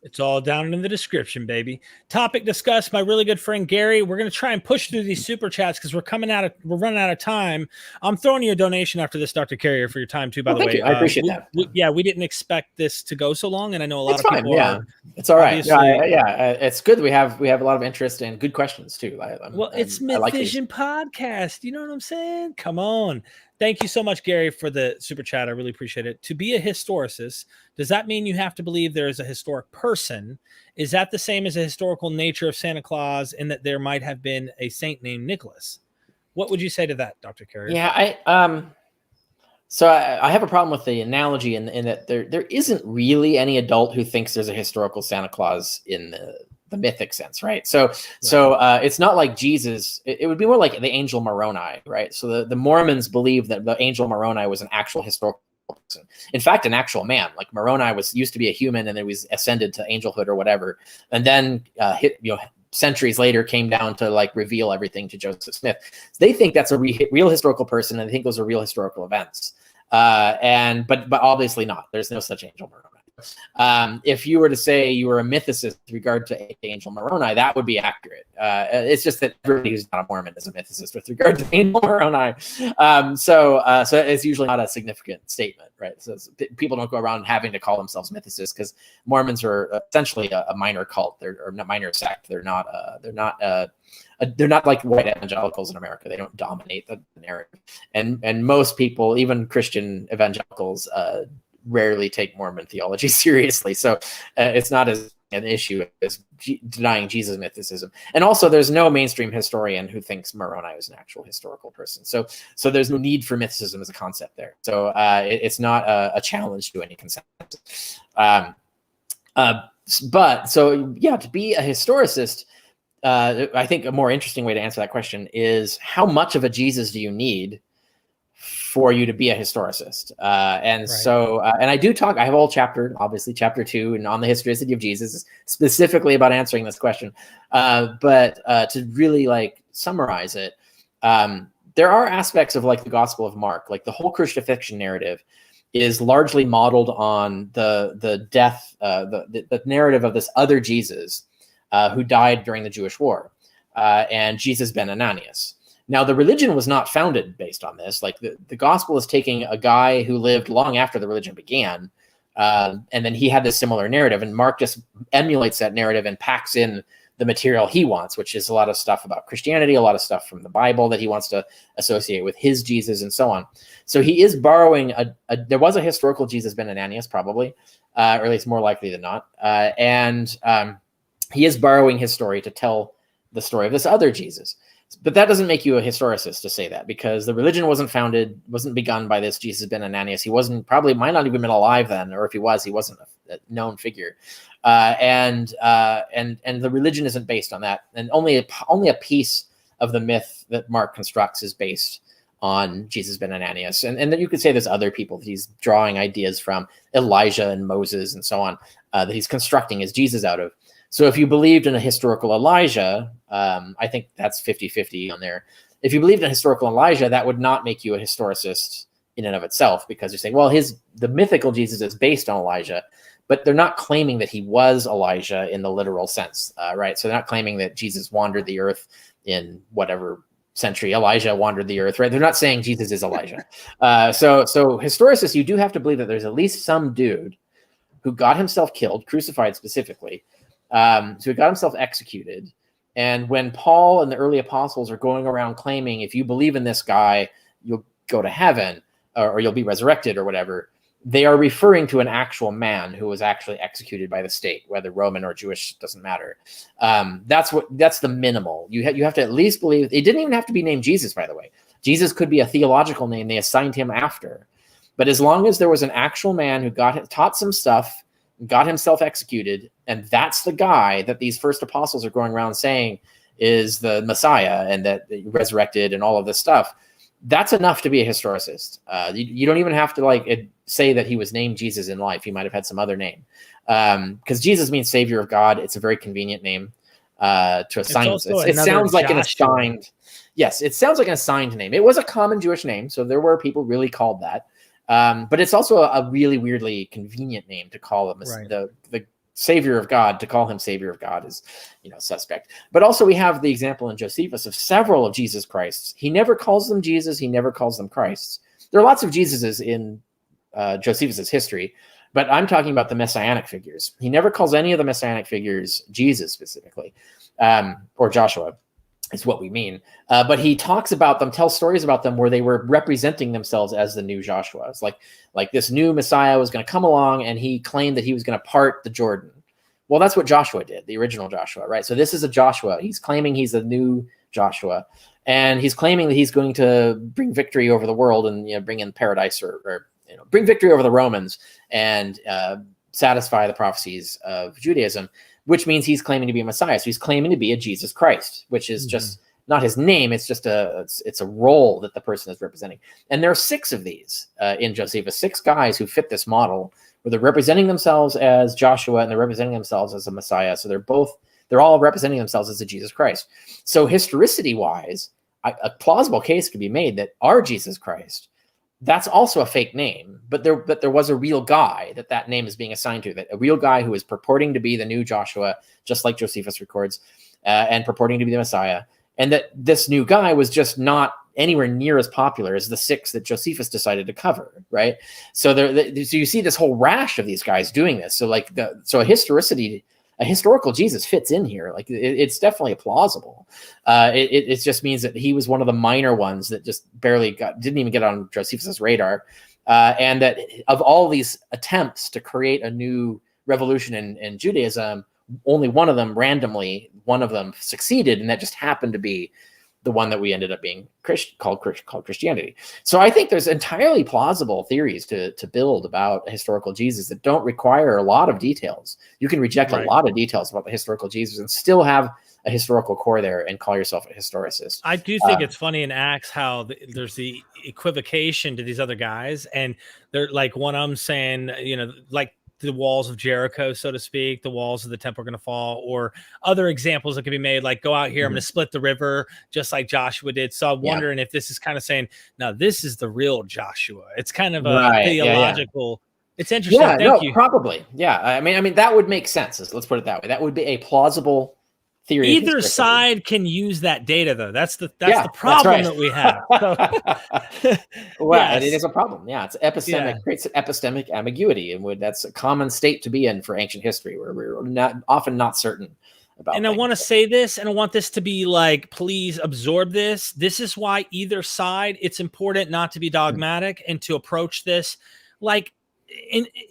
It's all down in the description, baby. Topic discussed by really good friend Gary. We're going to try and push through these super chats because we're running out of time. I'm throwing you a donation after this, Dr. Carrier, for your time too, by the way. I appreciate that. We didn't expect this to go so long, and I know a lot of people it's all right. It's good. We have a lot of interest and good questions too. It's MythVision podcast. You know what I'm saying? Come on. Thank you so much, Gary, for the super chat. I really appreciate it. To be a historicist, does that mean you have to believe there is a historic person? Is that the same as a historical nature of Santa Claus in that there might have been a saint named Nicholas? What would you say to that, Dr. Carrier? Yeah, so I have a problem with the analogy in that there isn't really any adult who thinks there's a historical Santa Claus in the mythic sense, right? So it's not like Jesus. It would be more like the angel Moroni, right? So the Mormons believe that the angel Moroni was an actual historical person. In fact, an actual man. Like Moroni used to be a human, and then was ascended to angelhood or whatever, and then centuries later came down to like reveal everything to Joseph Smith. They think that's a real historical person, and they think those are real historical events. But obviously not. There's no such angel Moroni. If you were to say you were a mythicist with regard to Angel Moroni, that would be accurate. It's just that everybody who's not a Mormon is a mythicist with regard to Angel Moroni. So it's usually not a significant statement, right? So people don't go around having to call themselves mythicists because Mormons are essentially a minor cult. They're a minor sect. They're not like white evangelicals in America. They don't dominate the narrative. And most people, even Christian evangelicals, rarely take Mormon theology seriously. So it's not as an issue as denying Jesus mythicism. And also there's no mainstream historian who thinks Moroni is an actual historical person. So there's no need for mythicism as a concept there. So it's not a challenge to any consensus. But to be a historicist, I think a more interesting way to answer that question is how much of a Jesus do you need for you to be a historicist? So I do talk, I have a whole chapter, obviously chapter 2 and On the Historicity of Jesus, specifically about answering this question. But to really like summarize it, there are aspects of like the Gospel of Mark, like the whole crucifixion narrative is largely modeled on the death, the narrative of this other Jesus who died during the Jewish War, and Jesus ben Ananias. Now, the religion was not founded based on this. Like the gospel is taking a guy who lived long after the religion began, and then he had this similar narrative, and Mark just emulates that narrative and packs in the material he wants, which is a lot of stuff about Christianity, a lot of stuff from the Bible that he wants to associate with his Jesus and so on. So he is borrowing there was a historical Jesus ben Ananias probably, or at least more likely than not. And he is borrowing his story to tell the story of this other Jesus. But that doesn't make you a historicist to say that, because the religion wasn't begun by this Jesus ben Ananias. He might not even been alive then, or if he wasn't a known figure. And the religion isn't based on that. And only a piece of the myth that Mark constructs is based on Jesus ben Ananias. And then you could say there's other people that he's drawing ideas from, Elijah and Moses and so on, that he's constructing his Jesus out of. So if you believed in a historical Elijah, I think that's 50-50 on there. If you believed in a historical Elijah, that would not make you a historicist in and of itself, because you're saying, well, the mythical Jesus is based on Elijah, but they're not claiming that he was Elijah in the literal sense, right? So they're not claiming that Jesus wandered the earth in whatever century Elijah wandered the earth, right? They're not saying Jesus is Elijah. So historicists, you do have to believe that there's at least some dude who got himself killed, crucified specifically, so he got himself executed. And when Paul and the early apostles are going around claiming, if you believe in this guy, you'll go to heaven, or you'll be resurrected or whatever, they are referring to an actual man who was actually executed by the state, whether Roman or Jewish, doesn't matter. That's the minimal. You have to at least believe. It didn't even have to be named Jesus, by the way. Jesus could be a theological name they assigned him after. But as long as there was an actual man who taught some stuff, got himself executed, and that's the guy that these first apostles are going around saying is the Messiah and that resurrected and all of this stuff, that's enough to be a historicist. You don't even have to say that he was named Jesus in life. He might have had some other name, because Jesus means Savior of God. It's a very convenient name to assign. It sounds like an assigned. Yes, it sounds like an assigned name. It was a common Jewish name, so there were people really called that. But it's also a really weirdly convenient name to call him the Savior of God. To call him Savior of God is, suspect. But also we have the example in Josephus of several of Jesus Christs. He never calls them Jesus. He never calls them Christs. There are lots of Jesuses in Josephus's history, but I'm talking about the messianic figures. He never calls any of the messianic figures Jesus specifically, or Joshua. Is what we mean. But he talks about them, tells stories about them where they were representing themselves as the new Joshua. It's like this new Messiah was going to come along, and he claimed that he was going to part the Jordan. Well, that's what Joshua did, the original Joshua, right? So this is a Joshua. He's claiming he's a new Joshua, and he's claiming that he's going to bring victory over the world and bring in paradise or bring victory over the Romans and satisfy the prophecies of Judaism, which means he's claiming to be a Messiah. So he's claiming to be a Jesus Christ, which is just not his name. It's just it's a role that the person is representing. And there are 6 of these in Josephus, 6 guys who fit this model, where they're representing themselves as Joshua and they're representing themselves as a Messiah. So they're all representing themselves as a Jesus Christ. So historicity wise, a plausible case could be made that our Jesus Christ, that's also a fake name, but there was a real guy that name is being assigned to, that a real guy who is purporting to be the new Joshua, just like Josephus records, and purporting to be the Messiah, and that this new guy was just not anywhere near as popular as the 6 that Josephus decided to cover, right? So so you see this whole rash of these guys doing this. So a historical Jesus fits in here. It's definitely plausible. It just means that he was one of the minor ones that just didn't even get on Josephus's radar. And that of all these attempts to create a new revolution in Judaism, only one of them succeeded. And that just happened to be the one that we ended up being called Christianity. So I think there's entirely plausible theories to build about a historical Jesus that don't require a lot of details. You can reject a lot of details about the historical Jesus and still have a historical core there and call yourself a historicist. I do think it's funny in Acts how there's the equivocation to these other guys, and they're like, one of them saying, like the walls of Jericho, so to speak, the walls of the temple are going to fall, or other examples that can be made, like go out here, I'm going to split the river, just like Joshua did. So I'm wondering if this is kind of saying, no, this is the real Joshua. It's kind of a theological. It's interesting. Yeah, Thank you. Probably. Yeah. I mean, that would make sense. Let's put it that way. That would be a plausible theory. Either side can use that data, though. That's the problem that we have. So, it is a problem. Yeah, it's epistemic, creates an epistemic ambiguity, and that's a common state to be in for ancient history, where we're often not certain about. And I want to say this, and I want this to be like, please absorb this. This is why either side, it's important not to be dogmatic and to approach this like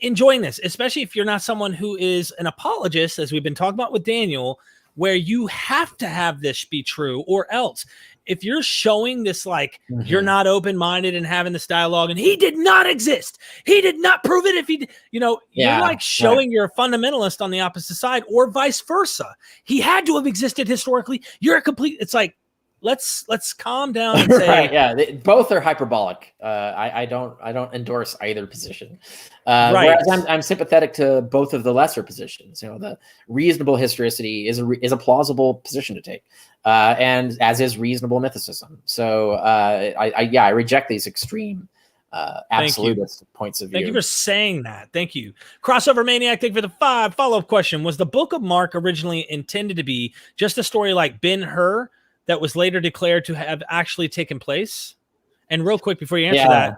enjoying this, especially if you're not someone who is an apologist, as we've been talking about with Daniel. where you have to have this be true, or else if you're showing this, like, you're not open-minded and having this dialogue and he did not exist, he did not prove it, if he, you're like showing you're a fundamentalist on the opposite side, or vice versa. He had to have existed historically. You're a complete, it's like, let's calm down and say, both are hyperbolic. I don't endorse either position. Whereas I'm sympathetic to both of the lesser positions. The reasonable historicity is a plausible position to take, and as is reasonable mythicism. So I reject these extreme absolutist points of view. Thank you for saying that. Thank you. Crossover Maniac, thank you for the 5 follow-up question. Was the book of Mark originally intended to be just a story like Ben-Hur that was later declared to have actually taken place? And real quick before you answer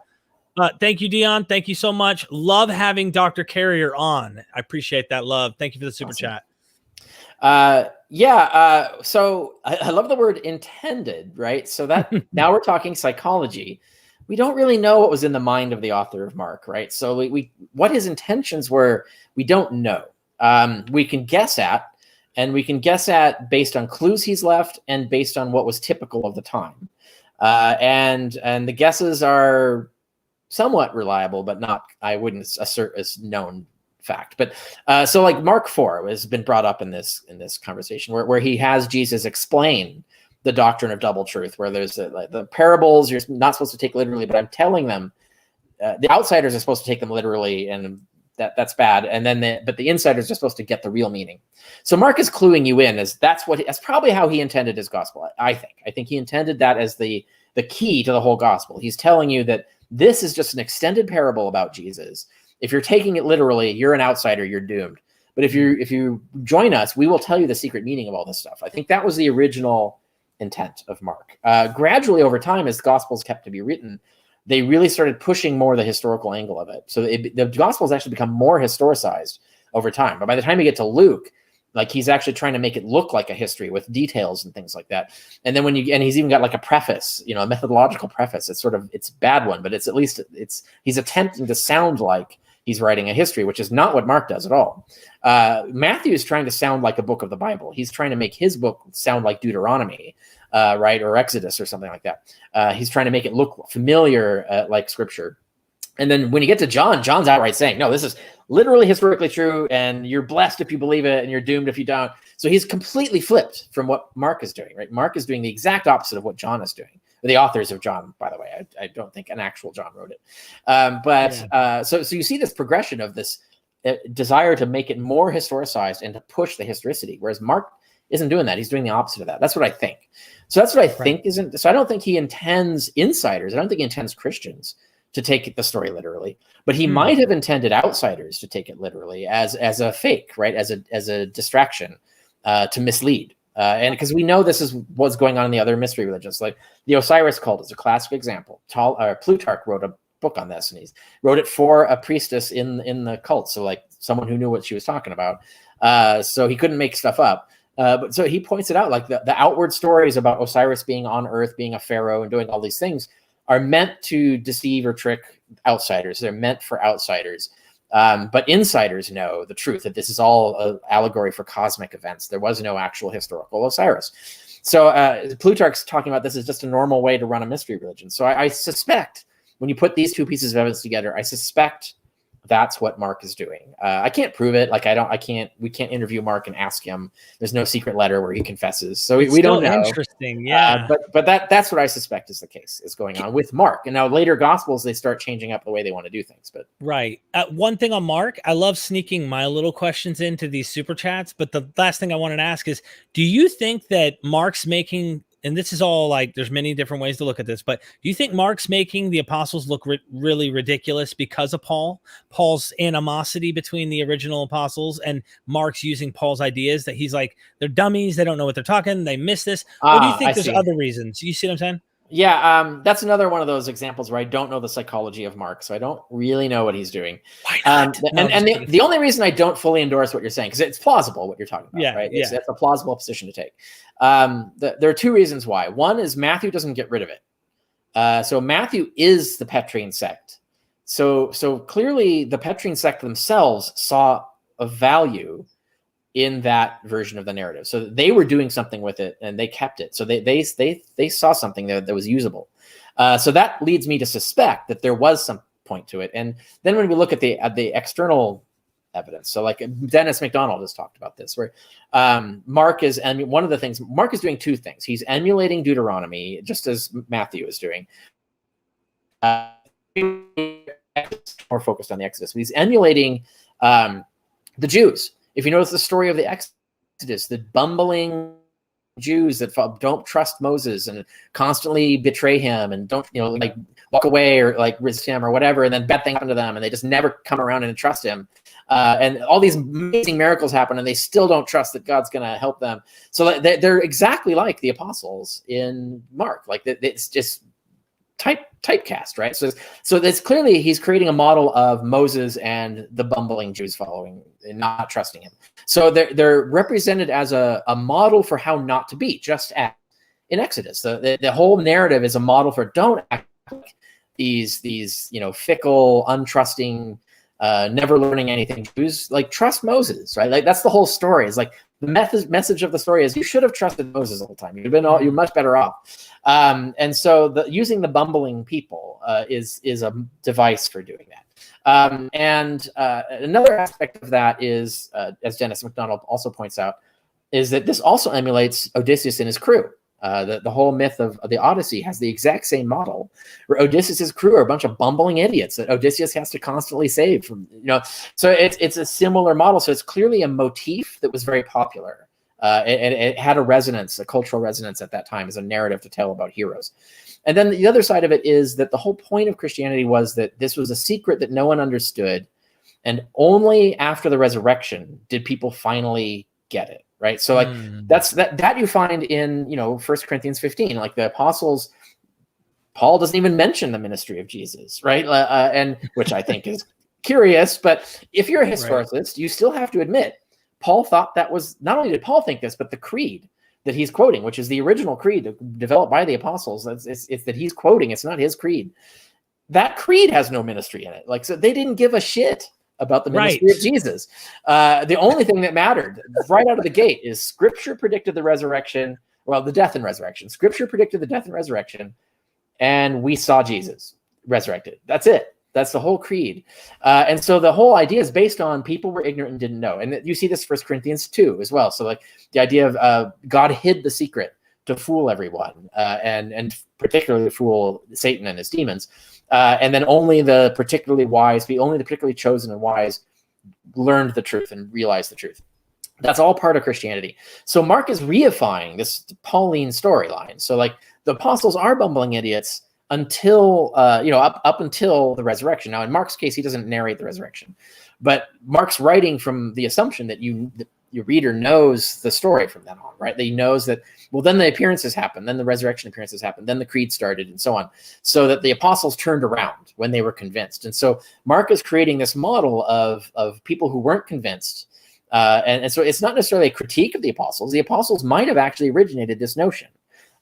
that, thank you, Dion. Thank you so much. Love having Dr. Carrier on. I appreciate that love. Thank you for the super chat. So I love the word intended, right? So that now we're talking psychology. We don't really know what was in the mind of the author of Mark, right? So we what his intentions were, we don't know. We can guess at, and we can guess at based on clues he's left and based on what was typical of the time. And the guesses are somewhat reliable, but not, I wouldn't assert as known fact. But so like Mark 4 has been brought up in this conversation where he has Jesus explain the doctrine of double truth, where there's the parables you're not supposed to take literally, but I'm telling them the outsiders are supposed to take them literally, and that's bad. And then but the insiders are supposed to get the real meaning. So Mark is cluing you in as that's probably how he intended his gospel. I think he intended that as the key to the whole gospel. He's telling you that this is just an extended parable about Jesus. If you're taking it literally, you're an outsider, you're doomed. But if you join us, we will tell you the secret meaning of all this stuff. I think that was the original intent of Mark. Gradually over time, as the gospels kept to be written, they really started pushing more the historical angle of it. So the Gospels actually become more historicized over time. But by the time you get to Luke, like he's actually trying to make it look like a history with details and things like that. And then and he's even got like a preface, a methodological preface. It's it's a bad one, but he's attempting to sound like he's writing a history, which is not what Mark does at all. Matthew is trying to sound like a book of the Bible. He's trying to make his book sound like Deuteronomy. Right, or Exodus or something like that. He's trying to make it look familiar, like Scripture. And then when you get to John, John's outright saying, no, this is literally historically true, and you're blessed if you believe it, and you're doomed if you don't. So he's completely flipped from what Mark is doing, right? Mark is doing the exact opposite of what John is doing. The authors of John, by the way, I don't think an actual John wrote it. So you see this progression of this desire to make it more historicized and to push the historicity, whereas Mark isn't doing that. He's doing the opposite of that. That's what I think. So that's what I think isn't. So I don't think he intends insiders. I don't think he intends Christians to take the story literally, but he might have intended outsiders to take it literally as a fake, right? As a distraction to mislead. And because we know this is what's going on in the other mystery religions, like the Osiris cult is a classic example. Plutarch wrote a book on this, and he wrote it for a priestess in the cult. So like someone who knew what she was talking about. So he couldn't make stuff up. But so he points it out, like the outward stories about Osiris being on Earth, being a pharaoh, and doing all these things are meant to deceive or trick outsiders. They're meant for outsiders. But insiders know the truth, that this is all an allegory for cosmic events. There was no actual historical Osiris. So Plutarch's talking about this as just a normal way to run a mystery religion. So I suspect when you put these two pieces of evidence together, I suspect that's what Mark is doing. I can't prove it. Like we can't interview Mark and ask him. There's no secret letter where he confesses. So we don't know. Interesting. Yeah. But that's what I suspect is the case is going on with Mark. And now later Gospels, they start changing up the way they want to do things. But right. One thing on Mark, I love sneaking my little questions into these super chats. But the last thing I wanted to ask is, do you think that Mark's making, and this is all like, there's many different ways to look at this, but do you think Mark's making the apostles look really ridiculous because of Paul's animosity between the original apostles, and Mark's using Paul's ideas that he's like, they're dummies, they don't know what they're talking, they miss this? Or do you think there's other reasons? You see what I'm saying? Yeah, that's another one of those examples where I don't know the psychology of Mark, so I don't really know what he's doing. Why not? The only reason I don't fully endorse what you're saying, because it's plausible what you're talking about, right? It's a plausible position to take. There are two reasons why. One is Matthew doesn't get rid of it. So Matthew is the Petrine sect. So clearly the Petrine sect themselves saw a value in that version of the narrative. So they were doing something with it and they kept it. So they saw something that was usable. So that leads me to suspect that there was some point to it. And then when we look at the external evidence, so like Dennis McDonald has talked about this, where Mark is, and one of the things, Mark is doing two things. He's emulating Deuteronomy, just as Matthew is doing. More focused on the Exodus. But he's emulating the Jews. If you notice the story of the Exodus, the bumbling Jews that don't trust Moses and constantly betray him and don't, like walk away or like resist him or whatever, and then bad things happen to them and they just never come around and trust him. And all these amazing miracles happen and they still don't trust that God's going to help them. So they're exactly like the apostles in Mark. Like it's just typecast, right? So that's clearly he's creating a model of Moses and the bumbling Jews following and not trusting him. So they're represented as a model for how not to be, just as in Exodus. The whole narrative is a model for don't act like these fickle, untrusting, never learning anything Jews. Like, trust Moses, right? Like, that's the whole story. Is like the message of the story is you should have trusted Moses all the time. You're much better off. And so using the bumbling people is a device for doing that. And another aspect of that is, as Dennis McDonald also points out, is that this also emulates Odysseus and his crew. The whole myth of the Odyssey has the exact same model, where Odysseus' crew are a bunch of bumbling idiots that Odysseus has to constantly save from. So it's a similar model. So it's clearly a motif that was very popular. It had a resonance, a cultural resonance at that time as a narrative to tell about heroes. And then the other side of it is that the whole point of Christianity was that this was a secret that no one understood, and only after the resurrection did people finally get it. Right. So like that you find in, 1 Corinthians 15, like the apostles, Paul doesn't even mention the ministry of Jesus. Right. And which I think is curious. But if you're a historicist, you still have to admit Paul thought that was, not only did Paul think this, but the creed that he's quoting, which is the original creed developed by the apostles. It's that he's quoting. It's not his creed. That creed has no ministry in it. Like, so they didn't give a shit about the ministry of Jesus. The only thing that mattered right out of the gate is Scripture predicted the resurrection, the death and resurrection. Scripture predicted the death and resurrection, and we saw Jesus resurrected. That's it. That's the whole creed. And so the whole idea is based on people were ignorant and didn't know. And you see this 1 Corinthians 2 as well. So like the idea of God hid the secret to fool everyone, and particularly fool Satan and his demons. And then only the particularly chosen and wise learned the truth and realized the truth. That's all part of Christianity. So Mark is reifying this Pauline storyline. So like the apostles are bumbling idiots until, up until the resurrection. Now in Mark's case, he doesn't narrate the resurrection, but Mark's writing from the assumption that your reader knows the story from then on, right? That he knows that, then the appearances happened, then the resurrection appearances happened, then the creed started, and so on, so that the apostles turned around when they were convinced. And so Mark is creating this model of people who weren't convinced. And so it's not necessarily a critique of the apostles. The apostles might have actually originated this notion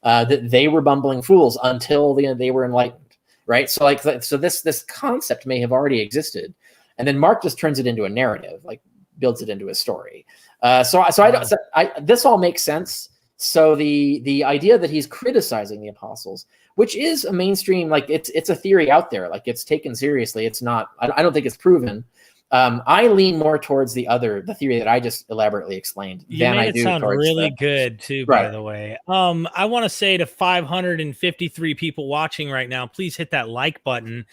that they were bumbling fools until they were enlightened, right? So this concept may have already existed. And then Mark just turns it into a narrative, like builds it into a story. This all makes sense. So the idea that he's criticizing the apostles, which is a mainstream, like it's a theory out there, like it's taken seriously. It's not, I don't think it's proven. I lean more towards the theory that I just elaborately explained. You made it sound really good too, by the way. I want to say to 553 people watching right now, please hit that like button.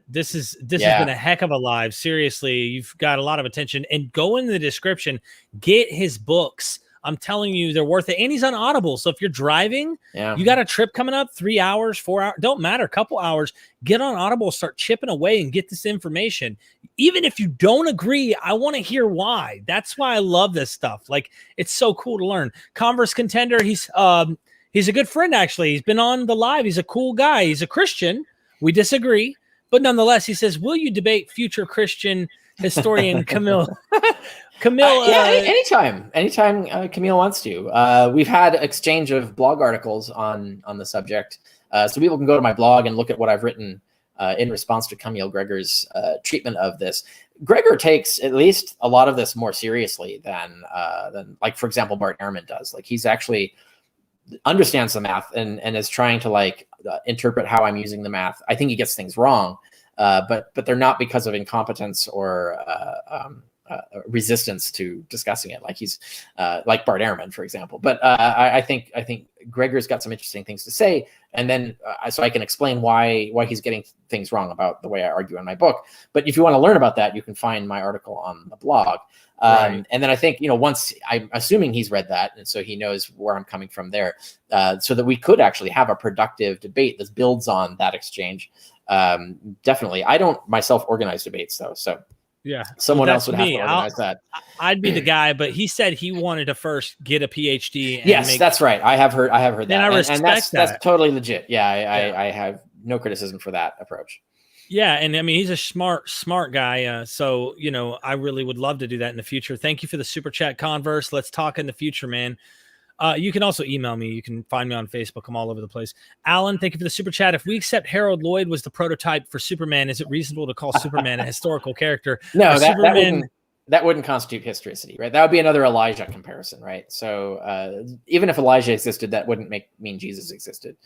This has been a heck of a live. Seriously, you've got a lot of attention. And go in the description, get his books. I'm telling you, they're worth it. And he's on Audible. So if you're driving, you got a trip coming up, 3 hours, 4 hours, don't matter, a couple hours, get on Audible, start chipping away and get this information. Even if you don't agree, I want to hear why. That's why I love this stuff. Like, it's so cool to learn. Converse Contender, he's a good friend, actually. He's been on the live. He's a cool guy. He's a Christian. We disagree. But nonetheless, he says, will you debate future Christian historian Camille? Anytime Camille wants to. We've had exchange of blog articles on the subject, so people can go to my blog and look at what I've written in response to Camille Gregor's treatment of this. Gregor takes at least a lot of this more seriously than like, for example, Bart Ehrman does. Like, he's actually understands the math and is trying to like interpret how I'm using the math. I think he gets things wrong, but they're not because of incompetence or resistance to discussing it. Like he's like Bart Ehrman, for example. But I think Gregor's got some interesting things to say, and then so I can explain why he's getting things wrong about the way I argue in my book. But if you want to learn about that, you can find my article on the blog. Right. And then I think, once I'm assuming he's read that, and so he knows where I'm coming from there, so that we could actually have a productive debate that builds on that exchange. Definitely. I don't myself organize debates though. So yeah, someone else would have to organize that. I'd be the guy, but he said he wanted to first get a PhD. And yes, that's right. I have heard that. And I respect that. That's totally legit. Yeah, I have no criticism for that approach. Yeah, and I mean, he's a smart guy. So, I really would love to do that in the future. Thank you for the super chat, Converse. Let's talk in the future, man. You can also email me. You can find me on Facebook. I'm all over the place. Alan, thank you for the super chat. If we accept Harold Lloyd was the prototype for Superman, is it reasonable to call Superman a historical character? No, that wouldn't constitute historicity, right? That would be another Elijah comparison, right? So even if Elijah existed, that wouldn't mean Jesus existed,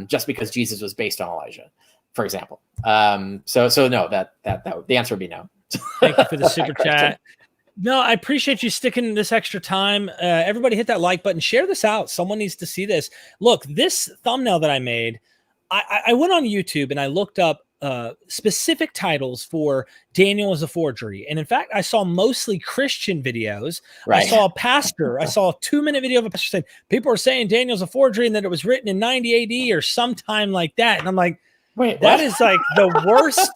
just because Jesus was based on Elijah, for example. So no, that the answer would be no. Thank you for the super chat. No, I appreciate you sticking this extra time. Everybody hit that like button. Share this out. Someone needs to see this. Look, this thumbnail that I made, I went on YouTube and I looked up specific titles for Daniel as a forgery. And in fact, I saw mostly Christian videos. Right. I saw a pastor. I saw a 2-minute video of a pastor saying, people are saying Daniel's a forgery and that it was written in 90 AD or sometime like that. And I'm like, wait, that is like the worst.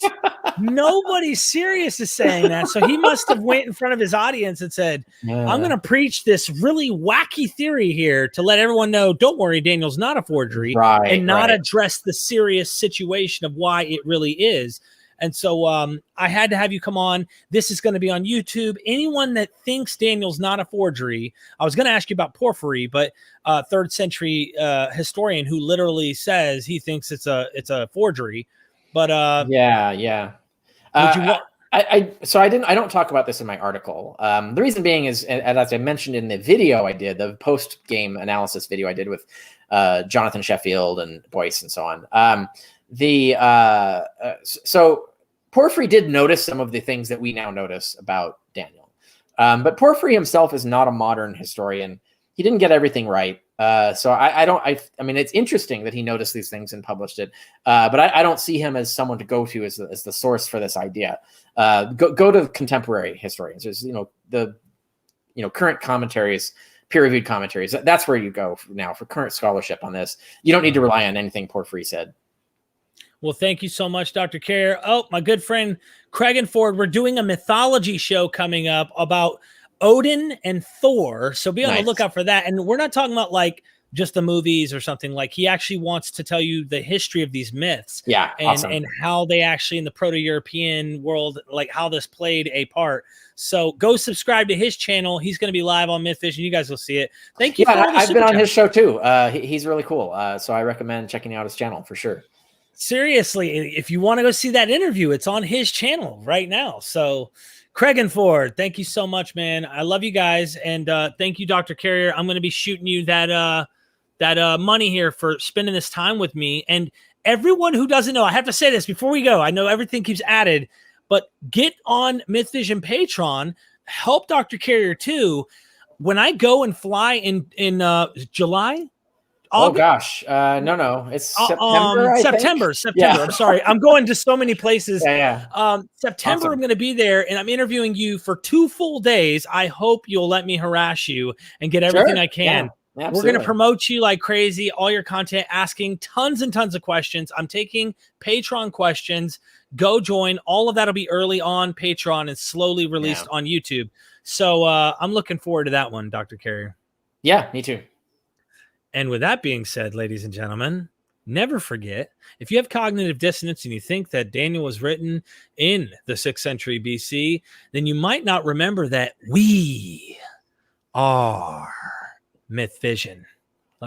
Nobody serious is saying that. So he must have went in front of his audience and said, I'm going to preach this really wacky theory here to let everyone know, don't worry, Daniel's not a forgery, and not address the serious situation of why it really is. And so I had to have you come on. This is going to be on YouTube. Anyone that thinks Daniel's not a forgery, I was going to ask you about Porphyry, but 3rd century historian who literally says he thinks it's a forgery. But yeah. I don't talk about this in my article. The reason being is, as I mentioned in the video I did, the post-game analysis video I did with Jonathan Sheffield and Boyce and so on. So Porphyry did notice some of the things that we now notice about Daniel. But Porphyry himself is not a modern historian. He didn't get everything right. So I mean, it's interesting that he noticed these things and published it. But I don't see him as someone to go to as the source for this idea. Go to contemporary historians. There's, the current commentaries, peer-reviewed commentaries. That's where you go now for current scholarship on this. You don't need to rely on anything Porphyry said. Well, thank you so much, Dr. Carrier. Oh, my good friend Craig and Ford, we're doing a mythology show coming up about Odin and Thor. So be on the lookout for that. And we're not talking about like just the movies or something. Like, he actually wants to tell you the history of these myths. Yeah. And how they actually in the Proto-European world, like how this played a part. So go subscribe to his channel. He's going to be live on MythVision. You guys will see it. Thank you. Yeah, I've been on his show too. He's really cool. So I recommend checking out his channel for sure. Seriously, if you want to go see that interview, it's on his channel right now. So Craig and Ford, thank you so much, man. I love you guys. And thank you, Dr. Carrier. I'm going to be shooting you that money here for spending this time with me. And everyone who doesn't know, I have to say this before we go. I know everything keeps added, but get on MythVision Patreon. Help Dr. Carrier too. When I go and fly in July, August? Oh gosh, no, it's September. September. Yeah. I'm sorry, I'm going to so many places. Yeah. September, awesome. I'm going to be there, and I'm interviewing you for 2 full days. I hope you'll let me harass you and get everything I can. Yeah, we're going to promote you like crazy. All your content, asking tons and tons of questions. I'm taking Patreon questions. Go join. All of that'll be early on Patreon and slowly released on YouTube. So I'm looking forward to that one, Dr. Carrier. Yeah, me too. And with that being said, ladies and gentlemen, never forget, if you have cognitive dissonance and you think that Daniel was written in the 6th century BC, then you might not remember that we are MythVision.